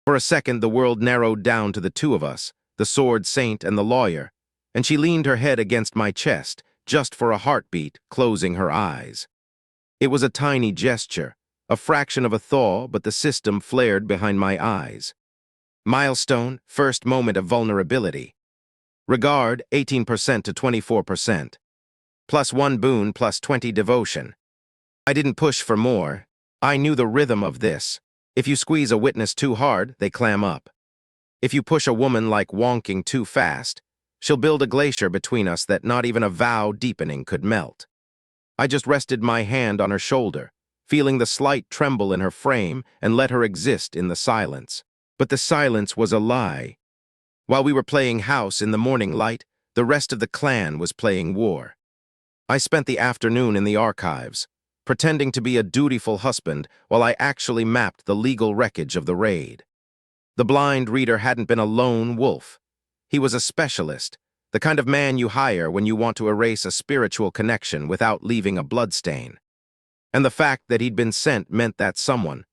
For a second, the world narrowed down to the two of us, the sword saint and the lawyer, and she leaned her head against my chest, just for a heartbeat, closing her eyes. It was a tiny gesture, a fraction of a thaw, but the system flared behind my eyes. Milestone, first moment of vulnerability. Regard, 18% to 24%. +1 boon, +20 devotion. I didn't push for more. I knew the rhythm of this. If you squeeze a witness too hard, they clam up. If you push a woman like wonking too fast, she'll build a glacier between us that not even a vow deepening could melt. I just rested my hand on her shoulder, feeling the slight tremble in her frame, and let her exist in the silence. But the silence was a lie. While we were playing house in the morning light, the rest of the clan was playing war. I spent the afternoon in the archives, pretending to be a dutiful husband while I actually mapped the legal wreckage of the raid. The blind reader hadn't been a lone wolf. He was a specialist, the kind of man you hire when you want to erase a spiritual connection without leaving a bloodstain. And the fact that he'd been sent meant that someone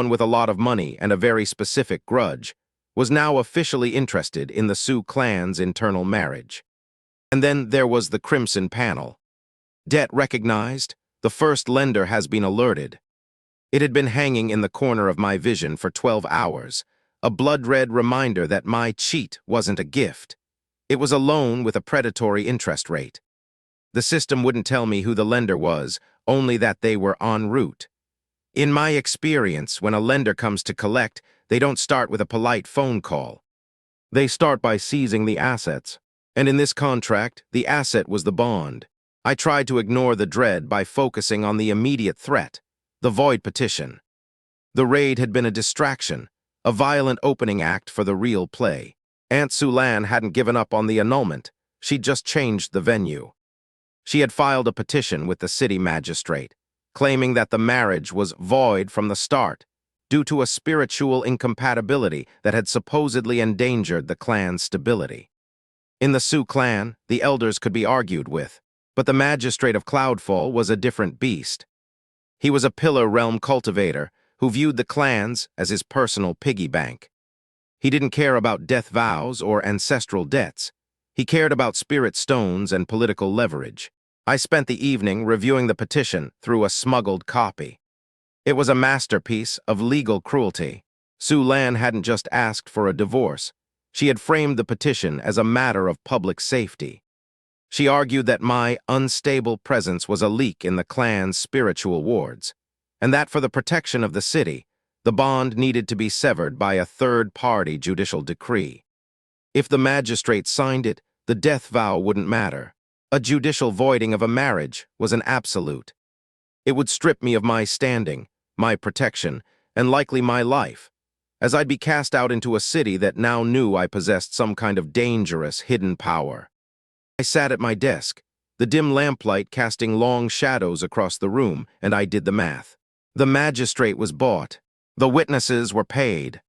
with a lot of money and a very specific grudge, was now officially interested in the Sioux clan's internal marriage. And then there was the Crimson Panel. Debt recognized, the first lender has been alerted. It had been hanging in the corner of my vision for 12 hours, a blood-red reminder that my cheat wasn't a gift. It was a loan with a predatory interest rate. The system wouldn't tell me who the lender was, only that they were en route. In my experience, when a lender comes to collect, they don't start with a polite phone call. They start by seizing the assets. And in this contract, the asset was the bond. I tried to ignore the dread by focusing on the immediate threat, the void petition. The raid had been a distraction, a violent opening act for the real play. Aunt Sulan hadn't given up on the annulment. She'd just changed the venue. She had filed a petition with the city magistrate, claiming that the marriage was void from the start, due to a spiritual incompatibility that had supposedly endangered the clan's stability. In the Sioux clan, the elders could be argued with, but the magistrate of Cloudfall was a different beast. He was a pillar realm cultivator who viewed the clans as his personal piggy bank. He didn't care about death vows or ancestral debts. He cared about spirit stones and political leverage. I spent the evening reviewing the petition through a smuggled copy. It was a masterpiece of legal cruelty. Sue Lan hadn't just asked for a divorce. She had framed the petition as a matter of public safety. She argued that my unstable presence was a leak in the clan's spiritual wards, and that for the protection of the city, the bond needed to be severed by a third-party judicial decree. If the magistrate signed it, the death vow wouldn't matter. A judicial voiding of a marriage was an absolute. It would strip me of my standing, my protection, and likely my life, as I'd be cast out into a city that now knew I possessed some kind of dangerous, hidden power. I sat at my desk, the dim lamplight casting long shadows across the room, and I did the math. The magistrate was bought. The witnesses were paid.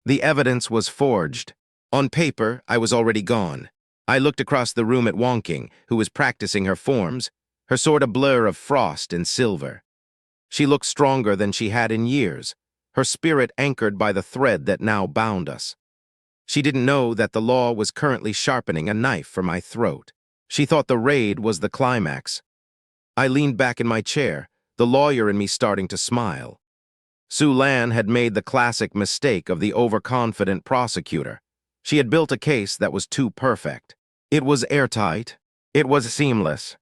The evidence was forged. On paper, I was already gone. I looked across the room at Wonking, who was practicing her forms, her sword a blur of frost and silver. She looked stronger than she had in years, her spirit anchored by the thread that now bound us. She didn't know that the law was currently sharpening a knife for my throat. She thought the raid was the climax. I leaned back in my chair, the lawyer in me starting to smile. Su Lan had made the classic mistake of the overconfident prosecutor. She had built a case that was too perfect. It was airtight. It was seamless.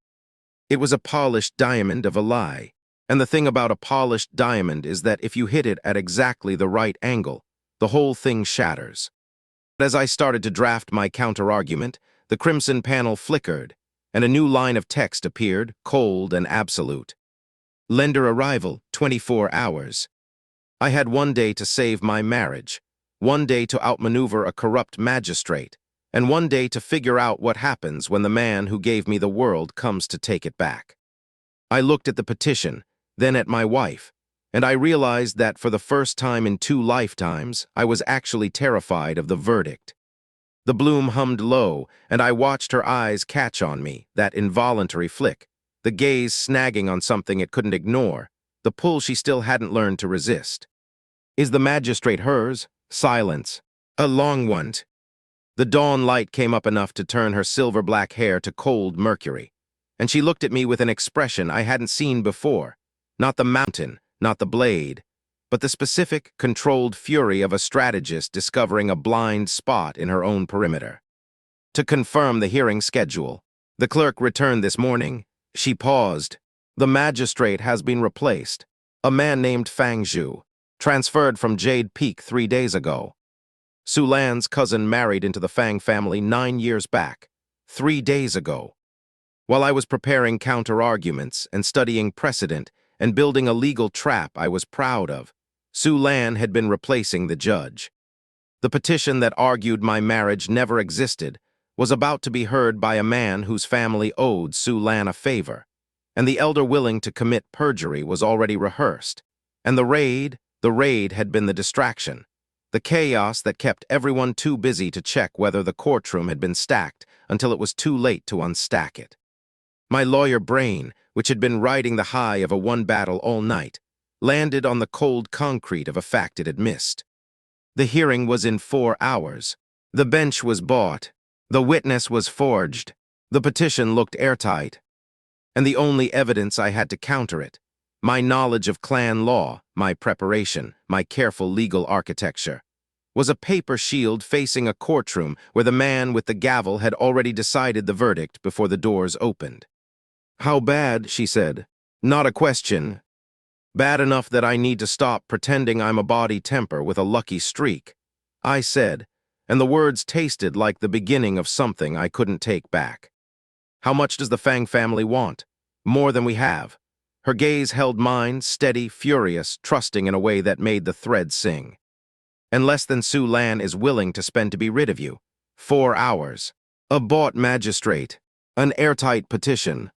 It was a polished diamond of a lie. And the thing about a polished diamond is that if you hit it at exactly the right angle, the whole thing shatters. As I started to draft my counter-argument, the crimson panel flickered, and a new line of text appeared, cold and absolute. Lender arrival, 24 hours. I had 1 day to save my marriage, 1 day to outmaneuver a corrupt magistrate, and 1 day to figure out what happens when the man who gave me the world comes to take it back. I looked at the petition, then at my wife, and I realized that for the first time in 2 lifetimes, I was actually terrified of the verdict. The bloom hummed low, and I watched her eyes catch on me, that involuntary flick, the gaze snagging on something it couldn't ignore, the pull she still hadn't learned to resist. Is the magistrate hers? Silence. A long one. The dawn light came up enough to turn her silver-black hair to cold mercury, and she looked at me with an expression I hadn't seen before. Not the mountain, not the blade, but the specific, controlled fury of a strategist discovering a blind spot in her own perimeter. To confirm the hearing schedule, the clerk returned this morning. She paused. The magistrate has been replaced. A man named Fang Zhu, transferred from Jade Peak 3 days ago. Su Lan's cousin married into the Fang family 9 years back, 3 days ago. While I was preparing counter-arguments and studying precedent and building a legal trap I was proud of, Su Lan had been replacing the judge. The petition that argued my marriage never existed was about to be heard by a man whose family owed Su Lan a favor, and the elder willing to commit perjury was already rehearsed, and the raid had been the distraction, the chaos that kept everyone too busy to check whether the courtroom had been stacked until it was too late to unstack it. My lawyer brain, which had been riding the high of a one battle all night, landed on the cold concrete of a fact it had missed. The hearing was in 4 hours. The bench was bought. The witness was forged. The petition looked airtight. And the only evidence I had to counter it, my knowledge of clan law, my preparation, my careful legal architecture, was a paper shield facing a courtroom where the man with the gavel had already decided the verdict before the doors opened. "How bad?" she said. "Not a question. Bad enough that I need to stop pretending I'm a body temper with a lucky streak," I said, and the words tasted like the beginning of something I couldn't take back. "How much does the Fang family want? More than we have." Her gaze held mine, steady, furious, trusting in a way that made the thread sing. "And less than Su Lan is willing to spend to be rid of you. 4 hours. A bought magistrate. An airtight petition.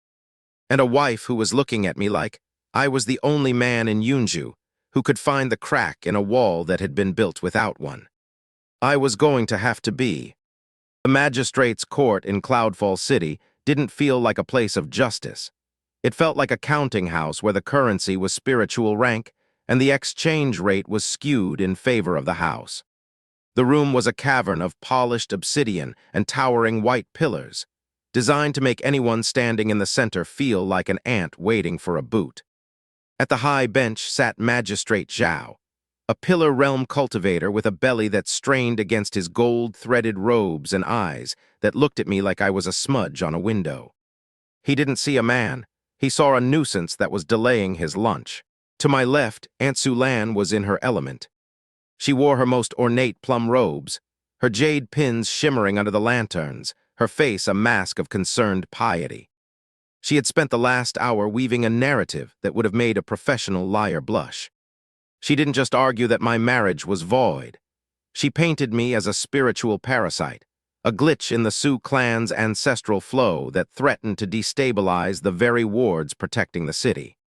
And a wife who was looking at me like I was the only man in Yunju who could find the crack in a wall that had been built without one. I was going to have to be. The magistrate's court in Cloudfall City didn't feel like a place of justice. It felt like a counting house where the currency was spiritual rank and the exchange rate was skewed in favor of the house. The room was a cavern of polished obsidian and towering white pillars, designed to make anyone standing in the center feel like an ant waiting for a boot. At the high bench sat Magistrate Zhao, a pillar realm cultivator with a belly that strained against his gold-threaded robes and eyes that looked at me like I was a smudge on a window. He didn't see a man. He saw a nuisance that was delaying his lunch. To my left, Aunt Su Lan was in her element. She wore her most ornate plum robes, her jade pins shimmering under the lanterns, her face a mask of concerned piety. She had spent the last hour weaving a narrative that would have made a professional liar blush. She didn't just argue that my marriage was void. She painted me as a spiritual parasite, a glitch in the Sioux clan's ancestral flow that threatened to destabilize the very wards protecting the city.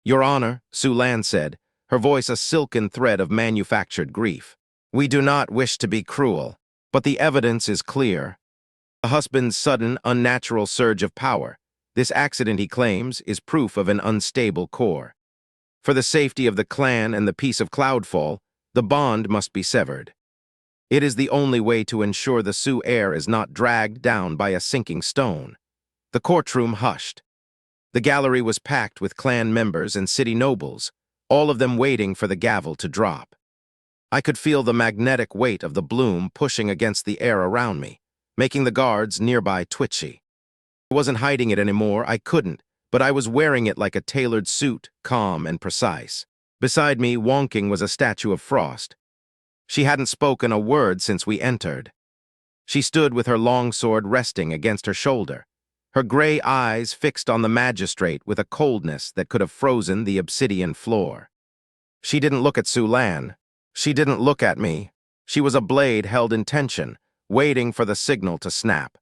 "Your Honor," Sue Lan said, her voice a silken thread of manufactured grief. "We do not wish to be cruel, but the evidence is clear. The husband's sudden, unnatural surge of power. This accident, he claims, is proof of an unstable core. For the safety of the clan and the peace of Cloudfall, the bond must be severed. It is the only way to ensure the Sioux heir is not dragged down by a sinking stone." The courtroom hushed. The gallery was packed with clan members and city nobles, all of them waiting for the gavel to drop. I could feel the magnetic weight of the bloom pushing against the air around me, making the guards nearby twitchy. I wasn't hiding it anymore, I couldn't, but I was wearing it like a tailored suit, calm and precise. Beside me, wonking, was a statue of Frost. She hadn't spoken a word since we entered. She stood with her long sword resting against her shoulder, her gray eyes fixed on the magistrate with a coldness that could have frozen the obsidian floor. She didn't look at Sue Lan. She didn't look at me. She was a blade held in tension, waiting for the signal to snap.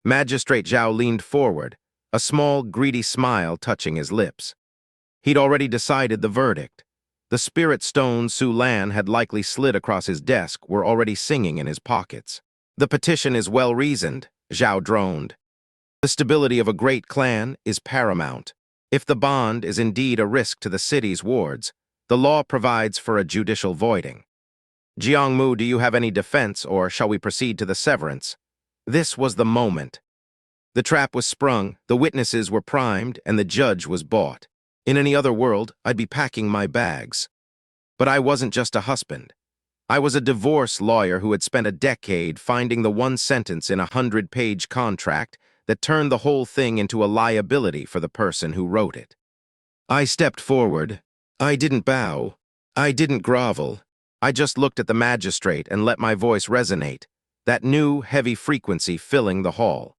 Magistrate Zhao leaned forward, a small, greedy smile touching his lips. He'd already decided the verdict. The spirit stones Sue Lan had likely slid across his desk were already singing in his pockets. "The petition is well-reasoned," Zhao droned. "The stability of a great clan is paramount. If the bond is indeed a risk to the city's wards, the law provides for a judicial voiding. Jiangmu, do you have any defense, or shall we proceed to the severance?" This was the moment. The trap was sprung, the witnesses were primed, and the judge was bought. In any other world, I'd be packing my bags. But I wasn't just a husband. I was a divorce lawyer who had spent a decade finding the one sentence in a 100-page contract that turned the whole thing into a liability for the person who wrote it. I stepped forward. I didn't bow. I didn't grovel. I just looked at the magistrate and let my voice resonate, that new, heavy frequency filling the hall.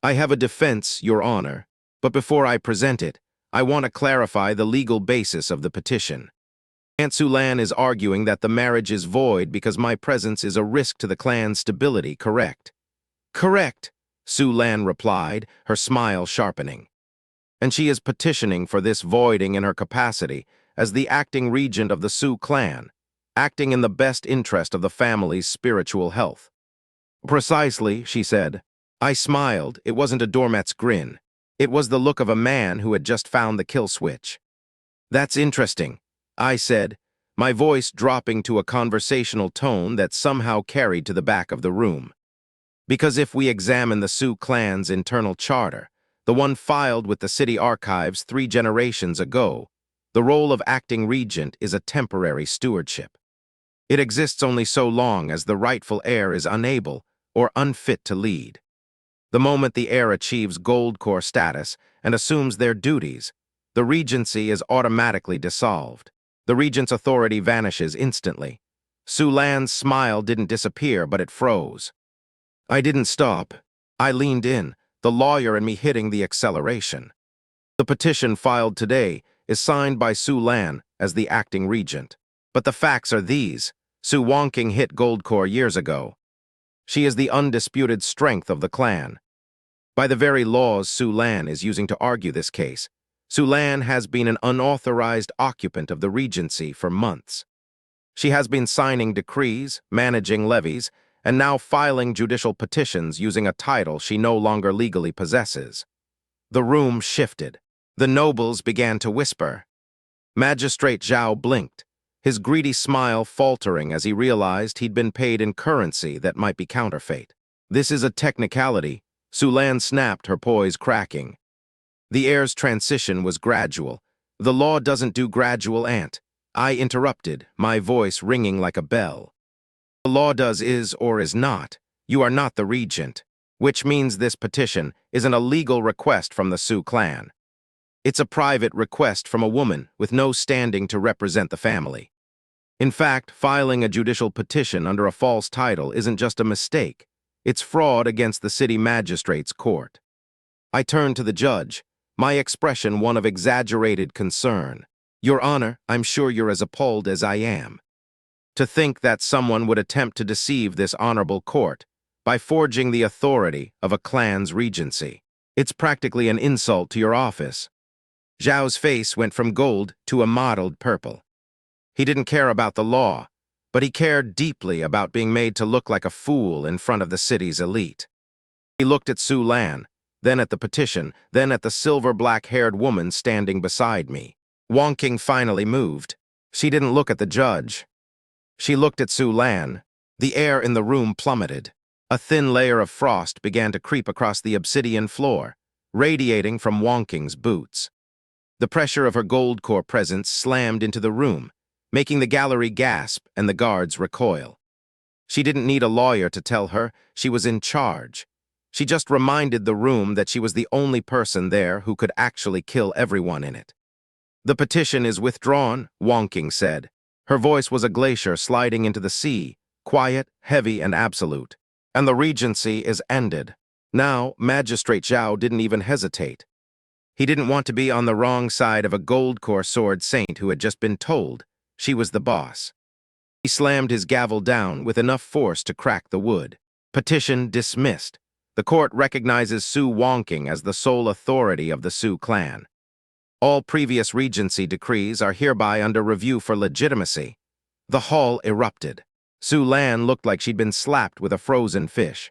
"I have a defense, Your Honor, but before I present it, I want to clarify the legal basis of the petition. Aunt Sue Lan is arguing that the marriage is void because my presence is a risk to the clan's stability, correct?" "Correct," Sue Lan replied, her smile sharpening. "And she is petitioning for this voiding in her capacity as the acting regent of the Sioux clan, acting in the best interest of the family's spiritual health." "Precisely," she said. I smiled. It wasn't a doormat's grin. It was the look of a man who had just found the kill switch. "That's interesting," I said, my voice dropping to a conversational tone that somehow carried to the back of the room. "Because if we examine the Sioux clan's internal charter, the one filed with the city archives 3 generations ago, the role of acting regent is a temporary stewardship. It exists only so long as the rightful heir is unable or unfit to lead. The moment the heir achieves gold core status and assumes their duties, the regency is automatically dissolved. The regent's authority vanishes instantly." Sue Lan's smile didn't disappear, but it froze. I didn't stop. I leaned in, the lawyer and me hitting the acceleration. "The petition filed today is signed by Sue Lan as the acting regent. But the facts are these. Sue Wonking hit gold core years ago. She is the undisputed strength of the clan. By the very laws Sue Lan is using to argue this case, Sue Lan has been an unauthorized occupant of the regency for months. She has been signing decrees, managing levies, and now filing judicial petitions using a title she no longer legally possesses." The room shifted. The nobles began to whisper. Magistrate Zhao blinked, his greedy smile faltering as he realized he'd been paid in currency that might be counterfeit. "This is a technicality," Sue Lan snapped, her poise cracking. "The heir's transition was gradual. The law doesn't do gradual, Aunt." I interrupted, my voice ringing like a bell. "The law does is or is not. You are not the regent, which means this petition isn't a legal request from the Sioux clan. It's a private request from a woman with no standing to represent the family. In fact, filing a judicial petition under a false title isn't just a mistake. It's fraud against the city magistrate's court." I turned to the judge, my expression one of exaggerated concern. Your Honor, I'm sure you're as appalled as I am. To think that someone would attempt to deceive this honorable court by forging the authority of a clan's regency. It's practically an insult to your office. Zhao's face went from gold to a mottled purple. He didn't care about the law, but he cared deeply about being made to look like a fool in front of the city's elite. He looked at Su Lan, then at the petition, then at the silver black-haired woman standing beside me. Wang Qing finally moved. She didn't look at the judge. She looked at Su Lan. The air in the room plummeted. A thin layer of frost began to creep across the obsidian floor, radiating from Wang Qing's boots. The pressure of her gold core presence slammed into the room, making the gallery gasp and the guards recoil. She didn't need a lawyer to tell her she was in charge. She just reminded the room that she was the only person there who could actually kill everyone in it. The petition is withdrawn, Wang Qing said. Her voice was a glacier sliding into the sea, quiet, heavy, and absolute. And the regency is ended. Now, Magistrate Zhao didn't even hesitate. He didn't want to be on the wrong side of a gold-core sword saint who had just been told she was the boss. He slammed his gavel down with enough force to crack the wood. Petition dismissed. The court recognizes Su Wangqing as the sole authority of the Su clan. All previous regency decrees are hereby under review for legitimacy. The hall erupted. Su Lan looked like she'd been slapped with a frozen fish.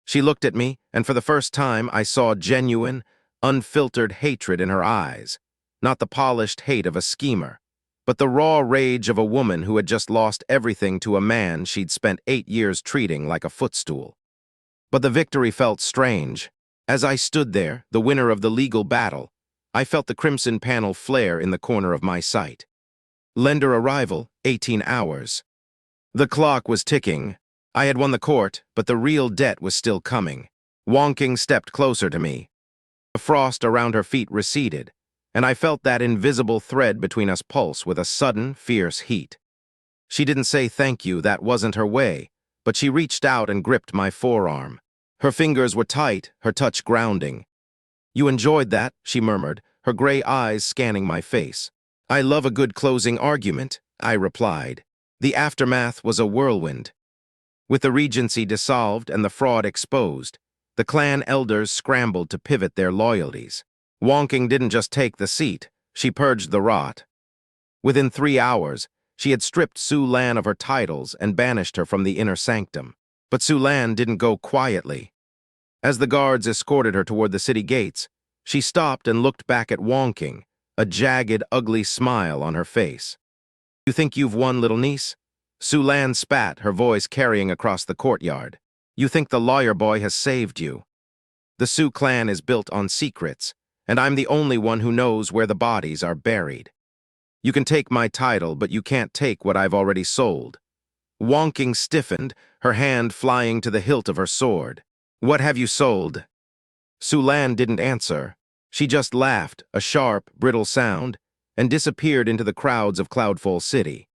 She looked at me, and for the first time I saw genuine, unfiltered hatred in her eyes. Not the polished hate of a schemer, but the raw rage of a woman who had just lost everything to a man she'd spent 8 years treating like a footstool. But the victory felt strange. As I stood there, the winner of the legal battle, I felt the crimson panel flare in the corner of my sight. Lender arrival, 18 hours. The clock was ticking. I had won the court, but the real debt was still coming. Wang Qing stepped closer to me. The frost around her feet receded, and I felt that invisible thread between us pulse with a sudden, fierce heat. She didn't say thank you, that wasn't her way, but she reached out and gripped my forearm. Her fingers were tight, her touch grounding. You enjoyed that, she murmured, her gray eyes scanning my face. I love a good closing argument, I replied. The aftermath was a whirlwind. With the regency dissolved and the fraud exposed, the clan elders scrambled to pivot their loyalties. Wang Qing didn't just take the seat, she purged the rot. Within 3 hours, she had stripped Su Lan of her titles and banished her from the inner sanctum. But Su Lan didn't go quietly. As the guards escorted her toward the city gates, she stopped and looked back at Wang Qing, a jagged, ugly smile on her face. You think you've won, little niece? Su Lan spat, her voice carrying across the courtyard. You think the lawyer boy has saved you. The Su clan is built on secrets, and I'm the only one who knows where the bodies are buried. You can take my title, but you can't take what I've already sold. Wang Qing stiffened, her hand flying to the hilt of her sword. What have you sold? Su Lan didn't answer. She just laughed, a sharp, brittle sound, and disappeared into the crowds of Cloudfall City.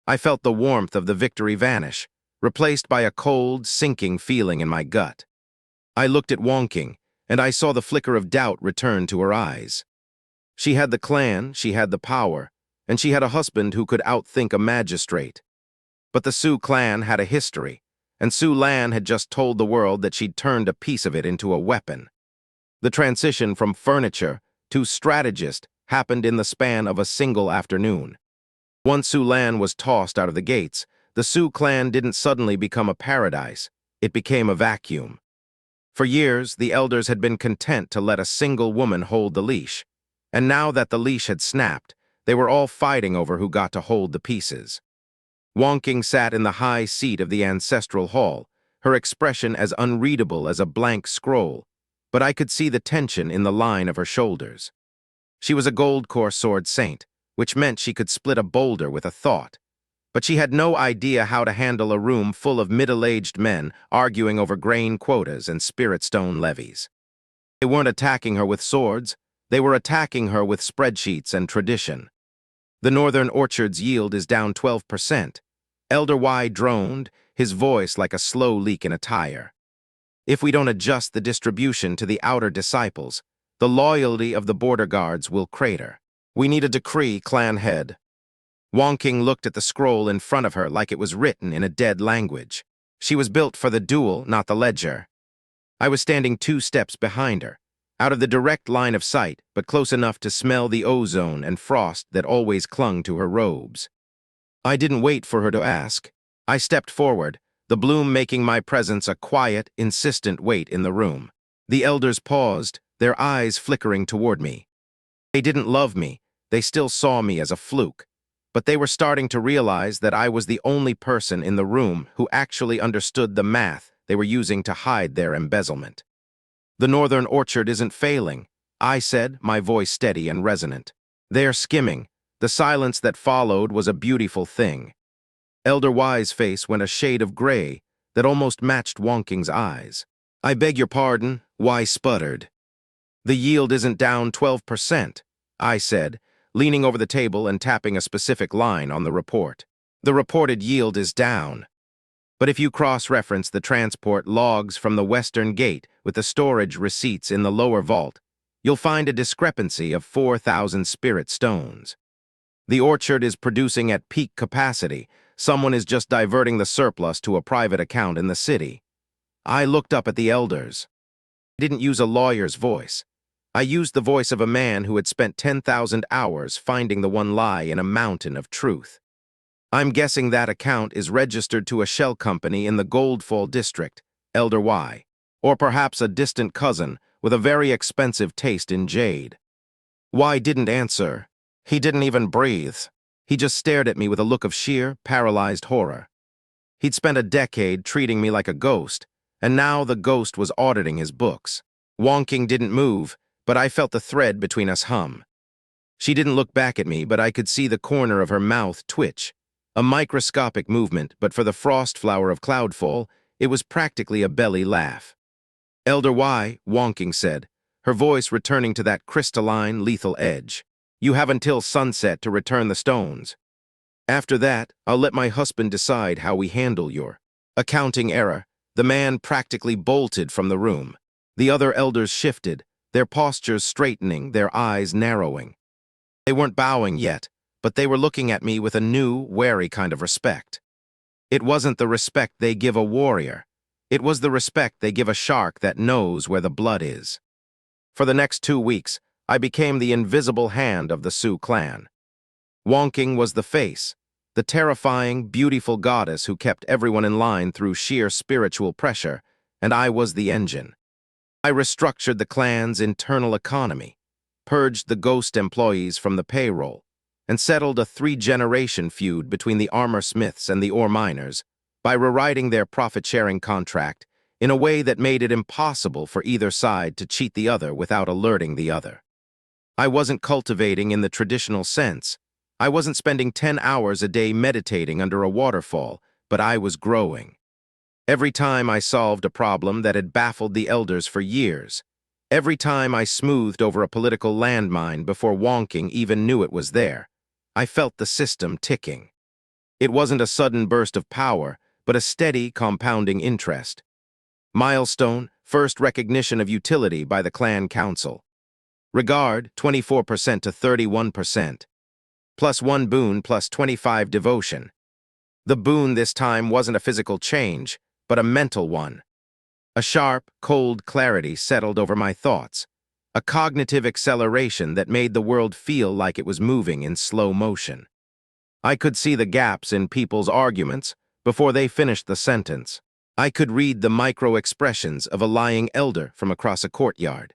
I felt the warmth of the victory vanish, replaced by a cold, sinking feeling in my gut. I looked at Wang Qing, and I saw the flicker of doubt return to her eyes. She had the clan, she had the power, and she had a husband who could outthink a magistrate. But the Su clan had a history, and Su Lan had just told the world that she'd turned a piece of it into a weapon. The transition from furniture to strategist happened in the span of a single afternoon. Once Su Lan was tossed out of the gates, the Su clan didn't suddenly become a paradise, it became a vacuum. For years, the elders had been content to let a single woman hold the leash, and now that the leash had snapped, they were all fighting over who got to hold the pieces. Wang Qing sat in the high seat of the ancestral hall, her expression as unreadable as a blank scroll, but I could see the tension in the line of her shoulders. She was a gold-core sword saint, which meant she could split a boulder with a thought, but she had no idea how to handle a room full of middle-aged men arguing over grain quotas and spirit stone levies. They weren't attacking her with swords, they were attacking her with spreadsheets and tradition. The Northern Orchard's yield is down 12%. Elder Y droned, his voice like a slow leak in a tire. If we don't adjust the distribution to the outer disciples, the loyalty of the border guards will crater. We need a decree, clan head. Wonking looked at the scroll in front of her like it was written in a dead language. She was built for the duel, not the ledger. I was standing 2 steps behind her, out of the direct line of sight, but close enough to smell the ozone and frost that always clung to her robes. I didn't wait for her to ask. I stepped forward, the bloom making my presence a quiet, insistent weight in the room. The elders paused, their eyes flickering toward me. They didn't love me, they still saw me as a fluke, but they were starting to realize that I was the only person in the room who actually understood the math they were using to hide their embezzlement. The northern orchard isn't failing, I said, my voice steady and resonant. They're skimming. The silence that followed was a beautiful thing. Elder Y's face went a shade of gray that almost matched Wonking's eyes. I beg your pardon, Y sputtered. The yield isn't down 12%, I said, leaning over the table and tapping a specific line on the report. The reported yield is down. But if you cross-reference the transport logs from the western gate with the storage receipts in the lower vault, you'll find a discrepancy of 4,000 spirit stones. The orchard is producing at peak capacity. Someone is just diverting the surplus to a private account in the city. I looked up at the elders. I didn't use a lawyer's voice. I used the voice of a man who had spent 10,000 hours finding the one lie in a mountain of truth. I'm guessing that account is registered to a shell company in the Goldfall district, Elder Y, or perhaps a distant cousin with a very expensive taste in jade. Y didn't answer. He didn't even breathe. He just stared at me with a look of sheer, paralyzed horror. He'd spent a decade treating me like a ghost, and now the ghost was auditing his books. Wonking didn't move, but I felt the thread between us hum. She didn't look back at me, but I could see the corner of her mouth twitch. A microscopic movement, but for the frost flower of Cloudfall, it was practically a belly laugh. Elder Y, Wonking said, her voice returning to that crystalline, lethal edge. You have until sunset to return the stones. After that, I'll let my husband decide how we handle your accounting error. The man practically bolted from the room. The other elders shifted, their postures straightening, their eyes narrowing. They weren't bowing yet, but they were looking at me with a new, wary kind of respect. It wasn't the respect they give a warrior. It was the respect they give a shark that knows where the blood is. For the next 2 weeks, I became the invisible hand of the Sioux clan. Wonking was the face, the terrifying, beautiful goddess who kept everyone in line through sheer spiritual pressure, and I was the engine. I restructured the clan's internal economy, purged the ghost employees from the payroll, and settled a 3-generation feud between the armor smiths and the ore miners by rewriting their profit-sharing contract in a way that made it impossible for either side to cheat the other without alerting the other. I wasn't cultivating in the traditional sense. I wasn't spending 10 hours a day meditating under a waterfall, but I was growing. Every time I solved a problem that had baffled the elders for years, every time I smoothed over a political landmine before Wonking even knew it was there, I felt the system ticking. It wasn't a sudden burst of power, but a steady, compounding interest. Milestone, first recognition of utility by the clan council. Regard, 24% to 31%. +1 boon plus 25 devotion. The boon this time wasn't a physical change, but a mental one. A sharp, cold clarity settled over my thoughts, a cognitive acceleration that made the world feel like it was moving in slow motion. I could see the gaps in people's arguments before they finished the sentence. I could read the micro-expressions of a lying elder from across a courtyard.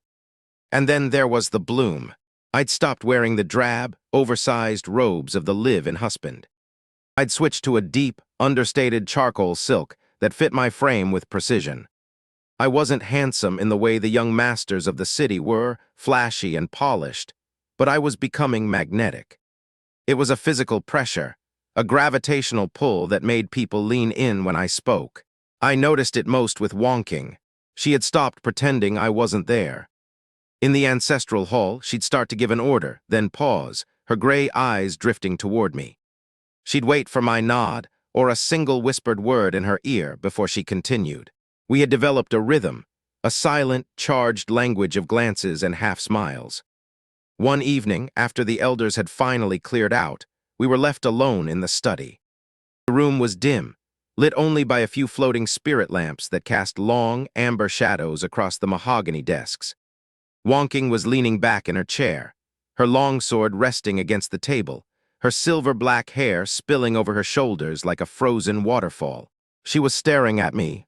And then there was the bloom. I'd stopped wearing the drab, oversized robes of the live-in husband. I'd switched to a deep, understated charcoal silk that fit my frame with precision. I wasn't handsome in the way the young masters of the city were, flashy and polished, but I was becoming magnetic. It was a physical pressure, a gravitational pull that made people lean in when I spoke. I noticed it most with Wonking. She had stopped pretending I wasn't there. In the ancestral hall, she'd start to give an order, then pause, her gray eyes drifting toward me. She'd wait for my nod, or a single whispered word in her ear before she continued. We had developed a rhythm, a silent, charged language of glances and half-smiles. One evening, after the elders had finally cleared out, we were left alone in the study. The room was dim, lit only by a few floating spirit lamps that cast long, amber shadows across the mahogany desks. Wonking was leaning back in her chair, her longsword resting against the table, her silver-black hair spilling over her shoulders like a frozen waterfall. She was staring at me.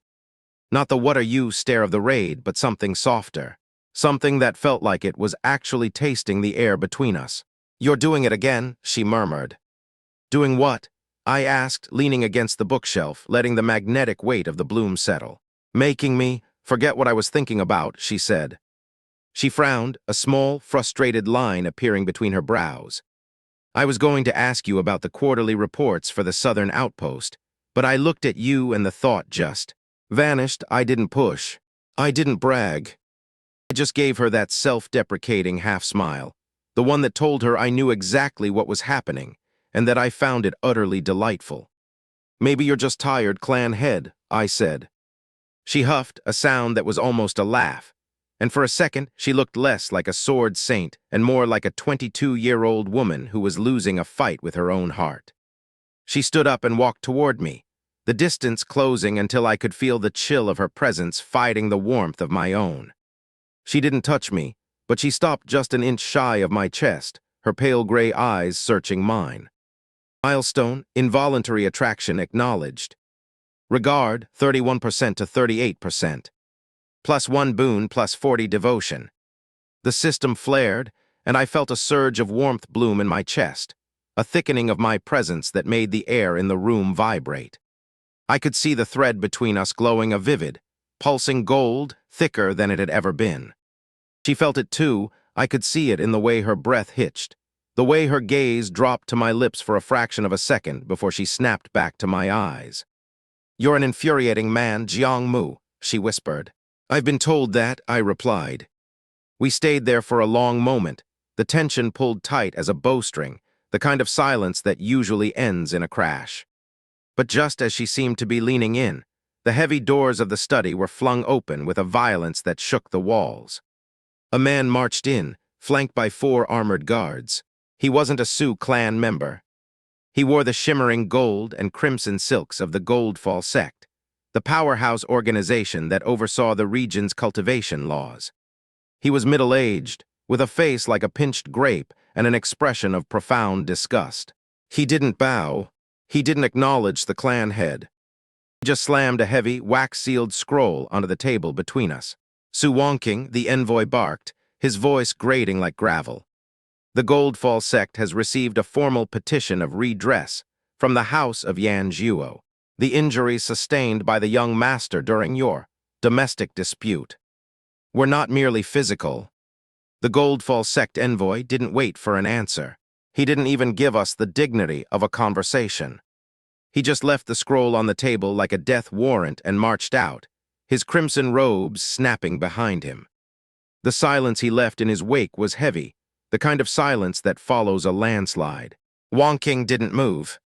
Not the "what are you" stare of the raid, but something softer. Something that felt like it was actually tasting the air between us. "You're doing it again," she murmured. "Doing what?" I asked, leaning against the bookshelf, letting the magnetic weight of the bloom settle. "Making me forget what I was thinking about," she said. She frowned, a small, frustrated line appearing between her brows. "I was going to ask you about the quarterly reports for the Southern Outpost, but I looked at you and the thought just vanished." I didn't push. I didn't brag. I just gave her that self-deprecating half-smile, the one that told her I knew exactly what was happening, and that I found it utterly delightful. "Maybe you're just tired, clan head," I said. She huffed, a sound that was almost a laugh, and for a second she looked less like a sword saint and more like a 22-year-old woman who was losing a fight with her own heart. She stood up and walked toward me, the distance closing until I could feel the chill of her presence fighting the warmth of my own. She didn't touch me, but she stopped just an inch shy of my chest, her pale gray eyes searching mine. Milestone, involuntary attraction acknowledged. Regard, 31% to 38%. +1 boon, +40 devotion. The system flared, and I felt a surge of warmth bloom in my chest, a thickening of my presence that made the air in the room vibrate. I could see the thread between us glowing a vivid, pulsing gold, thicker than it had ever been. She felt it too. I could see it in the way her breath hitched, the way her gaze dropped to my lips for a fraction of a second before she snapped back to my eyes. "You're an infuriating man, Jiangmu," she whispered. "I've been told that," I replied. We stayed there for a long moment, the tension pulled tight as a bowstring, the kind of silence that usually ends in a crash. But just as she seemed to be leaning in, the heavy doors of the study were flung open with a violence that shook the walls. A man marched in, flanked by 4 armored guards. He wasn't a Sioux clan member. He wore the shimmering gold and crimson silks of the Goldfall sect, the powerhouse organization that oversaw the region's cultivation laws. He was middle-aged, with a face like a pinched grape and an expression of profound disgust. He didn't bow. He didn't acknowledge the clan head. He just slammed a heavy, wax-sealed scroll onto the table between us. Su Wonking, the envoy, barked, his voice grating like gravel. "The Goldfall sect has received a formal petition of redress from the House of Yanjiuo. The injuries sustained by the young master during your domestic dispute were not merely physical." The Goldfall sect envoy didn't wait for an answer. He didn't even give us the dignity of a conversation. He just left the scroll on the table like a death warrant and marched out, his crimson robes snapping behind him. The silence he left in his wake was heavy, the kind of silence that follows a landslide. Wonking didn't move.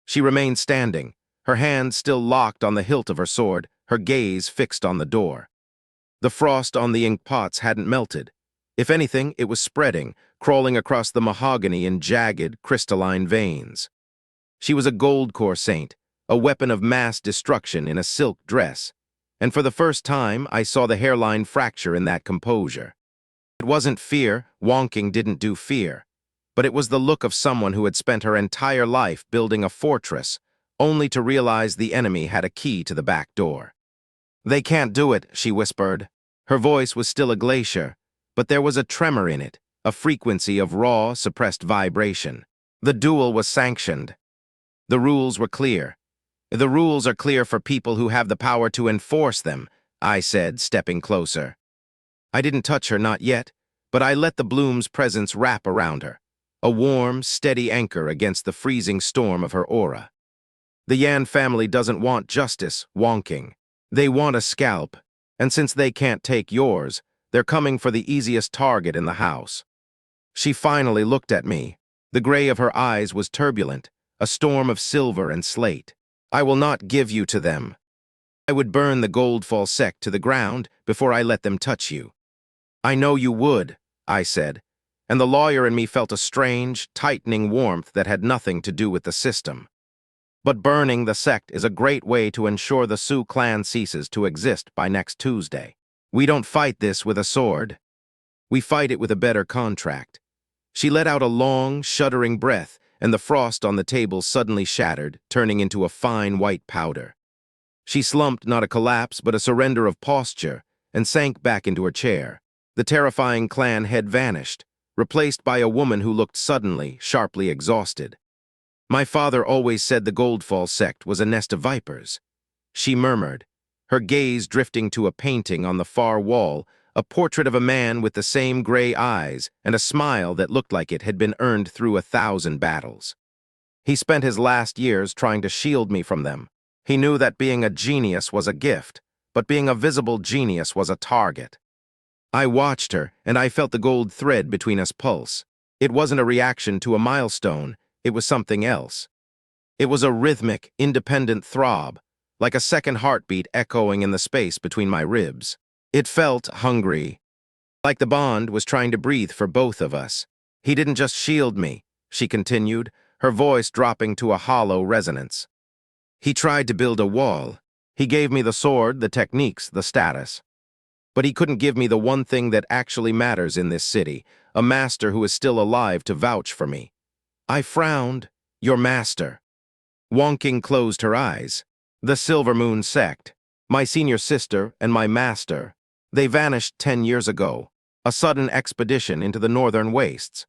She remained standing, her hand still locked on the hilt of her sword, her gaze fixed on the door. The frost on the ink pots hadn't melted. If anything, it was spreading, crawling across the mahogany in jagged, crystalline veins. She was a gold-core saint, a weapon of mass destruction in a silk dress, and for the first time I saw the hairline fracture in that composure. It wasn't fear, Wonking didn't do fear, but it was the look of someone who had spent her entire life building a fortress, only to realize the enemy had a key to the back door. "They can't do it," she whispered. Her voice was still a glacier, but there was a tremor in it, a frequency of raw, suppressed vibration. The duel was sanctioned. The rules were clear. "The rules are clear for people who have the power to enforce them," I said, stepping closer. I didn't touch her, not yet, but I let the bloom's presence wrap around her, a warm, steady anchor against the freezing storm of her aura. "The Yan family doesn't want justice, Wonking. They want a scalp, and since they can't take yours, they're coming for the easiest target in the house." She finally looked at me. The gray of her eyes was turbulent, a storm of silver and slate. "I will not give you to them. I would burn the Goldfall sect to the ground before I let them touch you." "I know you would," I said, and the lawyer in me felt a strange, tightening warmth that had nothing to do with the system. But burning the sect is a great way to ensure the Sioux clan ceases to exist by next Tuesday. We don't fight this with a sword. We fight it with a better contract. She let out a long, shuddering breath, and the frost on the table suddenly shattered, turning into a fine white powder. She slumped not a collapse but a surrender of posture, and sank back into her chair. The terrifying clan head vanished, replaced by a woman who looked suddenly, sharply exhausted. My father always said the Goldfall sect was a nest of vipers. She murmured, her gaze drifting to a painting on the far wall, a portrait of a man with the same gray eyes and a smile that looked like it had been earned through 1,000 battles. He spent his last years trying to shield me from them. He knew that being a genius was a gift, but being a visible genius was a target. I watched her, and I felt the gold thread between us pulse. It wasn't a reaction to a milestone. It was something else. It was a rhythmic, independent throb, like a second heartbeat echoing in the space between my ribs. It felt hungry, like the bond was trying to breathe for both of us. He didn't just shield me, she continued, her voice dropping to a hollow resonance. He tried to build a wall. He gave me the sword, the techniques, the status. But he couldn't give me the one thing that actually matters in this city, a master who is still alive to vouch for me. I frowned. Your master. Wonking closed her eyes. The Silver Moon sect. My senior sister and my master. They vanished 10 years ago. A sudden expedition into the northern wastes.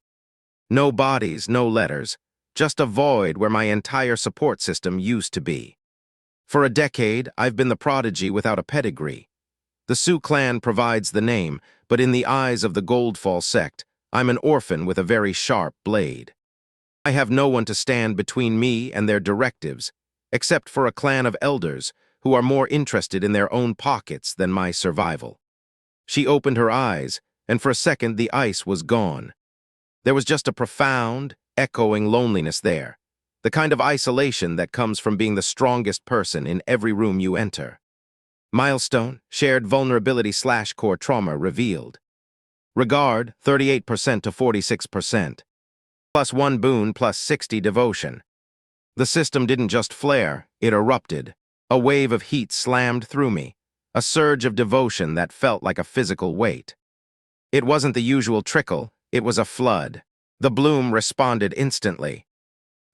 No bodies, no letters. Just a void where my entire support system used to be. For a decade, I've been the prodigy without a pedigree. The Sioux clan provides the name, but in the eyes of the Goldfall sect, I'm an orphan with a very sharp blade. I have no one to stand between me and their directives, except for a clan of elders who are more interested in their own pockets than my survival. She opened her eyes, and for a second the ice was gone. There was just a profound, echoing loneliness there, the kind of isolation that comes from being the strongest person in every room you enter. Milestone, shared vulnerability/core trauma revealed. Regard, 38% to 46%. Plus 1 boon plus 60 devotion. The system didn't just flare, it erupted. A wave of heat slammed through me, a surge of devotion that felt like a physical weight. It wasn't the usual trickle, it was a flood. The bloom responded instantly.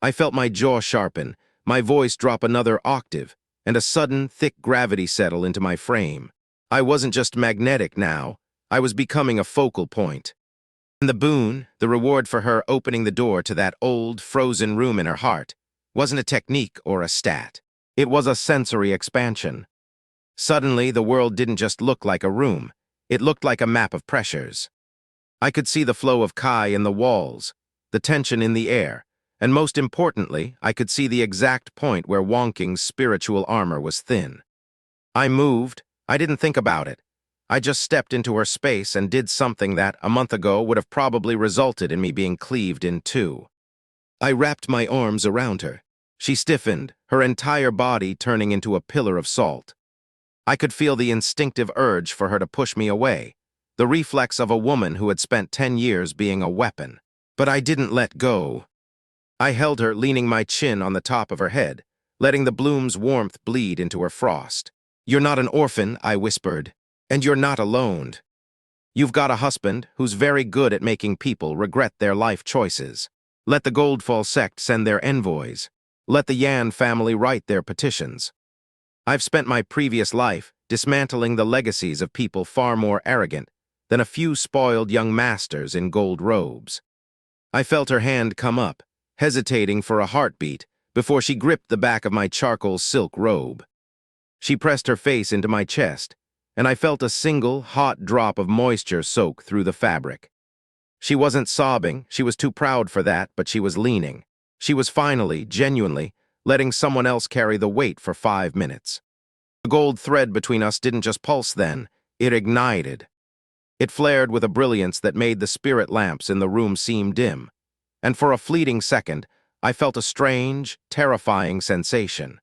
I felt my jaw sharpen, my voice drop another octave, and a sudden, thick gravity settle into my frame. I wasn't just magnetic now, I was becoming a focal point. And the boon, the reward for her opening the door to that old, frozen room in her heart, wasn't a technique or a stat. It was a sensory expansion. Suddenly, the world didn't just look like a room. It looked like a map of pressures. I could see the flow of Kai in the walls, the tension in the air, and most importantly, I could see the exact point where Wonking's spiritual armor was thin. I moved. I didn't think about it. I just stepped into her space and did something that, a month ago, would have probably resulted in me being cleaved in two. I wrapped my arms around her. She stiffened, her entire body turning into a pillar of salt. I could feel the instinctive urge for her to push me away, the reflex of a woman who had spent 10 years being a weapon. But I didn't let go. I held her, leaning my chin on the top of her head, letting the bloom's warmth bleed into her frost. "You're not an orphan," I whispered. "And you're not alone. You've got a husband who's very good at making people regret their life choices. Let the Goldfall sect send their envoys. Let the Yan family write their petitions. I've spent my previous life dismantling the legacies of people far more arrogant than a few spoiled young masters in gold robes." I felt her hand come up, hesitating for a heartbeat, before she gripped the back of my charcoal silk robe. She pressed her face into my chest, and I felt a single, hot drop of moisture soak through the fabric. She wasn't sobbing, she was too proud for that, but she was leaning. She was finally, genuinely, letting someone else carry the weight for 5 minutes. The gold thread between us didn't just pulse then, it ignited. It flared with a brilliance that made the spirit lamps in the room seem dim, and for a fleeting second, I felt a strange, terrifying sensation.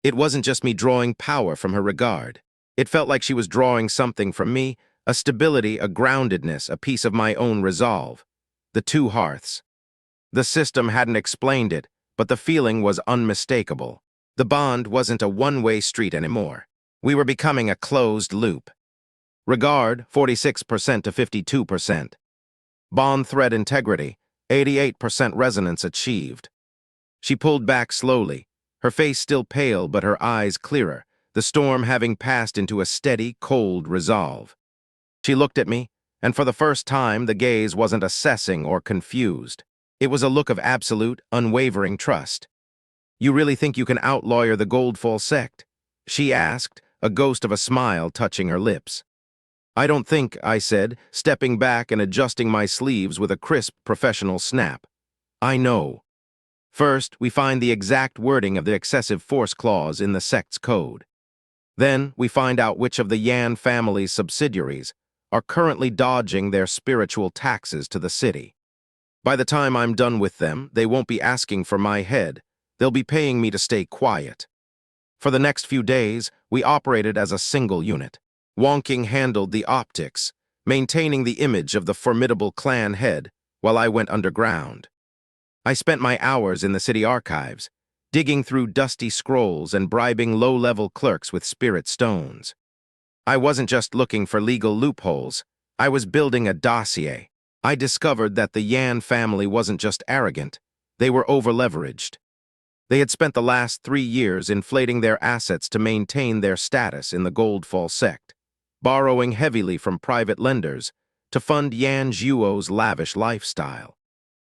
It wasn't just me drawing power from her regard. It felt like she was drawing something from me, a stability, a groundedness, a piece of my own resolve. the two hearths. The system hadn't explained it, but the feeling was unmistakable. The bond wasn't a one-way street anymore. We were becoming a closed loop. Regard, 46% to 52%. Bond thread integrity, 88% resonance achieved. She pulled back slowly, her face still pale but her eyes clearer, the storm having passed into a steady, cold resolve. She looked at me, and for the first time the gaze wasn't assessing or confused. It was a look of absolute, unwavering trust. "You really think you can outlawyer the Goldfall sect?" she asked, a ghost of a smile touching her lips. "I don't think," I said, stepping back and adjusting my sleeves with a crisp, professional snap. "I know. First, we find the exact wording of the excessive force clause in the sect's code. Then, we find out which of the Yan family's subsidiaries are currently dodging their spiritual taxes to the city. By the time I'm done with them, they won't be asking for my head. They'll be paying me to stay quiet." For the next few days, we operated as a single unit. Wonking handled the optics, maintaining the image of the formidable clan head, while I went underground. I spent my hours in the city archives, digging through dusty scrolls and bribing low-level clerks with spirit stones. I wasn't just looking for legal loopholes, I was building a dossier. I discovered that the Yan family wasn't just arrogant, they were over-leveraged. They had spent the last 3 years inflating their assets to maintain their status in the Goldfall sect, borrowing heavily from private lenders to fund Yan Zhuo's lavish lifestyle.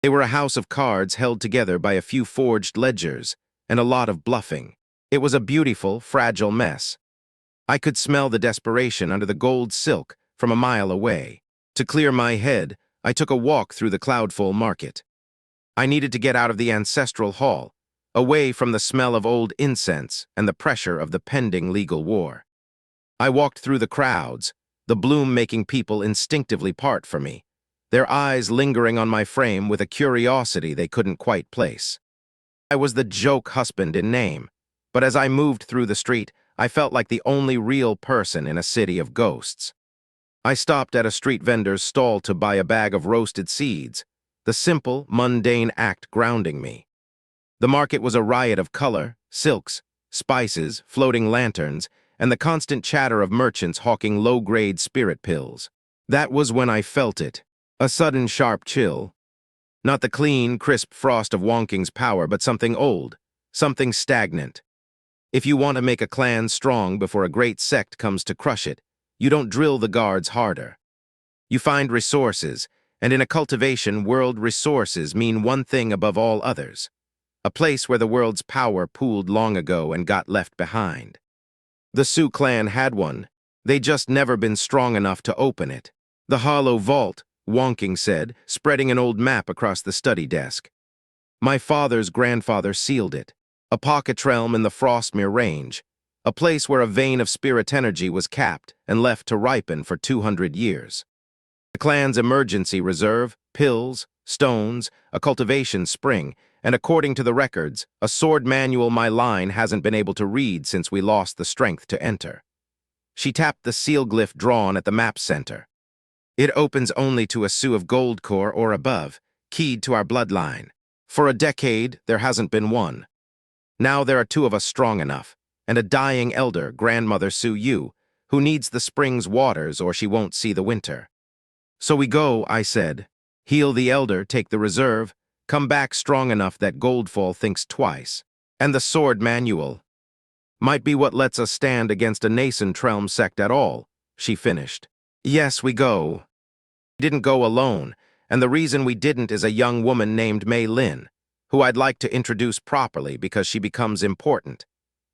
They were a house of cards held together by a few forged ledgers and a lot of bluffing. It was a beautiful, fragile mess. I could smell the desperation under the gold silk from a mile away. To clear my head, I took a walk through the Cloudful market. I needed to get out of the ancestral hall, away from the smell of old incense and the pressure of the pending legal war. I walked through the crowds, the bloom-making people instinctively part from me, their eyes lingering on my frame with a curiosity they couldn't quite place. I was the joke husband in name, but as I moved through the street, I felt like the only real person in a city of ghosts. I stopped at a street vendor's stall to buy a bag of roasted seeds, the simple, mundane act grounding me. The market was a riot of color, silks, spices, floating lanterns, and the constant chatter of merchants hawking low-grade spirit pills. That was when I felt it, a sudden sharp chill. Not the clean, crisp frost of Wonking's power, but something old, something stagnant. If you want to make a clan strong before a great sect comes to crush it, you don't drill the guards harder. You find resources, and in a cultivation world, resources mean one thing above all others: a place where the world's power pooled long ago and got left behind. The Sioux clan had one. They'd just never been strong enough to open it. "The Hollow Vault," Wonking said, spreading an old map across the study desk. "My father's grandfather sealed it. A pocket realm in the Frostmere Range, a place where a vein of spirit energy was capped and left to ripen for 200 years. The clan's emergency reserve, pills, stones, a cultivation spring, and according to the records, a sword manual my line hasn't been able to read since we lost the strength to enter." She tapped the seal glyph drawn at the map center. "It opens only to a Sioux of Gold Core or above, keyed to our bloodline. For a decade, there hasn't been one. Now there are 2 of us strong enough, and a dying elder, Grandmother Sioux Yu, who needs the spring's waters or she won't see the winter. So we go," I said. "Heal the elder, take the reserve, come back strong enough that Goldfall thinks twice. And the sword manual might be what lets us stand against a nascent Trelm sect at all," she finished. "Yes, we go." We didn't go alone, and the reason we didn't is a young woman named Mei Lin, who I'd like to introduce properly because she becomes important,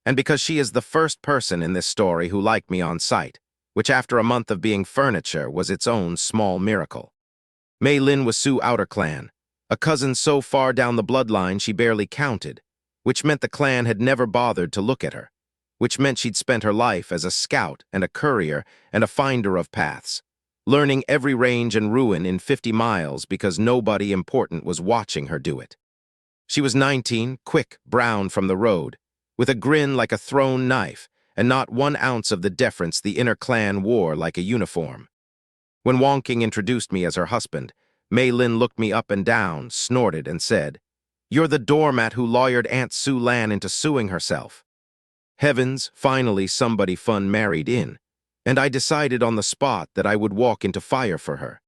and because she is the first person in this story who liked me on sight, which after a month of being furniture was its own small miracle. Mei Lin was Sioux Outer Clan, a cousin so far down the bloodline she barely counted, which meant the clan had never bothered to look at her, which meant she'd spent her life as a scout and a courier and a finder of paths, learning every range and ruin in 50 miles because nobody important was watching her do it. She was 19, quick, brown from the road, with a grin like a thrown knife, and not 1 ounce of the deference the inner clan wore like a uniform. When Wonking introduced me as her husband, Mei Lin looked me up and down, snorted, and said, "You're the doormat who lawyered Aunt Sue Lan into suing herself." Heavens, finally somebody fun married in, and I decided on the spot that I would walk into fire for her.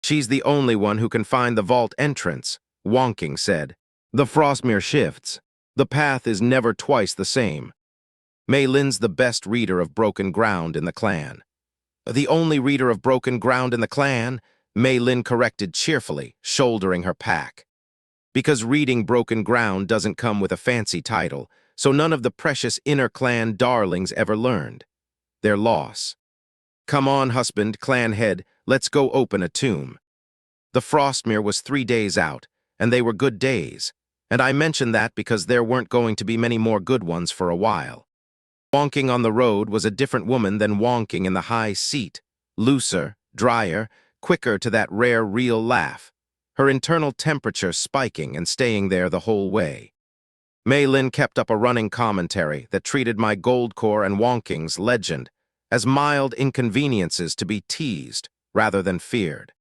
"She's the only one who can find the vault entrance," Wonking said. "The Frostmere shifts. The path is never twice the same." Mei Lin's the best reader of broken ground in the clan. "The only reader of broken ground in the clan," Mei Lin corrected cheerfully, shouldering her pack. "Because reading broken ground doesn't come with a fancy title, so none of the precious inner clan darlings ever learned. Their loss. Come on, husband, clan head, let's go open a tomb." The Frostmere was 3 days out, and they were good days, and I mentioned that because there weren't going to be many more good ones for a while. Wonking on the road was a different woman than wonking in the high seat, looser, drier, quicker to that rare real laugh, her internal temperature spiking and staying there the whole way. Mei Lin kept up a running commentary that treated my Goldcore and Wonking's legend as mild inconveniences to be teased rather than feared.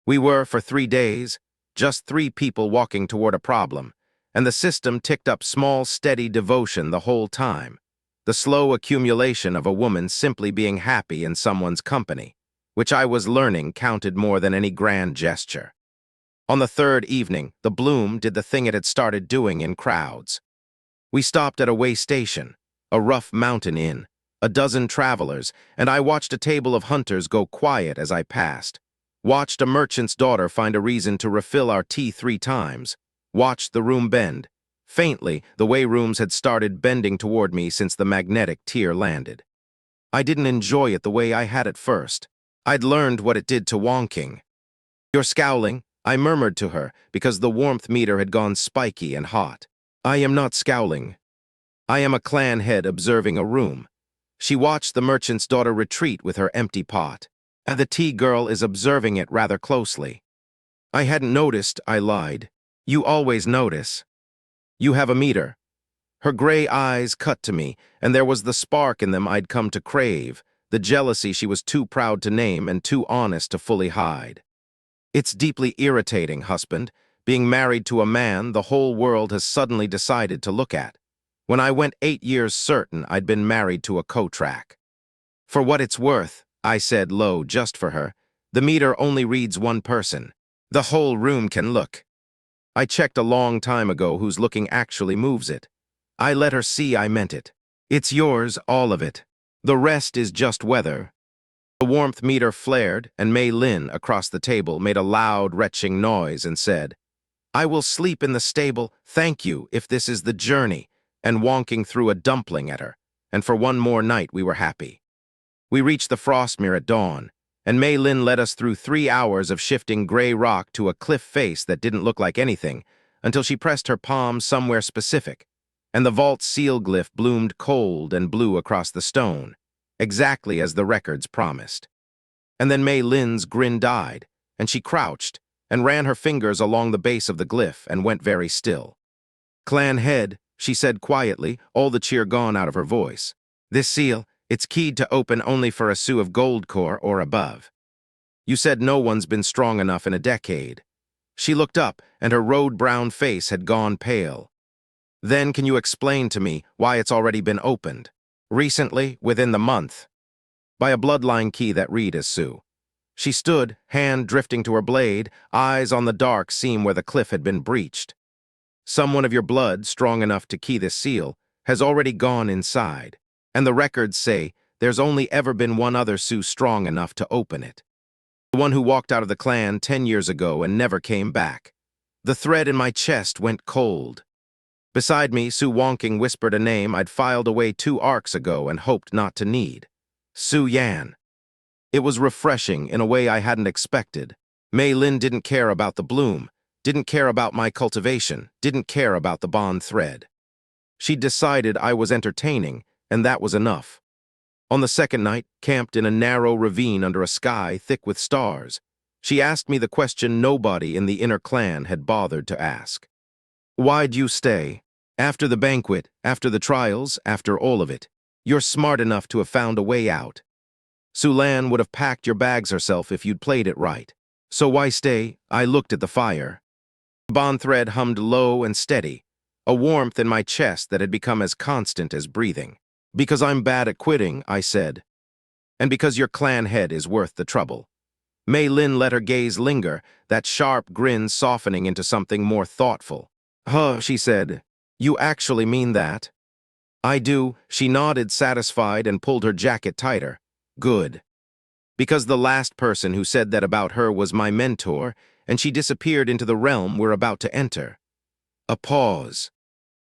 We were, for 3 days, just 3 people walking toward a problem, and the system ticked up small, steady devotion the whole time, the slow accumulation of a woman simply being happy in someone's company, which I was learning counted more than any grand gesture. On the 3rd evening, the bloom did the thing it had started doing in crowds. We stopped at a way station, a rough mountain inn, a dozen travelers, and I watched a table of hunters go quiet as I passed, watched a merchant's daughter find a reason to refill our tea 3 times, watched the room bend, faintly the way rooms had started bending toward me since the magnetic tear landed. I didn't enjoy it the way I had at first. I'd learned what it did to Wonking. "You're scowling," I murmured to her, because the warmth meter had gone spiky and hot. "I am not scowling. I am a clan head observing a room." She watched the merchant's daughter retreat with her empty pot, and the tea girl is observing it rather closely. "I hadn't noticed," I lied. "You always notice. You have a meter." Her gray eyes cut to me, and there was the spark in them I'd come to crave, the jealousy she was too proud to name and too honest to fully hide. "It's deeply irritating, husband, being married to a man the whole world has suddenly decided to look at, when I went 8 years certain I'd been married to a co-track." "For what it's worth," I said low just for her, "the meter only reads one person. The whole room can look. I checked a long time ago whose looking actually moves it. I let her see I meant it. It's yours, all of it. The rest is just weather." The warmth meter flared, and Mei Lin, across the table, made a loud, retching noise and said, "I will sleep in the stable, thank you, if this is the journey," and Wonking threw a dumpling at her, and for one more night we were happy. We reached the Frostmere at dawn, and Mei Lin led us through 3 hours of shifting gray rock to a cliff face that didn't look like anything, until she pressed her palm somewhere specific, and the vault seal glyph bloomed cold and blue across the stone, exactly as the records promised. And then Mei Lin's grin died, and she crouched and ran her fingers along the base of the glyph and went very still. "Clan head," she said quietly, all the cheer gone out of her voice. "This seal, it's keyed to open only for a sou of gold core or above. You said no one's been strong enough in a decade." She looked up, and her road-brown face had gone pale. "Then can you explain to me why it's already been opened? Recently, within the month." "By a bloodline key that read as Sue." She stood, hand drifting to her blade, eyes on the dark seam where the cliff had been breached. "Someone of your blood, strong enough to key this seal, has already gone inside, and the records say there's only ever been one other Sue strong enough to open it. The one who walked out of the clan 10 years ago and never came back." The thread in my chest went cold. Beside me, Sue Wonking whispered a name I'd filed away 2 arcs ago and hoped not to need. Su Yan. It was refreshing in a way I hadn't expected. Mei Lin didn't care about the bloom, didn't care about my cultivation, didn't care about the bond thread. She'd decided I was entertaining, and that was enough. On the second night, camped in a narrow ravine under a sky thick with stars, she asked me the question nobody in the inner clan had bothered to ask. "Why'd you stay? After the banquet, after the trials, after all of it, you're smart enough to have found a way out. Su Lan would have packed your bags herself if you'd played it right. So why stay? I looked at the fire. The bond thread hummed low and steady, a warmth in my chest that had become as constant as breathing. Because I'm bad at quitting, I said. And because your clan head is worth the trouble. Mei Lin let her gaze linger, that sharp grin softening into something more thoughtful. Huh, she said. You actually mean that? I do. She nodded, satisfied, and pulled her jacket tighter. Good. Because the last person who said that about her was my mentor, and she disappeared into the realm we're about to enter. A pause.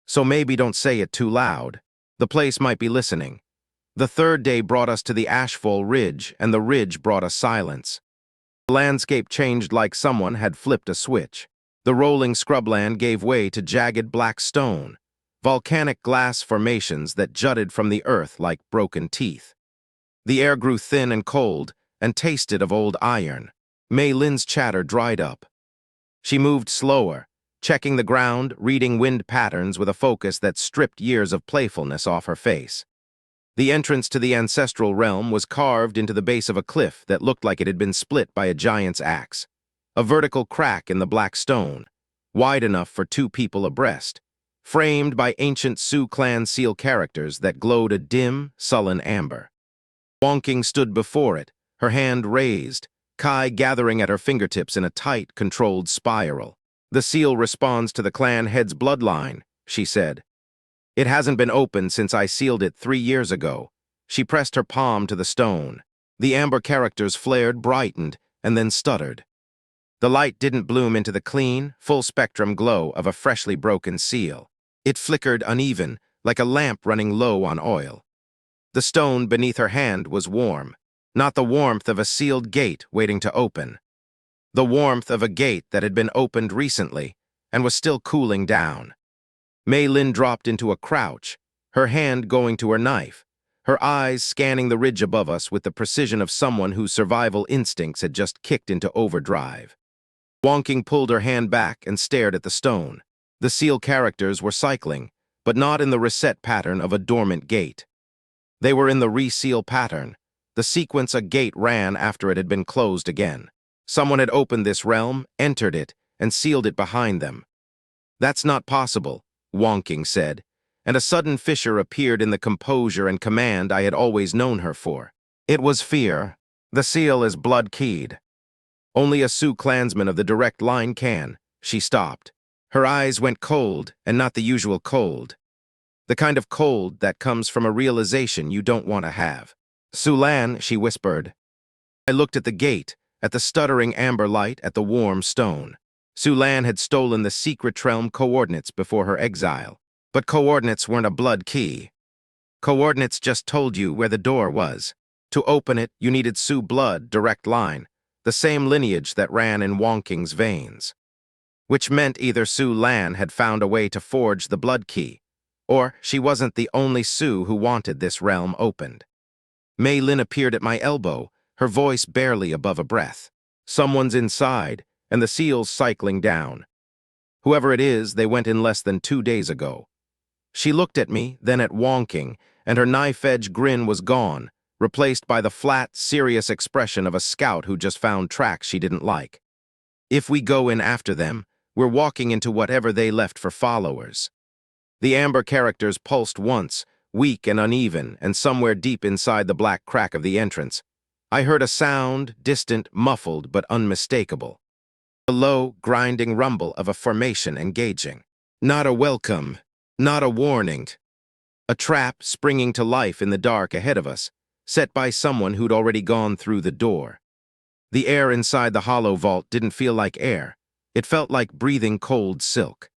So maybe don't say it too loud. The place might be listening. The third day brought us to the Ashfall Ridge, and the ridge brought us silence. The landscape changed like someone had flipped a switch. The rolling scrubland gave way to jagged black stone, volcanic glass formations that jutted from the earth like broken teeth. The air grew thin and cold, and tasted of old iron. Mei Lin's chatter dried up. She moved slower, checking the ground, reading wind patterns with a focus that stripped years of playfulness off her face. The entrance to the ancestral realm was carved into the base of a cliff that looked like it had been split by a giant's axe. A vertical crack in the black stone, wide enough for two people abreast, framed by ancient Sioux clan seal characters that glowed a dim, sullen amber. Wonking stood before it, her hand raised, Kai gathering at her fingertips in a tight, controlled spiral. The seal responds to the clan head's bloodline, she said. It hasn't been opened since I sealed it 3 years ago. She pressed her palm to the stone. The amber characters flared, brightened, and then stuttered. The light didn't bloom into the clean, full-spectrum glow of a freshly broken seal. It flickered uneven, like a lamp running low on oil. The stone beneath her hand was warm, not the warmth of a sealed gate waiting to open. The warmth of a gate that had been opened recently and was still cooling down. Mei Lin dropped into a crouch, her hand going to her knife, her eyes scanning the ridge above us with the precision of someone whose survival instincts had just kicked into overdrive. Wonking pulled her hand back and stared at the stone. The seal characters were cycling, but not in the reset pattern of a dormant gate. They were in the reseal pattern, the sequence a gate ran after it had been closed again. Someone had opened this realm, entered it, and sealed it behind them. That's not possible, Wonking said, and a sudden fissure appeared in the composure and command I had always known her for. It was fear. The seal is blood-keyed. Only a Sioux clansman of the direct line can. She stopped. Her eyes went cold, and not the usual cold. The kind of cold that comes from a realization you don't want to have. Sulan, she whispered. I looked at the gate, at the stuttering amber light, at the warm stone. Sulan had stolen the secret realm coordinates before her exile. But coordinates weren't a blood key. Coordinates just told you where the door was. To open it, you needed Sioux blood, direct line, the same lineage that ran in Wonking's veins. Which meant either Sulan had found a way to forge the blood key, or she wasn't the only Sioux who wanted this realm opened. Mei Lin appeared at my elbow, her voice barely above a breath. Someone's inside, and the seal's cycling down. Whoever it is, they went in less than 2 days ago. She looked at me, then at Wonking, and her knife-edge grin was gone, replaced by the flat, serious expression of a scout who just found tracks she didn't like. If we go in after them, we're walking into whatever they left for followers. The amber characters pulsed once, weak and uneven, and somewhere deep inside the black crack of the entrance, I heard a sound, distant, muffled, but unmistakable. A low, grinding rumble of a formation engaging. Not a welcome, not a warning. A trap springing to life in the dark ahead of us, set by someone who'd already gone through the door. The air inside the hollow vault didn't feel like air. It felt like breathing cold silk.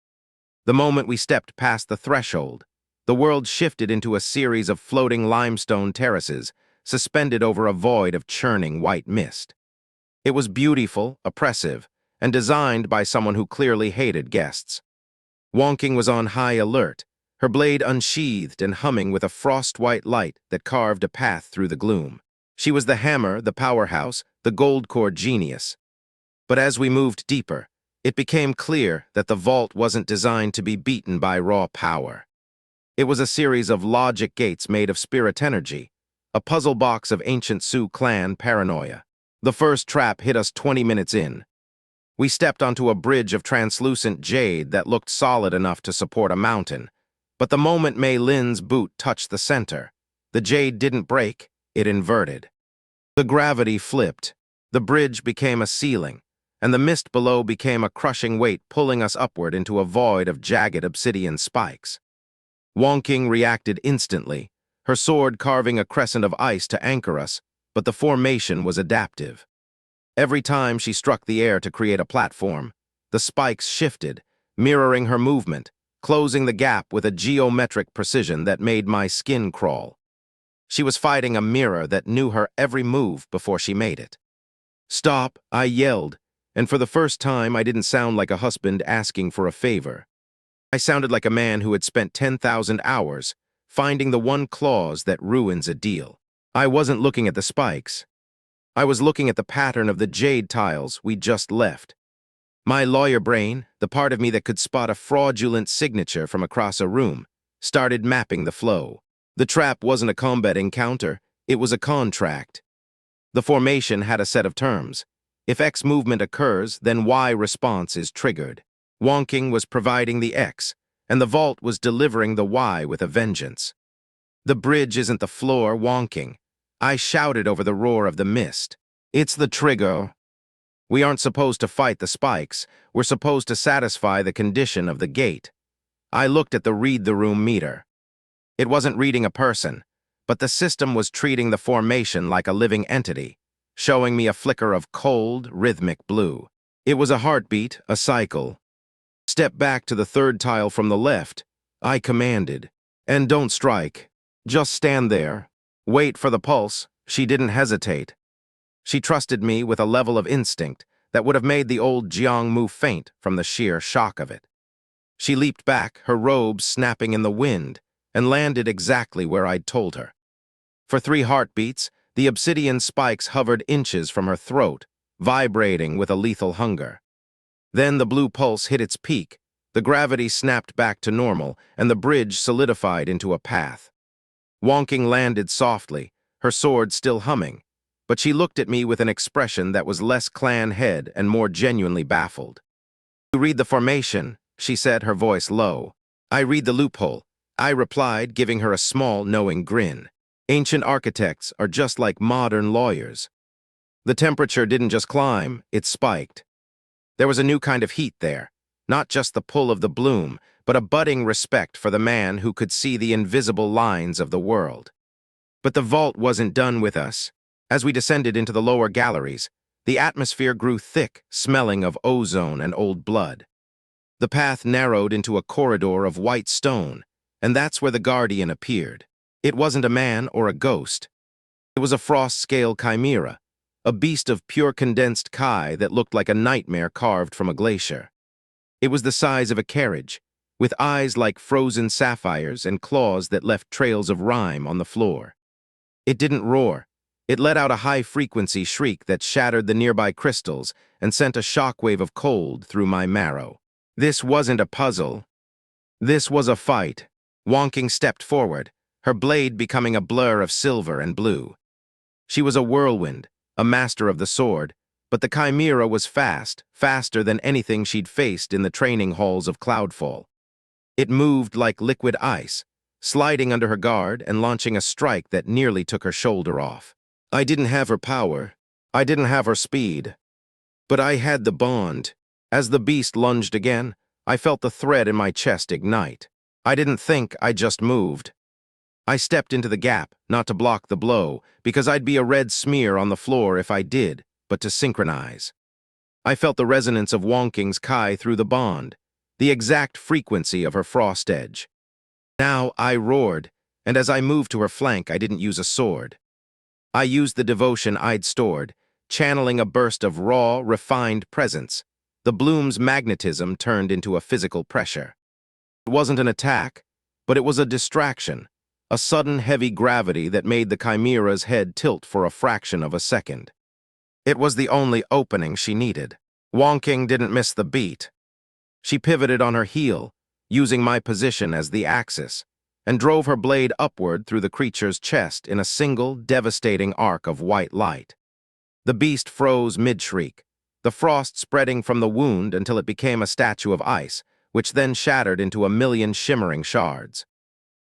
The moment we stepped past the threshold, the world shifted into a series of floating limestone terraces, suspended over a void of churning white mist. It was beautiful, oppressive, and designed by someone who clearly hated guests. Wonking was on high alert, her blade unsheathed and humming with a frost-white light that carved a path through the gloom. She was the hammer, the powerhouse, the gold-core genius. But as we moved deeper, it became clear that the vault wasn't designed to be beaten by raw power. It was a series of logic gates made of spirit energy, a puzzle box of ancient Sioux clan paranoia. The first trap hit us 20 minutes in. We stepped onto a bridge of translucent jade that looked solid enough to support a mountain. But the moment Mei Lin's boot touched the center, the jade didn't break, it inverted. The gravity flipped, the bridge became a ceiling, and the mist below became a crushing weight pulling us upward into a void of jagged obsidian spikes. Wonking reacted instantly, her sword carving a crescent of ice to anchor us, but the formation was adaptive. Every time she struck the air to create a platform, the spikes shifted, mirroring her movement, closing the gap with a geometric precision that made my skin crawl. She was fighting a mirror that knew her every move before she made it. "Stop," I yelled, and for the first time I didn't sound like a husband asking for a favor. I sounded like a man who had spent 10,000 hours finding the one clause that ruins a deal. I wasn't looking at the spikes. I was looking at the pattern of the jade tiles we just left. My lawyer brain, the part of me that could spot a fraudulent signature from across a room, started mapping the flow. The trap wasn't a combat encounter, it was a contract. The formation had a set of terms. If X movement occurs, then Y response is triggered. Wonking was providing the X, and the vault was delivering the Y with a vengeance. "The bridge isn't the floor, Wonking," I shouted over the roar of the mist. "It's the trigger." We aren't supposed to fight the spikes, we're supposed to satisfy the condition of the gate. I looked at the read-the-room meter. It wasn't reading a person, but the system was treating the formation like a living entity, showing me a flicker of cold, rhythmic blue. It was a heartbeat, a cycle. "Step back to the third tile from the left," I commanded. "And don't strike. Just stand there. Wait for the pulse." She didn't hesitate. She trusted me with a level of instinct that would have made the old Jiangmu faint from the sheer shock of it. She leaped back, her robes snapping in the wind, and landed exactly where I'd told her. For 3 heartbeats, the obsidian spikes hovered inches from her throat, vibrating with a lethal hunger. Then the blue pulse hit its peak, the gravity snapped back to normal, and the bridge solidified into a path. Wonking landed softly, her sword still humming, but she looked at me with an expression that was less clan head and more genuinely baffled. "You read the formation," she said, her voice low. "I read the loophole," I replied, giving her a small, knowing grin. Ancient architects are just like modern lawyers. The temperature didn't just climb, it spiked. There was a new kind of heat there, not just the pull of the bloom, but a budding respect for the man who could see the invisible lines of the world. But the vault wasn't done with us. As we descended into the lower galleries, the atmosphere grew thick, smelling of ozone and old blood. The path narrowed into a corridor of white stone, and that's where the guardian appeared. It wasn't a man or a ghost. It was a frost-scale chimera, a beast of pure condensed kai that looked like a nightmare carved from a glacier. It was the size of a carriage, with eyes like frozen sapphires and claws that left trails of rime on the floor. It didn't roar. It let out a high-frequency shriek that shattered the nearby crystals and sent a shockwave of cold through my marrow. This wasn't a puzzle. This was a fight. Wonking stepped forward, her blade becoming a blur of silver and blue. She was a whirlwind, a master of the sword, but the chimera was fast, faster than anything she'd faced in the training halls of Cloudfall. It moved like liquid ice, sliding under her guard and launching a strike that nearly took her shoulder off. I didn't have her power. I didn't have her speed. But I had the bond. As the beast lunged again, I felt the thread in my chest ignite. I didn't think, I just moved. I stepped into the gap, not to block the blow, because I'd be a red smear on the floor if I did, but to synchronize. I felt the resonance of Wonking's kai through the bond, the exact frequency of her frost edge. Now I roared, and as I moved to her flank, I didn't use a sword. I used the devotion I'd stored, channeling a burst of raw, refined presence. The bloom's magnetism turned into a physical pressure. It wasn't an attack, but it was a distraction, a sudden heavy gravity that made the chimera's head tilt for a fraction of a second. It was the only opening she needed. Wonking didn't miss the beat. She pivoted on her heel, using my position as the axis, and drove her blade upward through the creature's chest in a single, devastating arc of white light. The beast froze mid-shriek, the frost spreading from the wound until it became a statue of ice, which then shattered into a million shimmering shards.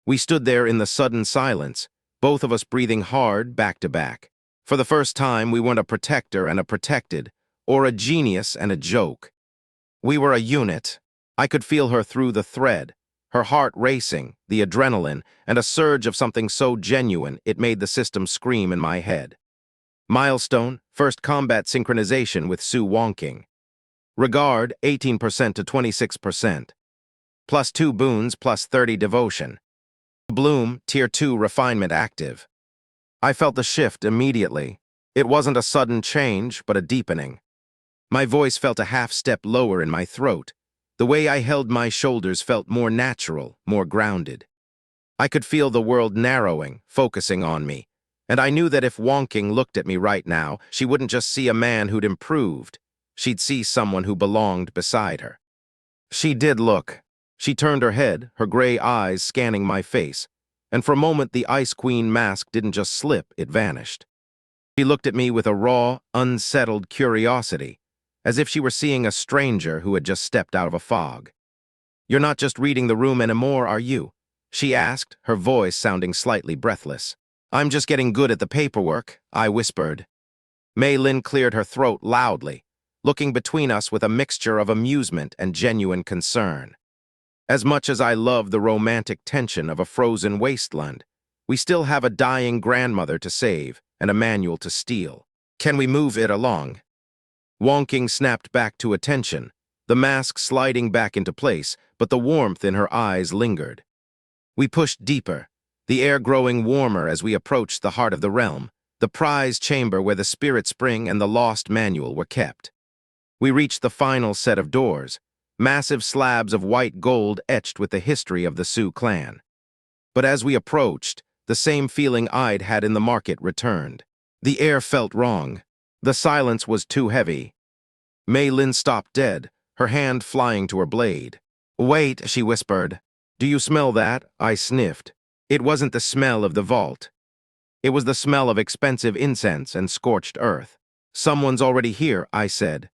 We stood there in the sudden silence, both of us breathing hard back to back. For the first time, we weren't a protector and a protected, or a genius and a joke. We were a unit. I could feel her through the thread, her heart racing, the adrenaline, and a surge of something so genuine it made the system scream in my head. Milestone, first combat synchronization with Sue Wonking. Regard, 18% to 26%. +2 boons, +30 devotion. Bloom, Tier 2 refinement active. I felt the shift immediately. It wasn't a sudden change, but a deepening. My voice felt a half-step lower in my throat. The way I held my shoulders felt more natural, more grounded. I could feel the world narrowing, focusing on me. And I knew that if Wonking looked at me right now, she wouldn't just see a man who'd improved. She'd see someone who belonged beside her. She did look. She turned her head, her gray eyes scanning my face. And for a moment, the Ice Queen mask didn't just slip, it vanished. She looked at me with a raw, unsettled curiosity, as if she were seeing a stranger who had just stepped out of a fog. "You're not just reading the room anymore, are you?" she asked, her voice sounding slightly breathless. "I'm just getting good at the paperwork," I whispered. Mei Lin cleared her throat loudly, looking between us with a mixture of amusement and genuine concern. As much as I love the romantic tension of a frozen wasteland, we still have a dying grandmother to save and a manual to steal. "Can we move it along?" Wonking snapped back to attention, the mask sliding back into place, but the warmth in her eyes lingered. We pushed deeper, the air growing warmer as we approached the heart of the realm, the prize chamber where the spirit spring and the lost manual were kept. We reached the final set of doors, massive slabs of white gold etched with the history of the Sioux clan. But as we approached, the same feeling I'd had in the market returned. The air felt wrong. The silence was too heavy. Mei Lin stopped dead, her hand flying to her blade. "Wait," she whispered. "Do you smell that?" I sniffed. It wasn't the smell of the vault. It was the smell of expensive incense and scorched earth. "Someone's already here," I said.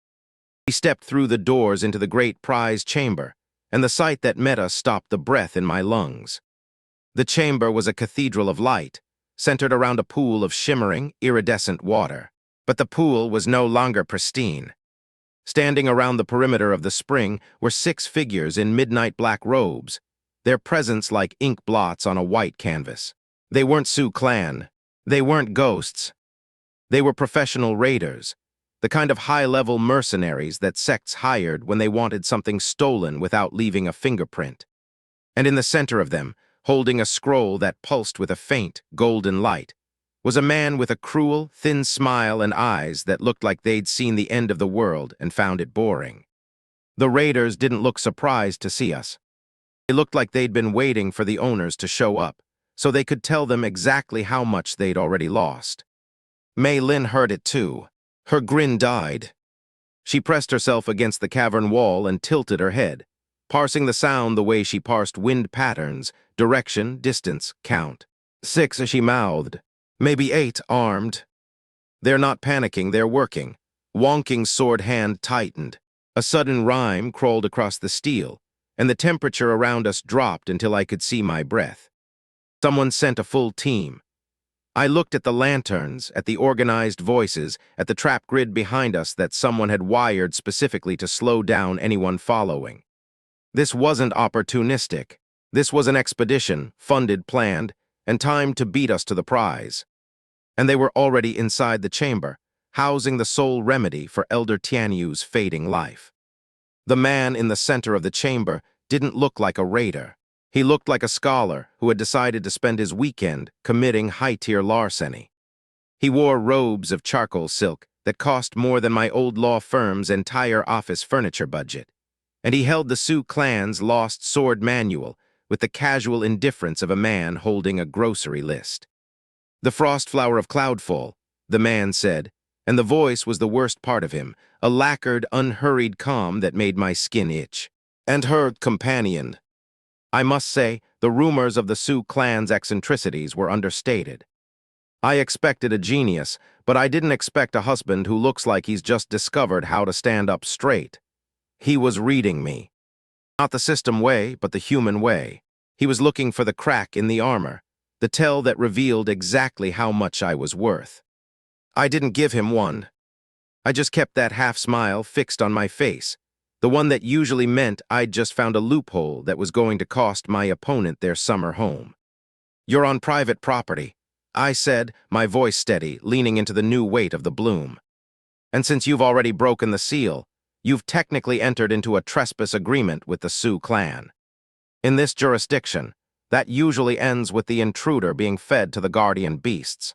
We stepped through the doors into the great prize chamber, and the sight that met us stopped the breath in my lungs. The chamber was a cathedral of light, centered around a pool of shimmering, iridescent water. But the pool was no longer pristine. Standing around the perimeter of the spring were 6 figures in midnight black robes, their presence like ink blots on a white canvas. They weren't Sioux clan. They weren't ghosts. They were professional raiders, the kind of high-level mercenaries that sects hired when they wanted something stolen without leaving a fingerprint. And in the center of them, holding a scroll that pulsed with a faint, golden light, was a man with a cruel, thin smile and eyes that looked like they'd seen the end of the world and found it boring. The raiders didn't look surprised to see us. They looked like they'd been waiting for the owners to show up, so they could tell them exactly how much they'd already lost. Mei Lin heard it too. Her grin died. She pressed herself against the cavern wall and tilted her head, parsing the sound the way she parsed wind patterns, direction, distance, count. 6, she mouthed. "Maybe 8, armed." "They're not panicking, they're working." Wonking's sword hand tightened. A sudden rhyme crawled across the steel, and the temperature around us dropped until I could see my breath. Someone sent a full team. I looked at the lanterns, at the organized voices, at the trap grid behind us that someone had wired specifically to slow down anyone following. This wasn't opportunistic. This was an expedition, funded, planned, and timed to beat us to the prize. And they were already inside the chamber, housing the sole remedy for Elder Tianyu's fading life. The man in the center of the chamber didn't look like a raider. He looked like a scholar who had decided to spend his weekend committing high-tier larceny. He wore robes of charcoal silk that cost more than my old law firm's entire office furniture budget, and he held the Sioux clan's lost sword manual with the casual indifference of a man holding a grocery list. "The frost flower of Cloudfall," the man said, and the voice was the worst part of him, a lacquered, unhurried calm that made my skin itch. "And her companion." I must say, the rumors of the Sioux clan's eccentricities were understated. I expected a genius, but I didn't expect a husband who looks like he's just discovered how to stand up straight. He was reading me. Not the system way, but the human way. He was looking for the crack in the armor, the tell that revealed exactly how much I was worth. I didn't give him one. I just kept that half smile fixed on my face, the one that usually meant I'd just found a loophole that was going to cost my opponent their summer home. "You're on private property," I said, my voice steady, leaning into the new weight of the bloom. "And since you've already broken the seal, you've technically entered into a trespass agreement with the Sioux clan. In this jurisdiction, that usually ends with the intruder being fed to the guardian beasts.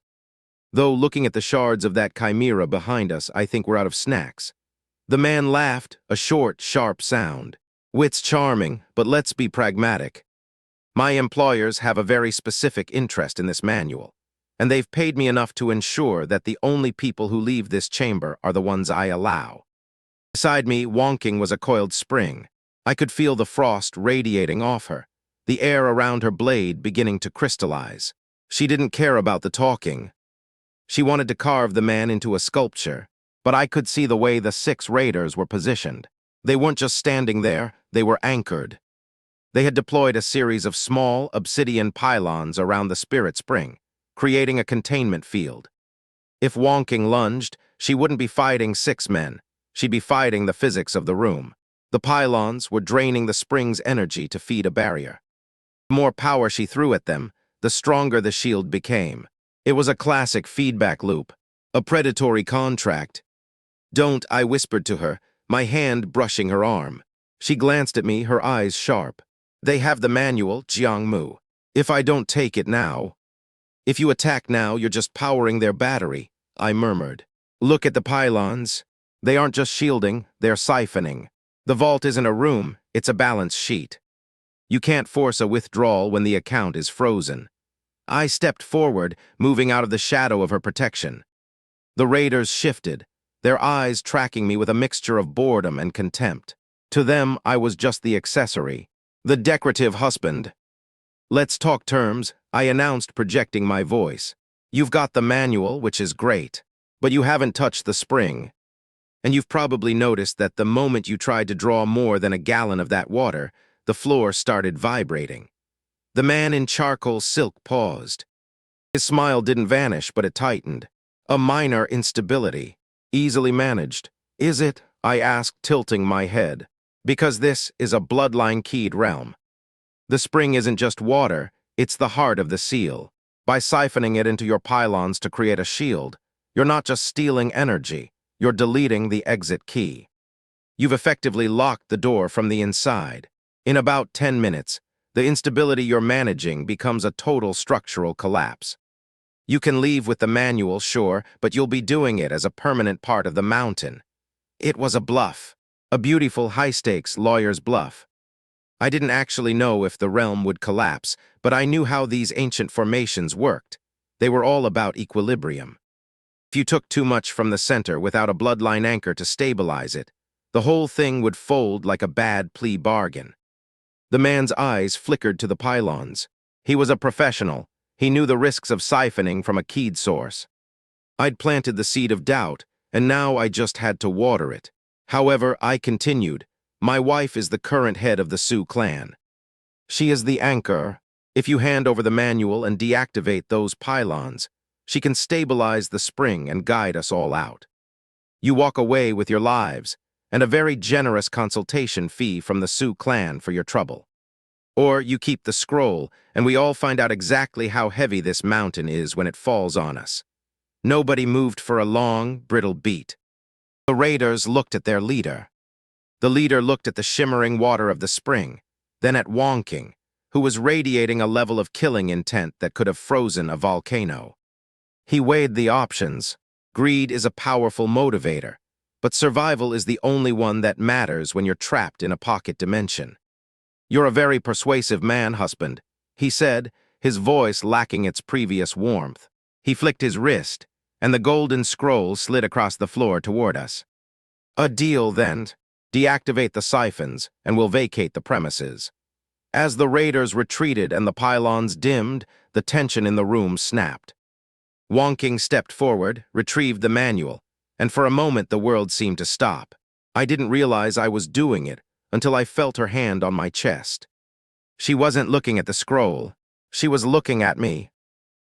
Though looking at the shards of that chimera behind us, I think we're out of snacks." The man laughed, a short, sharp sound. "Wit's charming, but let's be pragmatic. My employers have a very specific interest in this manual, and they've paid me enough to ensure that the only people who leave this chamber are the ones I allow." Beside me, wonking, was a coiled spring. I could feel the frost radiating off her, the air around her blade beginning to crystallize. She didn't care about the talking. She wanted to carve the man into a sculpture, but I could see the way the 6 raiders were positioned. They weren't just standing there, they were anchored. They had deployed a series of small, obsidian pylons around the spirit spring, creating a containment field. If wonking lunged, she wouldn't be fighting 6 men. She'd be fighting the physics of the room. The pylons were draining the spring's energy to feed a barrier. The more power she threw at them, the stronger the shield became. It was a classic feedback loop, a predatory contract. "Don't," I whispered to her, my hand brushing her arm. She glanced at me, her eyes sharp. "They have the manual, Jiangmu. If I don't take it now..." "If you attack now, you're just powering their battery," I murmured. "Look at the pylons. They aren't just shielding, they're siphoning. The vault isn't a room, it's a balance sheet. You can't force a withdrawal when the account is frozen." I stepped forward, moving out of the shadow of her protection. The raiders shifted, their eyes tracking me with a mixture of boredom and contempt. To them, I was just the accessory, the decorative husband. "Let's talk terms," I announced, projecting my voice. "You've got the manual, which is great, but you haven't touched the spring. And you've probably noticed that the moment you tried to draw more than a gallon of that water, the floor started vibrating." The man in charcoal silk paused. His smile didn't vanish, but it tightened. "A minor instability. Easily managed." "Is it?" I asked, tilting my head. "Because this is a bloodline-keyed realm. The spring isn't just water, it's the heart of the seal. By siphoning it into your pylons to create a shield, you're not just stealing energy, you're deleting the exit key. You've effectively locked the door from the inside. In about 10 minutes, the instability you're managing becomes a total structural collapse. You can leave with the manual, sure, but you'll be doing it as a permanent part of the mountain." It was a bluff, a beautiful high-stakes lawyer's bluff. I didn't actually know if the realm would collapse, but I knew how these ancient formations worked. They were all about equilibrium. If you took too much from the center without a bloodline anchor to stabilize it, the whole thing would fold like a bad plea bargain. The man's eyes flickered to the pylons. He was a professional. He knew the risks of siphoning from a keyed source. I'd planted the seed of doubt, and now I just had to water it. However, I continued, "My wife is the current head of the Sioux clan. She is the anchor. If you hand over the manual and deactivate those pylons, she can stabilize the spring and guide us all out. You walk away with your lives, and a very generous consultation fee from the Sioux clan for your trouble. Or you keep the scroll, and we all find out exactly how heavy this mountain is when it falls on us." Nobody moved for a long, brittle beat. The raiders looked at their leader. The leader looked at the shimmering water of the spring, then at Wonking, who was radiating a level of killing intent that could have frozen a volcano. He weighed the options. Greed is a powerful motivator, but survival is the only one that matters when you're trapped in a pocket dimension. "You're a very persuasive man, husband," he said, his voice lacking its previous warmth. He flicked his wrist, and the golden scroll slid across the floor toward us. "A deal, then. Deactivate the siphons, and we'll vacate the premises." As the raiders retreated and the pylons dimmed, the tension in the room snapped. Wonking stepped forward, retrieved the manual, and for a moment the world seemed to stop. I didn't realize I was doing it until I felt her hand on my chest. She wasn't looking at the scroll. She was looking at me.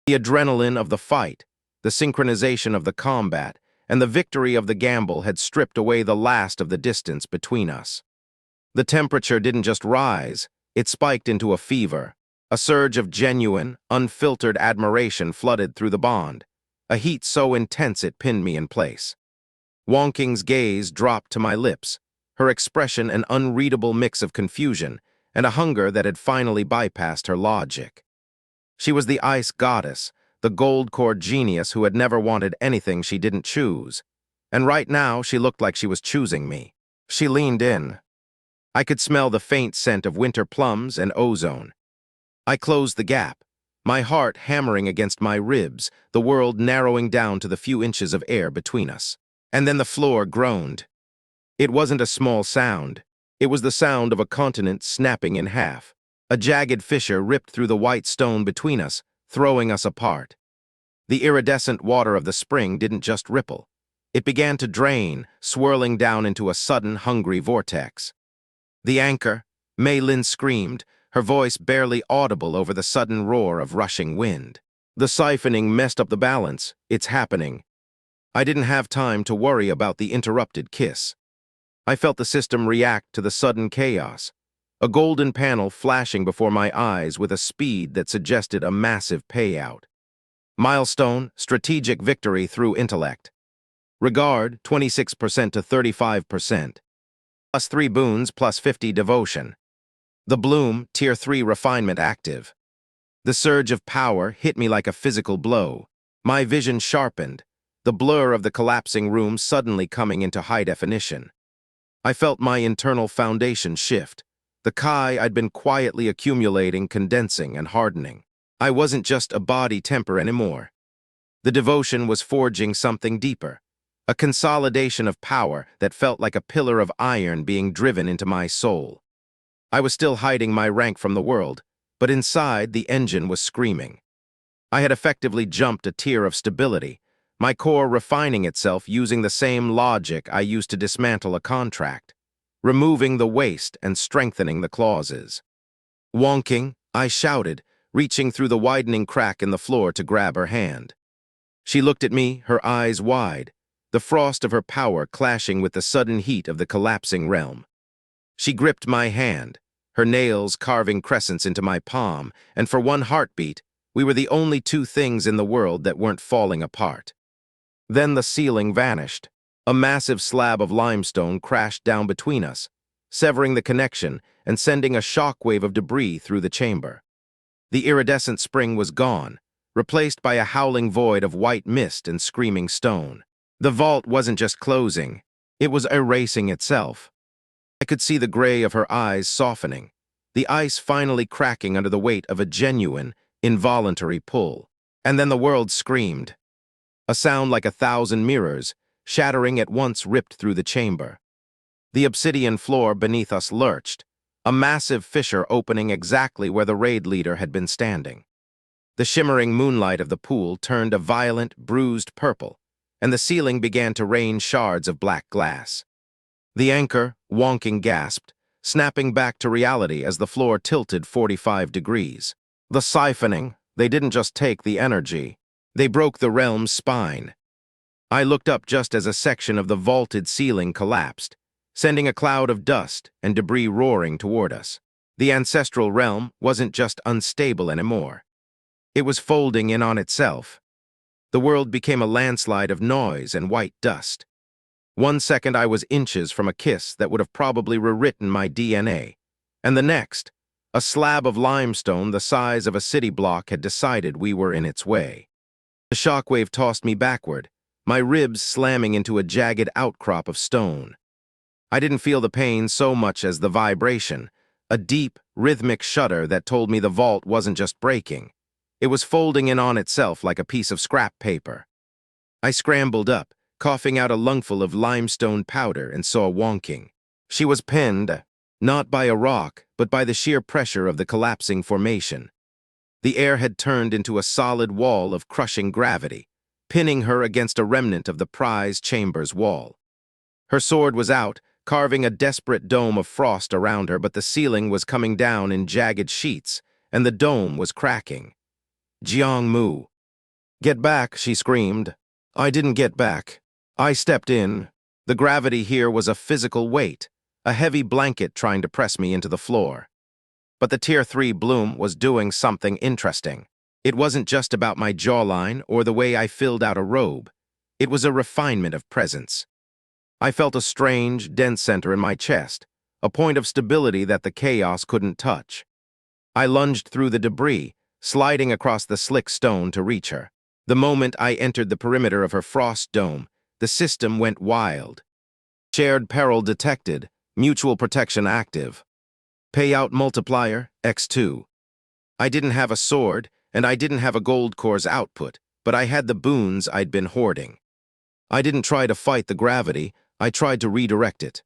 The adrenaline of the fight, the synchronization of the combat, and the victory of the gamble had stripped away the last of the distance between us. The temperature didn't just rise, it spiked into a fever. A surge of genuine, unfiltered admiration flooded through the bond, a heat so intense it pinned me in place. Wonking's gaze dropped to my lips, her expression an unreadable mix of confusion and a hunger that had finally bypassed her logic. She was the ice goddess, the gold-core genius who had never wanted anything she didn't choose. And right now, she looked like she was choosing me. She leaned in. I could smell the faint scent of winter plums and ozone. I closed the gap, my heart hammering against my ribs, the world narrowing down to the few inches of air between us. And then the floor groaned. It wasn't a small sound. It was the sound of a continent snapping in half. A jagged fissure ripped through the white stone between us, throwing us apart. The iridescent water of the spring didn't just ripple. It began to drain, swirling down into a sudden, hungry vortex. The anchor, Mei Lin screamed, her voice barely audible over the sudden roar of rushing wind. The siphoning messed up the balance. It's happening. I didn't have time to worry about the interrupted kiss. I felt the system react to the sudden chaos, a golden panel flashing before my eyes with a speed that suggested a massive payout. Milestone, strategic victory through intellect. Regard, 26% to 35%. Plus 3 boons plus 50 devotion. The bloom, Tier 3 refinement active. The surge of power hit me like a physical blow. My vision sharpened, the blur of the collapsing room suddenly coming into high definition. I felt my internal foundation shift, the Kai I'd been quietly accumulating, condensing, and hardening. I wasn't just a body temper anymore. The devotion was forging something deeper, a consolidation of power that felt like a pillar of iron being driven into my soul. I was still hiding my rank from the world, but inside the engine was screaming. I had effectively jumped a tier of stability, my core refining itself using the same logic I used to dismantle a contract, removing the waste and strengthening the clauses. Wonking, I shouted, reaching through the widening crack in the floor to grab her hand. She looked at me, her eyes wide, the frost of her power clashing with the sudden heat of the collapsing realm. She gripped my hand, her nails carving crescents into my palm, and for one heartbeat, we were the only two things in the world that weren't falling apart. Then the ceiling vanished. A massive slab of limestone crashed down between us, severing the connection and sending a shockwave of debris through the chamber. The iridescent spring was gone, replaced by a howling void of white mist and screaming stone. The vault wasn't just closing, it was erasing itself. I could see the gray of her eyes softening, the ice finally cracking under the weight of a genuine, involuntary pull. And then the world screamed. A sound like 1,000 mirrors, shattering at once, ripped through the chamber. The obsidian floor beneath us lurched, a massive fissure opening exactly where the raid leader had been standing. The shimmering moonlight of the pool turned a violent, bruised purple, and the ceiling began to rain shards of black glass. The anchor, Wonking, gasped, snapping back to reality as the floor tilted 45 degrees. The siphoning, they didn't just take the energy, they broke the realm's spine. I looked up just as a section of the vaulted ceiling collapsed, sending a cloud of dust and debris roaring toward us. The ancestral realm wasn't just unstable anymore. It was folding in on itself. The world became a landslide of noise and white dust. 1 second I was inches from a kiss that would have probably rewritten my DNA, and the next, a slab of limestone the size of a city block had decided we were in its way. The shockwave tossed me backward, my ribs slamming into a jagged outcrop of stone. I didn't feel the pain so much as the vibration, a deep, rhythmic shudder that told me the vault wasn't just breaking. It was folding in on itself like a piece of scrap paper. I scrambled up, coughing out a lungful of limestone powder, and saw Wonking. She was pinned, not by a rock, but by the sheer pressure of the collapsing formation. The air had turned into a solid wall of crushing gravity, pinning her against a remnant of the prize chamber's wall. Her sword was out, carving a desperate dome of frost around her, but the ceiling was coming down in jagged sheets, and the dome was cracking. Jiang Mu. "Get back," she screamed. I didn't get back. I stepped in. The gravity here was a physical weight, a heavy blanket trying to press me into the floor. But the Tier 3 bloom was doing something interesting. It wasn't just about my jawline or the way I filled out a robe. It was a refinement of presence. I felt a strange, dense center in my chest, a point of stability that the chaos couldn't touch. I lunged through the debris, sliding across the slick stone to reach her. The moment I entered the perimeter of her frost dome, the system went wild. Shared peril detected, mutual protection active. Payout multiplier, x2. I didn't have a sword, and I didn't have a gold core's output, but I had the boons I'd been hoarding. I didn't try to fight the gravity, I tried to redirect it.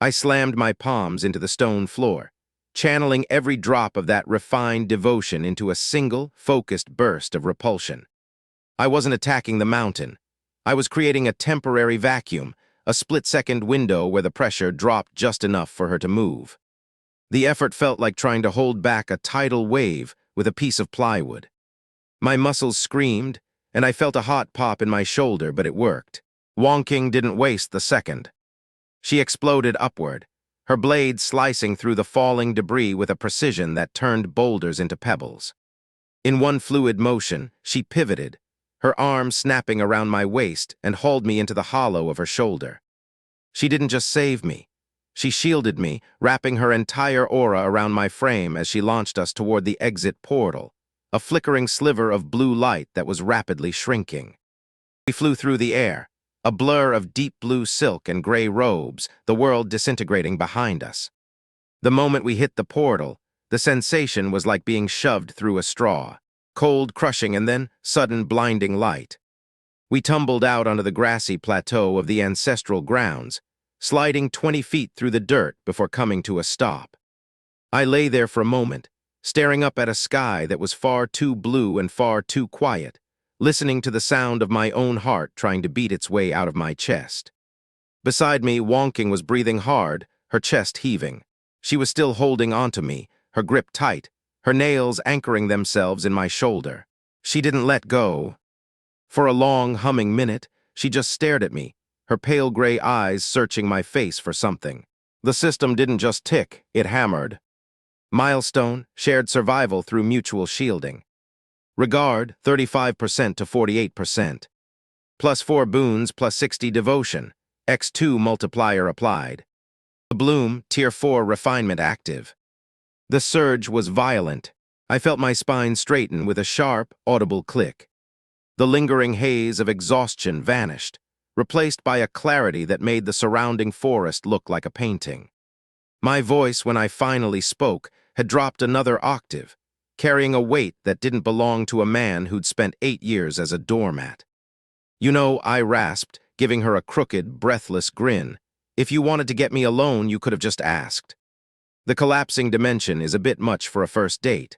I slammed my palms into the stone floor, channeling every drop of that refined devotion into a single, focused burst of repulsion. I wasn't attacking the mountain. I was creating a temporary vacuum, a split-second window where the pressure dropped just enough for her to move. The effort felt like trying to hold back a tidal wave with a piece of plywood. My muscles screamed, and I felt a hot pop in my shoulder, but it worked. Wonking didn't waste the second. She exploded upward, her blade slicing through the falling debris with a precision that turned boulders into pebbles. In one fluid motion, she pivoted, her arm snapping around my waist and hauled me into the hollow of her shoulder. She didn't just save me. She shielded me, wrapping her entire aura around my frame as she launched us toward the exit portal, a flickering sliver of blue light that was rapidly shrinking. We flew through the air, a blur of deep blue silk and gray robes, the world disintegrating behind us. The moment we hit the portal, the sensation was like being shoved through a straw, cold, crushing, and then sudden blinding light. We tumbled out onto the grassy plateau of the ancestral grounds, sliding 20 feet through the dirt before coming to a stop. I lay there for a moment, staring up at a sky that was far too blue and far too quiet, listening to the sound of my own heart trying to beat its way out of my chest. Beside me, Wonking was breathing hard, her chest heaving. She was still holding onto me, her grip tight, her nails anchoring themselves in my shoulder. She didn't let go. For a long, humming minute, she just stared at me, her pale gray eyes searching my face for something. The system didn't just tick, it hammered. Milestone, shared survival through mutual shielding. Regard, 35% to 48%. Plus 4 boons, plus 60 devotion. x2 multiplier applied. The bloom, Tier 4 refinement active. The surge was violent. I felt my spine straighten with a sharp, audible click. The lingering haze of exhaustion vanished, replaced by a clarity that made the surrounding forest look like a painting. My voice, when I finally spoke, had dropped another octave, carrying a weight that didn't belong to a man who'd spent 8 years as a doormat. "You know," I rasped, giving her a crooked, breathless grin, "if you wanted to get me alone, you could have just asked." The collapsing dimension is a bit much for a first date.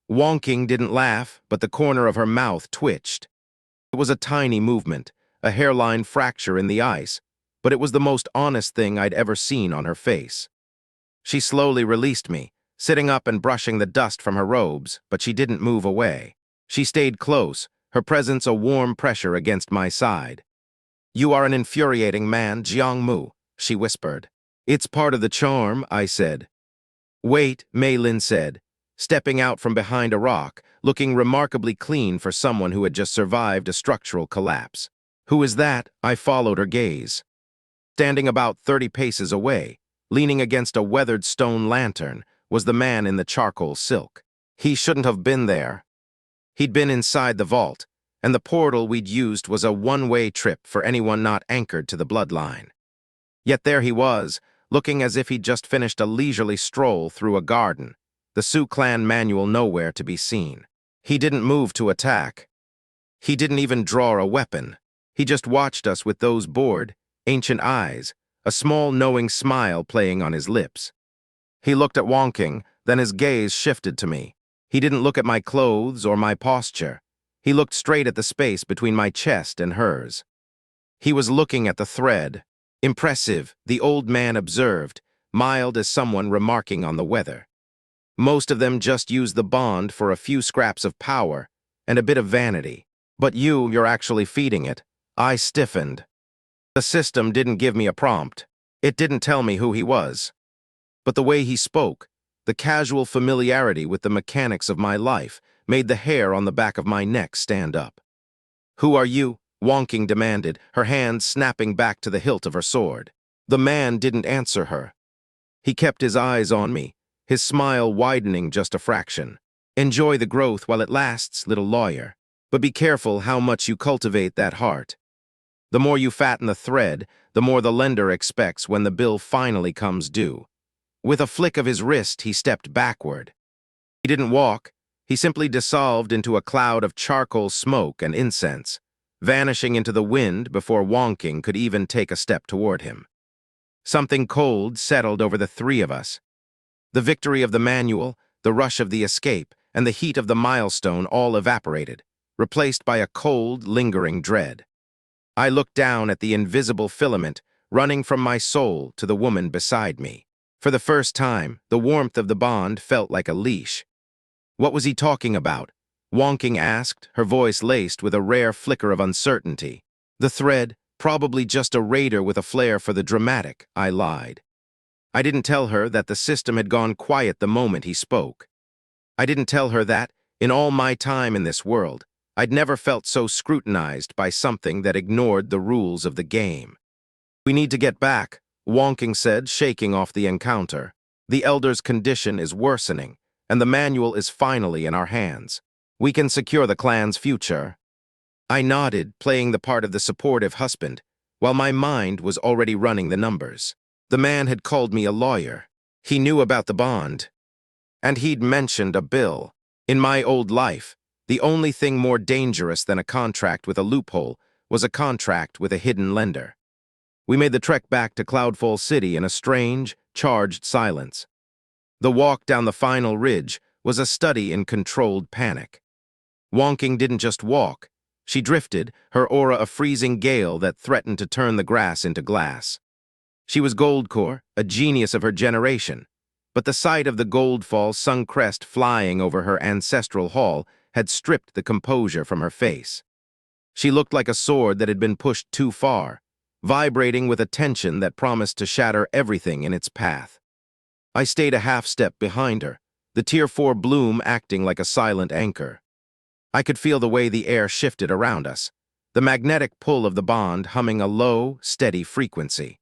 Wonking didn't laugh, but the corner of her mouth twitched. It was a tiny movement, a hairline fracture in the ice, but it was the most honest thing I'd ever seen on her face. She slowly released me, sitting up and brushing the dust from her robes, but she didn't move away. She stayed close, her presence a warm pressure against my side. "You are an infuriating man, Jiang Mu," she whispered. "It's part of the charm," I said. "Wait," Mei Lin said, stepping out from behind a rock, looking remarkably clean for someone who had just survived a structural collapse. "Who is that?" I followed her gaze. Standing about 30 paces away, leaning against a weathered stone lantern, was the man in the charcoal silk. He shouldn't have been there. He'd been inside the vault, and the portal we'd used was a one-way trip for anyone not anchored to the bloodline. Yet there he was, looking as if he'd just finished a leisurely stroll through a garden, the Sioux clan manual nowhere to be seen. He didn't move to attack. He didn't even draw a weapon. He just watched us with those bored, ancient eyes, a small knowing smile playing on his lips. He looked at Wonking, then his gaze shifted to me. He didn't look at my clothes or my posture. He looked straight at the space between my chest and hers. He was looking at the thread. Impressive, the old man observed, mild as someone remarking on the weather. Most of them just use the bond for a few scraps of power and a bit of vanity. But you're actually feeding it. I stiffened. The system didn't give me a prompt. It didn't tell me who he was. But the way he spoke, the casual familiarity with the mechanics of my life, made the hair on the back of my neck stand up. "Who are you?" Wonking demanded, her hand snapping back to the hilt of her sword. The man didn't answer her. He kept his eyes on me, his smile widening just a fraction. "Enjoy the growth while it lasts, little lawyer. But be careful how much you cultivate that heart. The more you fatten the thread, the more the lender expects when the bill finally comes due." With a flick of his wrist, he stepped backward. He didn't walk. He simply dissolved into a cloud of charcoal smoke and incense, vanishing into the wind before Wonking could even take a step toward him. Something cold settled over the three of us. The victory of the manual, the rush of the escape, and the heat of the milestone all evaporated, replaced by a cold, lingering dread. I looked down at the invisible filament running from my soul to the woman beside me. For the first time, the warmth of the bond felt like a leash. "What was he talking about?" Wonking asked, her voice laced with a rare flicker of uncertainty. "The thread, probably just a raider with a flair for the dramatic," I lied. I didn't tell her that the system had gone quiet the moment he spoke. I didn't tell her that, in all my time in this world, I'd never felt so scrutinized by something that ignored the rules of the game. "We need to get back," Wonking said, shaking off the encounter. "The Elder's condition is worsening, and the manual is finally in our hands. We can secure the clan's future." I nodded, playing the part of the supportive husband, while my mind was already running the numbers. The man had called me a lawyer. He knew about the bond. And he'd mentioned a bill. In my old life, the only thing more dangerous than a contract with a loophole was a contract with a hidden lender. We made the trek back to Cloudfall City in a strange, charged silence. The walk down the final ridge was a study in controlled panic. Wonking didn't just walk. She drifted, her aura a freezing gale that threatened to turn the grass into glass. She was Goldcore, a genius of her generation, but the sight of the Goldfall sun crest flying over her ancestral hall had stripped the composure from her face. She looked like a sword that had been pushed too far, vibrating with a tension that promised to shatter everything in its path. I stayed a half-step behind her, the Tier 4 bloom acting like a silent anchor. I could feel the way the air shifted around us, the magnetic pull of the bond humming a low, steady frequency.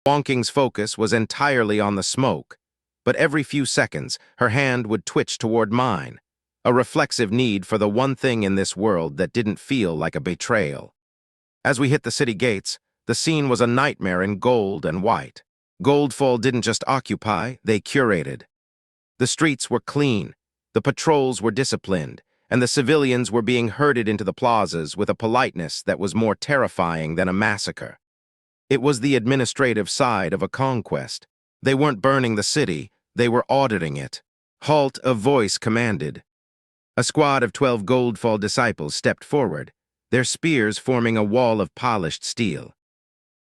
Wonking's focus was entirely on the smoke, but every few seconds her hand would twitch toward mine, a reflexive need for the one thing in this world that didn't feel like a betrayal. As we hit the city gates, the scene was a nightmare in gold and white. Goldfall didn't just occupy, they curated. The streets were clean, the patrols were disciplined, and the civilians were being herded into the plazas with a politeness that was more terrifying than a massacre. It was the administrative side of a conquest. They weren't burning the city, they were auditing it. "Halt," a voice commanded. A squad of 12 Goldfall disciples stepped forward, their spears forming a wall of polished steel.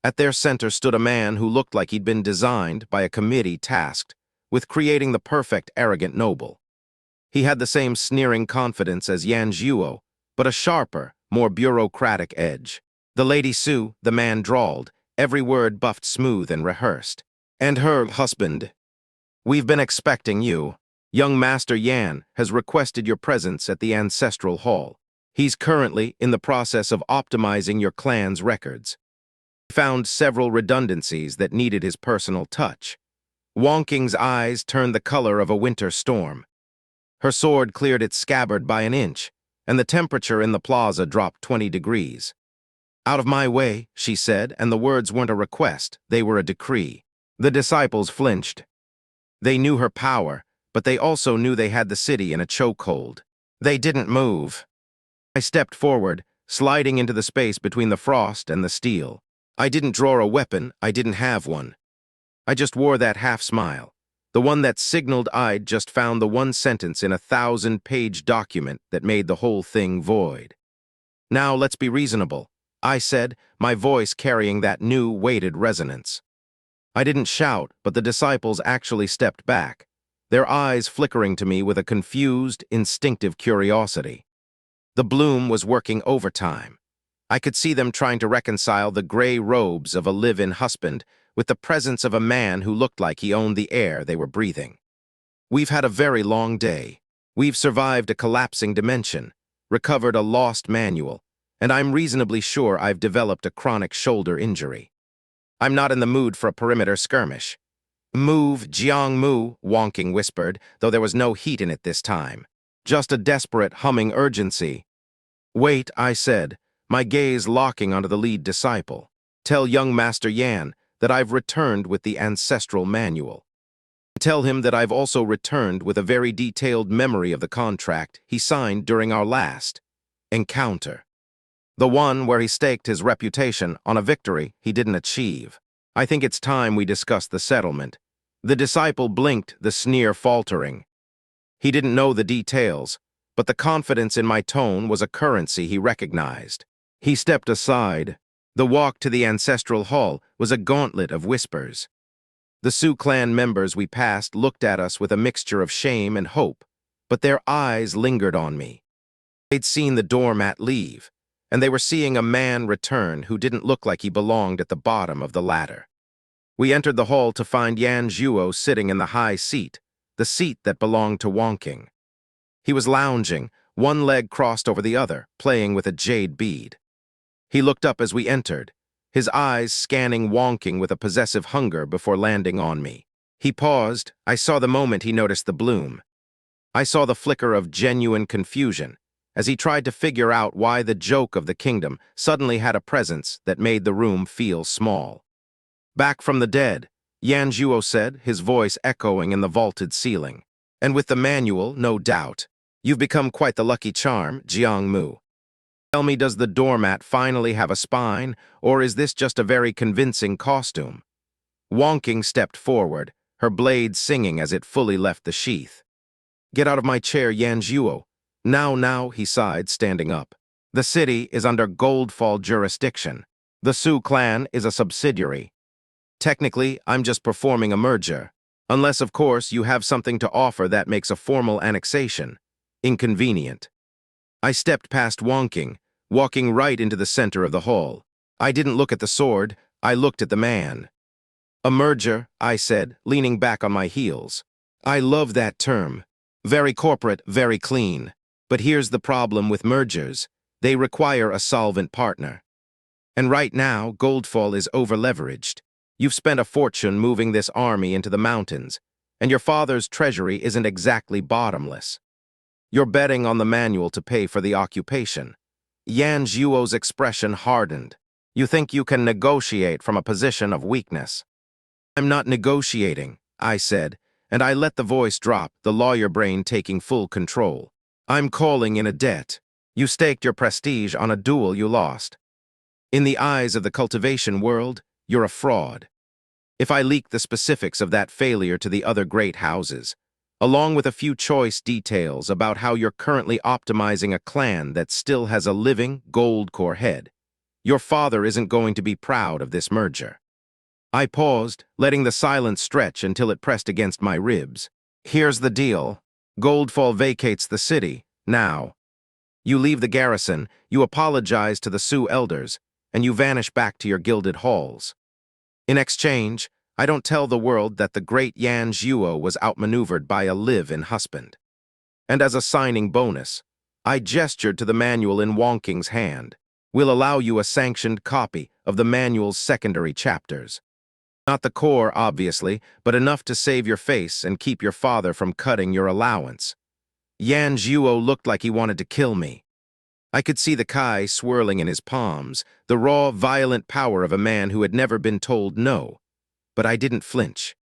At their center stood a man who looked like he'd been designed by a committee tasked with creating the perfect arrogant noble. He had the same sneering confidence as Yan Zhuo, but a sharper, more bureaucratic edge. "The Lady Sue," the man drawled, every word buffed smooth and rehearsed. "And her husband. We've been expecting you. Young Master Yan has requested your presence at the Ancestral Hall. He's currently in the process of optimizing your clan's records." He found several redundancies that needed his personal touch. Wonking's eyes turned the color of a winter storm. Her sword cleared its scabbard by an inch, and the temperature in the plaza dropped 20 degrees. "Out of my way," she said, and the words weren't a request, they were a decree. The disciples flinched. They knew her power, but they also knew they had the city in a chokehold. They didn't move. I stepped forward, sliding into the space between the frost and the steel. I didn't draw a weapon, I didn't have one. I just wore that half-smile, The one that signaled I'd just found the one sentence in a 1,000-page document that made the whole thing void. Now let's be reasonable, I said, my voice carrying that new weighted resonance. I didn't shout, but the disciples actually stepped back, their eyes flickering to me with a confused, instinctive curiosity. The bloom was working overtime. I could see them trying to reconcile the gray robes of a live-in husband with the presence of a man who looked like he owned the air they were breathing. We've had a very long day. We've survived a collapsing dimension, recovered a lost manual, and I'm reasonably sure I've developed a chronic shoulder injury. I'm not in the mood for a perimeter skirmish. Move, Jiang-mu, Wonking whispered, though there was no heat in it this time. Just a desperate, humming urgency. Wait, I said, my gaze locking onto the lead disciple. Tell young Master Yan that I've returned with the ancestral manual. Tell him that I've also returned with a very detailed memory of the contract he signed during our last encounter. The one where he staked his reputation on a victory he didn't achieve. I think it's time we discuss the settlement. The disciple blinked, the sneer faltering. He didn't know the details, but the confidence in my tone was a currency he recognized. He stepped aside. The walk to the ancestral hall was a gauntlet of whispers. The Sioux clan members we passed looked at us with a mixture of shame and hope, but their eyes lingered on me. They'd seen the doormat leave, and they were seeing a man return who didn't look like he belonged at the bottom of the ladder. We entered the hall to find Yan Zhuo sitting in the high seat, the seat that belonged to Wonking. He was lounging, one leg crossed over the other, playing with a jade bead. He looked up as we entered, his eyes scanning Wonking with a possessive hunger before landing on me. He paused. I saw the moment he noticed the bloom. I saw the flicker of genuine confusion as he tried to figure out why the joke of the kingdom suddenly had a presence that made the room feel small. Back from the dead, Yan Zhuo said, his voice echoing in the vaulted ceiling. And with the manual, no doubt. You've become quite the lucky charm, Jiang-mu. Tell me, does the doormat finally have a spine, or is this just a very convincing costume? Wonking stepped forward, her blade singing as it fully left the sheath. Get out of my chair, Yan Zhuo. Now, he sighed, standing up. The city is under Goldfall jurisdiction. The Sioux clan is a subsidiary. Technically, I'm just performing a merger. Unless, of course, you have something to offer that makes a formal annexation inconvenient. I stepped past Wonking, walking right into the center of the hall. I didn't look at the sword, I looked at the man. A merger, I said, leaning back on my heels. I love that term. Very corporate, very clean. But here's the problem with mergers. They require a solvent partner. And right now, Goldfall is over-leveraged. You've spent a fortune moving this army into the mountains, and your father's treasury isn't exactly bottomless. You're betting on the manual to pay for the occupation. Yan Zhuo's expression hardened. You think you can negotiate from a position of weakness. I'm not negotiating, I said, and I let the voice drop, the lawyer brain taking full control. I'm calling in a debt. You staked your prestige on a duel you lost. In the eyes of the cultivation world, you're a fraud. If I leak the specifics of that failure to the other great houses, along with a few choice details about how you're currently optimizing a clan that still has a living, gold-core head, your father isn't going to be proud of this merger. I paused, letting the silence stretch until it pressed against my ribs. Here's the deal. Goldfall vacates the city, now. You leave the garrison, you apologize to the Sioux elders, and you vanish back to your gilded halls. In exchange, I don't tell the world that the great Yan Zhuo was outmaneuvered by a live-in husband. And as a signing bonus, I gestured to the manual in Wonking's hand. We'll allow you a sanctioned copy of the manual's secondary chapters. Not the core, obviously, but enough to save your face and keep your father from cutting your allowance. Yan Zhuo looked like he wanted to kill me. I could see the kai swirling in his palms, the raw, violent power of a man who had never been told no. But I didn't flinch.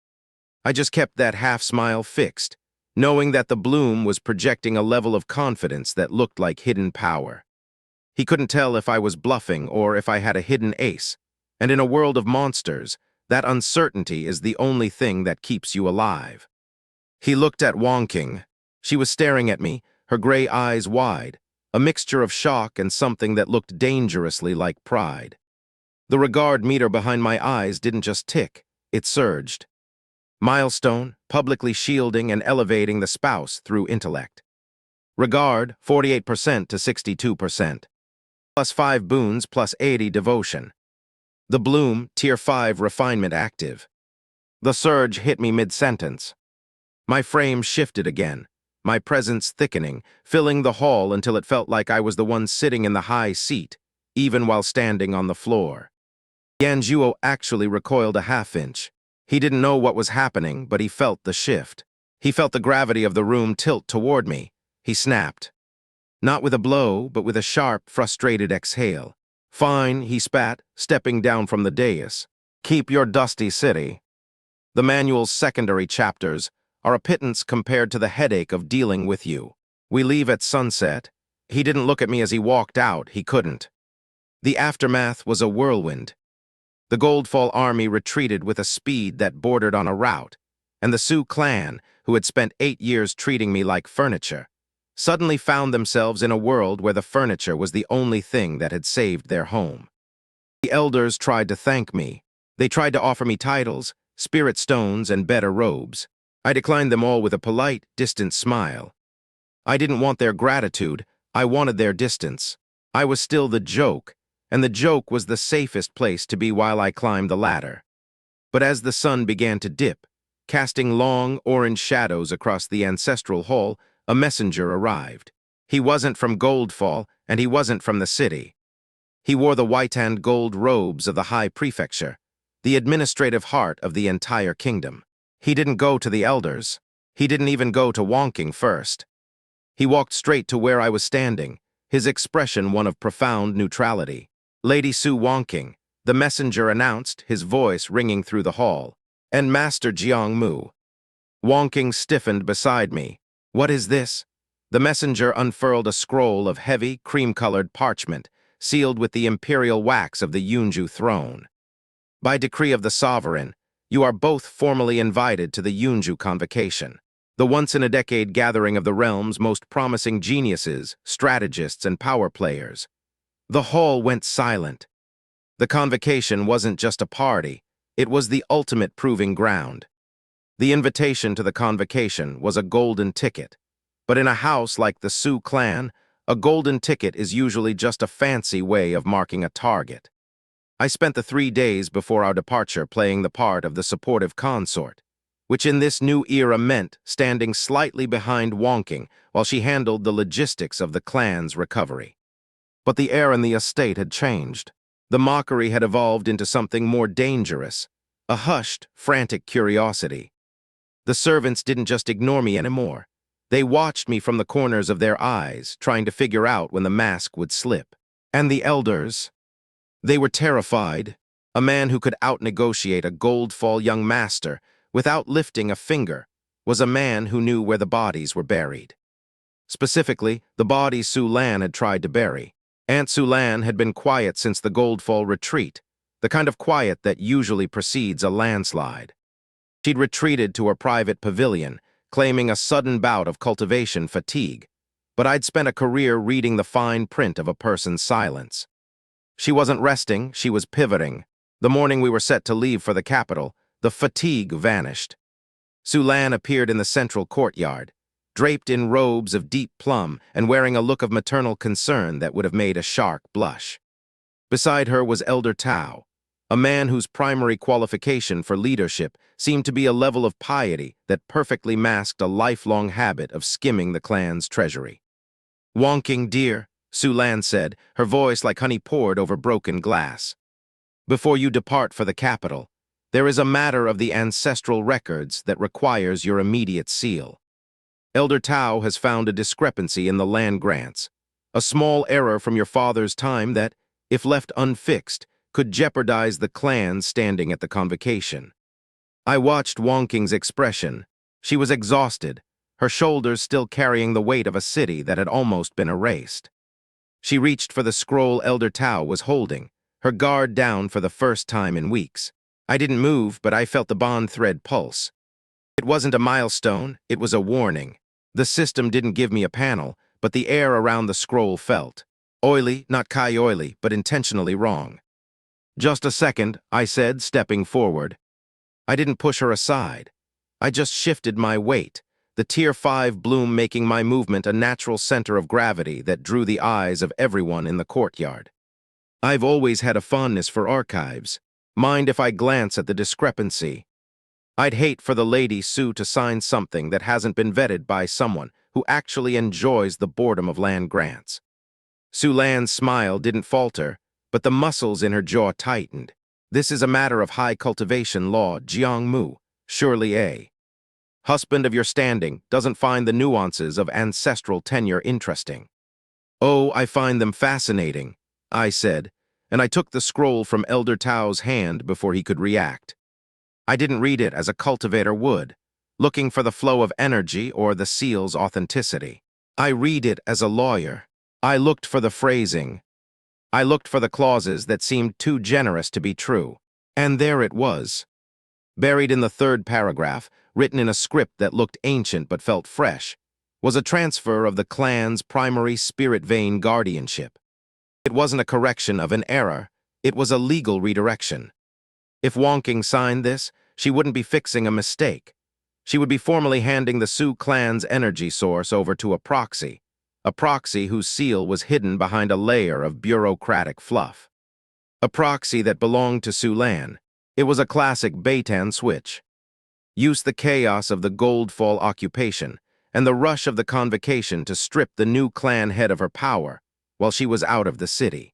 I just kept that half-smile fixed, knowing that the bloom was projecting a level of confidence that looked like hidden power. He couldn't tell if I was bluffing or if I had a hidden ace, and in a world of monsters, that uncertainty is the only thing that keeps you alive. He looked at Wonking. She was staring at me, her gray eyes wide, a mixture of shock and something that looked dangerously like pride. The regard meter behind my eyes didn't just tick, it surged. Milestone, publicly shielding and elevating the spouse through intellect. Regard, 48% to 62%. Plus 5 boons plus 80 devotion. The bloom, tier 5 refinement active. The surge hit me mid-sentence. My frame shifted again, my presence thickening, filling the hall until it felt like I was the one sitting in the high seat, even while standing on the floor. Yanjuo actually recoiled a half-inch. He didn't know what was happening, but he felt the shift. He felt the gravity of the room tilt toward me. He snapped. Not with a blow, but with a sharp, frustrated exhale. "Fine," he spat, stepping down from the dais. "Keep your dusty city." The manual's secondary chapters are a pittance compared to the headache of dealing with you. We leave at sunset. He didn't look at me as he walked out, he couldn't. The aftermath was a whirlwind. The Goldfall army retreated with a speed that bordered on a rout, and the Sioux clan, who had spent 8 years treating me like furniture, suddenly found themselves in a world where the furniture was the only thing that had saved their home. The elders tried to thank me. They tried to offer me titles, spirit stones, and better robes. I declined them all with a polite, distant smile. I didn't want their gratitude, I wanted their distance. I was still the joke, and the joke was the safest place to be while I climbed the ladder. But as the sun began to dip, casting long, orange shadows across the ancestral hall, a messenger arrived. He wasn't from Goldfall, and he wasn't from the city. He wore the white and gold robes of the High Prefecture, the administrative heart of the entire kingdom. He didn't go to the elders. He didn't even go to Wonking first. He walked straight to where I was standing, his expression one of profound neutrality. "Lady Su Wonking," the messenger announced, his voice ringing through the hall, "and Master Jiang Mu." Wonking stiffened beside me. "What is this?" The messenger unfurled a scroll of heavy, cream-colored parchment, sealed with the imperial wax of the Yunju throne. "By decree of the sovereign, you are both formally invited to the Yunju convocation, the once-in-a-decade gathering of the realm's most promising geniuses, strategists, and power players." The hall went silent. The convocation wasn't just a party, it was the ultimate proving ground. The invitation to the convocation was a golden ticket, but in a house like the Sioux clan, a golden ticket is usually just a fancy way of marking a target. I spent the 3 days before our departure playing the part of the supportive consort, which in this new era meant standing slightly behind Wonking while she handled the logistics of the clan's recovery. But the air in the estate had changed. The mockery had evolved into something more dangerous, a hushed, frantic curiosity. The servants didn't just ignore me anymore. They watched me from the corners of their eyes, trying to figure out when the mask would slip. And the elders, they were terrified. A man who could out-negotiate a Goldfall young master without lifting a finger was a man who knew where the bodies were buried. Specifically, the bodies Su Lan had tried to bury. Aunt Su Lan had been quiet since the Goldfall retreat, the kind of quiet that usually precedes a landslide. She'd retreated to her private pavilion, claiming a sudden bout of cultivation fatigue, but I'd spent a career reading the fine print of a person's silence. She wasn't resting, she was pivoting. The morning we were set to leave for the capital, the fatigue vanished. Su Lan appeared in the central courtyard, draped in robes of deep plum and wearing a look of maternal concern that would have made a shark blush. Beside her was Elder Tao, a man whose primary qualification for leadership seemed to be a level of piety that perfectly masked a lifelong habit of skimming the clan's treasury. "Wonking, dear," Su Lan said, her voice like honey poured over broken glass. "Before you depart for the capital, there is a matter of the ancestral records that requires your immediate seal. Elder Tao has found a discrepancy in the land grants, a small error from your father's time that, if left unfixed, could jeopardize the clan's standing at the convocation." I watched Wonking's expression. She was exhausted, her shoulders still carrying the weight of a city that had almost been erased. She reached for the scroll Elder Tao was holding, her guard down for the first time in weeks. I didn't move, but I felt the bond thread pulse. It wasn't a milestone, it was a warning. The system didn't give me a panel, but the air around the scroll felt. Oily, not Kai oily, but intentionally wrong. "Just a second," I said, stepping forward. I didn't push her aside. I just shifted my weight, the Tier 5 bloom making my movement a natural center of gravity that drew the eyes of everyone in the courtyard. I've always had a fondness for archives. Mind if I glance at the discrepancy? I'd hate for the lady Sue to sign something that hasn't been vetted by someone who actually enjoys the boredom of land grants. Sue Lan's smile didn't falter, but the muscles in her jaw tightened. "This is a matter of high cultivation law, Jiang Mu, surely a husband of your standing doesn't find the nuances of ancestral tenure interesting." "Oh, I find them fascinating," I said, and I took the scroll from Elder Tao's hand before he could react. I didn't read it as a cultivator would, looking for the flow of energy or the seal's authenticity. I read it as a lawyer. I looked for the phrasing. I looked for the clauses that seemed too generous to be true. And there it was. Buried in the third paragraph, written in a script that looked ancient but felt fresh, was a transfer of the clan's primary spirit vein guardianship. It wasn't a correction of an error, it was a legal redirection. If Wonking signed this, she wouldn't be fixing a mistake. She would be formally handing the Sioux clan's energy source over to a proxy whose seal was hidden behind a layer of bureaucratic fluff. A proxy that belonged to Sioux Lan. It was a classic Beitan switch. Use the chaos of the Goldfall occupation and the rush of the convocation to strip the new clan head of her power while she was out of the city.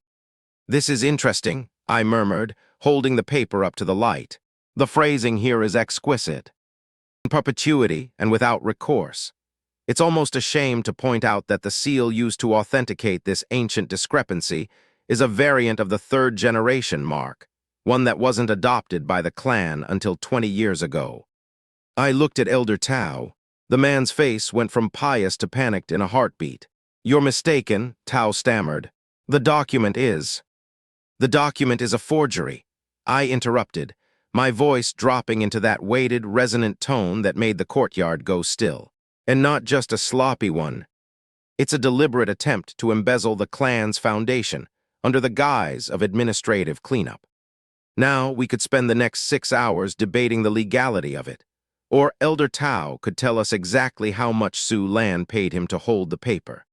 "This is interesting," I murmured, holding the paper up to the light. "The phrasing here is exquisite. In perpetuity and without recourse. It's almost a shame to point out that the seal used to authenticate this ancient discrepancy is a variant of the third-generation mark, one that wasn't adopted by the clan until 20 years ago." I looked at Elder Tao. The man's face went from pious to panicked in a heartbeat. "You're mistaken," Tao stammered. The document is a forgery." I interrupted, my voice dropping into that weighted, resonant tone that made the courtyard go still. "And not just a sloppy one. It's a deliberate attempt to embezzle the clan's foundation under the guise of administrative cleanup. Now we could spend the next 6 hours debating the legality of it, or Elder Tao could tell us exactly how much Sioux Lan paid him to hold the paper."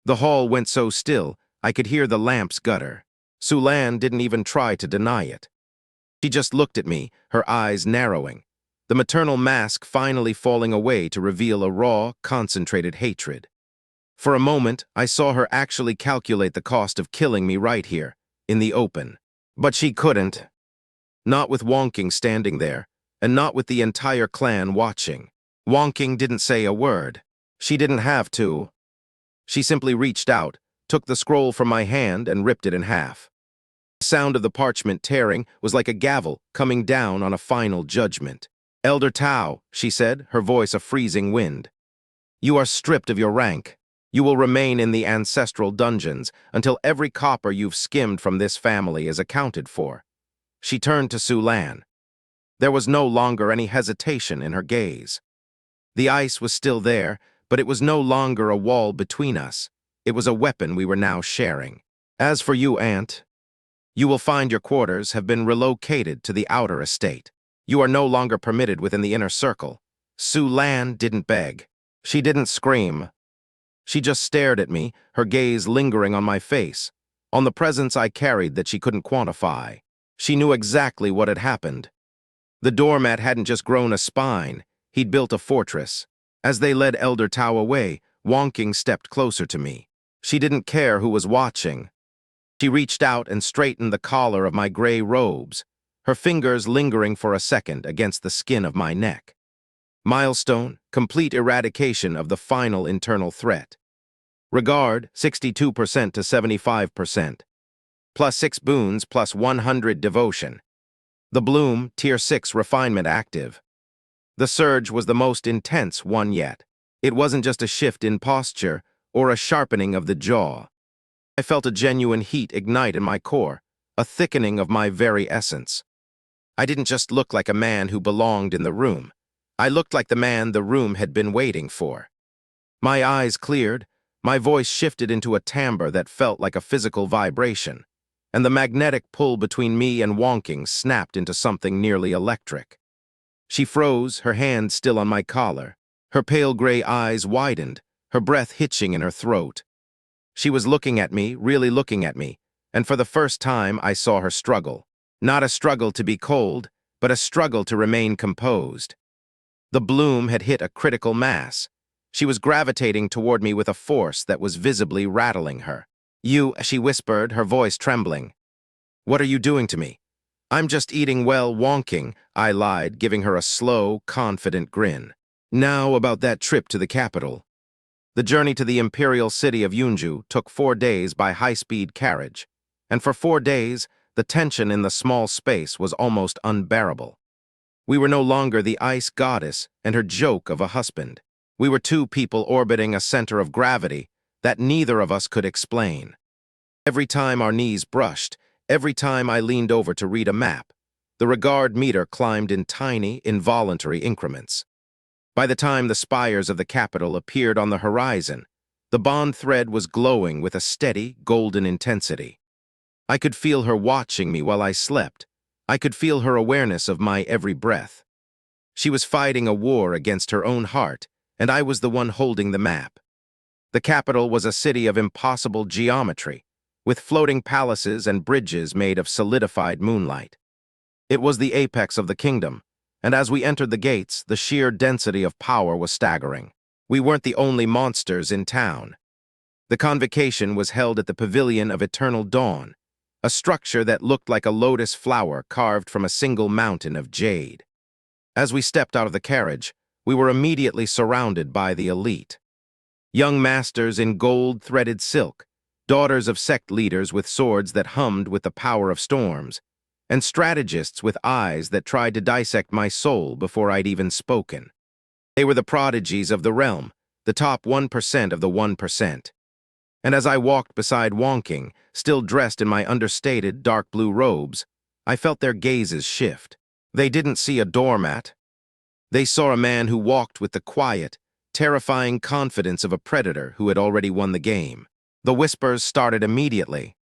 The hall went so still, I could hear the lamps gutter. Sioux Lan didn't even try to deny it. She just looked at me, her eyes narrowing, the maternal mask finally falling away to reveal a raw, concentrated hatred. For a moment, I saw her actually calculate the cost of killing me right here, in the open. But she couldn't. Not with Wonking standing there, and not with the entire clan watching. Wonking didn't say a word. She didn't have to. She simply reached out, took the scroll from my hand, and ripped it in half. The sound of the parchment tearing was like a gavel coming down on a final judgment. "Elder Tao," she said, her voice a freezing wind. "You are stripped of your rank. You will remain in the ancestral dungeons until every copper you've skimmed from this family is accounted for." She turned to Sioux Lan. There was no longer any hesitation in her gaze. The ice was still there, but it was no longer a wall between us. It was a weapon we were now sharing. "As for you, Aunt, you will find your quarters have been relocated to the outer estate. You are no longer permitted within the inner circle." Sioux Lan didn't beg. She didn't scream. She just stared at me, her gaze lingering on my face, on the presence I carried that she couldn't quantify. She knew exactly what had happened. The doormat hadn't just grown a spine, he'd built a fortress. As they led Elder Tao away, Wonking stepped closer to me. She didn't care who was watching. She reached out and straightened the collar of my gray robes, her fingers lingering for a second against the skin of my neck. Milestone, complete eradication of the final internal threat. Regard, 62% to 75%. +6 boons, plus 100 devotion. The bloom, Tier 6 refinement active. The surge was the most intense one yet. It wasn't just a shift in posture or a sharpening of the jaw. I felt a genuine heat ignite in my core, a thickening of my very essence. I didn't just look like a man who belonged in the room. I looked like the man the room had been waiting for. My eyes cleared, my voice shifted into a timbre that felt like a physical vibration, and the magnetic pull between me and Wonking snapped into something nearly electric. She froze, her hand still on my collar. Her pale gray eyes widened, her breath hitching in her throat. She was looking at me, really looking at me, and for the first time I saw her struggle. Not a struggle to be cold, but a struggle to remain composed. The bloom had hit a critical mass. She was gravitating toward me with a force that was visibly rattling her. "You," she whispered, her voice trembling. "What are you doing to me?" "I'm just eating well, Wonking," I lied, giving her a slow, confident grin. Now about that trip to the capital. The journey to the imperial city of Yunju took 4 days by high-speed carriage, and for 4 days, the tension in the small space was almost unbearable. We were no longer the ice goddess and her joke of a husband. We were two people orbiting a center of gravity that neither of us could explain. Every time our knees brushed, every time I leaned over to read a map, the regard meter climbed in tiny, involuntary increments. By the time the spires of the capital appeared on the horizon, the bond thread was glowing with a steady, golden intensity. I could feel her watching me while I slept. I could feel her awareness of my every breath. She was fighting a war against her own heart, and I was the one holding the map. The capital was a city of impossible geometry, with floating palaces and bridges made of solidified moonlight. It was the apex of the kingdom, and as we entered the gates, the sheer density of power was staggering. We weren't the only monsters in town. The convocation was held at the Pavilion of Eternal Dawn, a structure that looked like a lotus flower carved from a single mountain of jade. As we stepped out of the carriage, we were immediately surrounded by the elite. Young masters in gold-threaded silk, daughters of sect leaders with swords that hummed with the power of storms, and strategists with eyes that tried to dissect my soul before I'd even spoken. They were the prodigies of the realm, the top 1% of the 1%. And as I walked beside Wonking, still dressed in my understated dark blue robes, I felt their gazes shift. They didn't see a doormat. They saw a man who walked with the quiet, terrifying confidence of a predator who had already won the game. The whispers started immediately.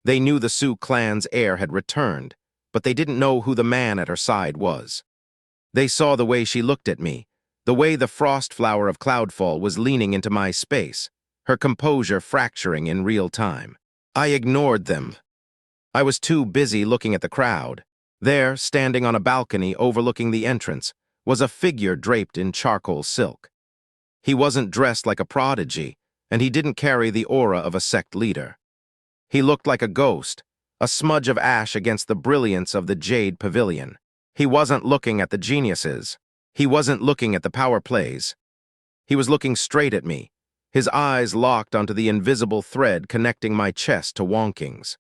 They knew the Sioux clan's heir had returned, but they didn't know who the man at her side was. They saw the way she looked at me, the way the frost flower of Cloudfall was leaning into my space, her composure fracturing in real time. I ignored them. I was too busy looking at the crowd. There, standing on a balcony overlooking the entrance, was a figure draped in charcoal silk. He wasn't dressed like a prodigy, and he didn't carry the aura of a sect leader. He looked like a ghost, a smudge of ash against the brilliance of the jade pavilion. He wasn't looking at the geniuses. He wasn't looking at the power plays. He was looking straight at me, his eyes locked onto the invisible thread connecting my chest to Wonking's.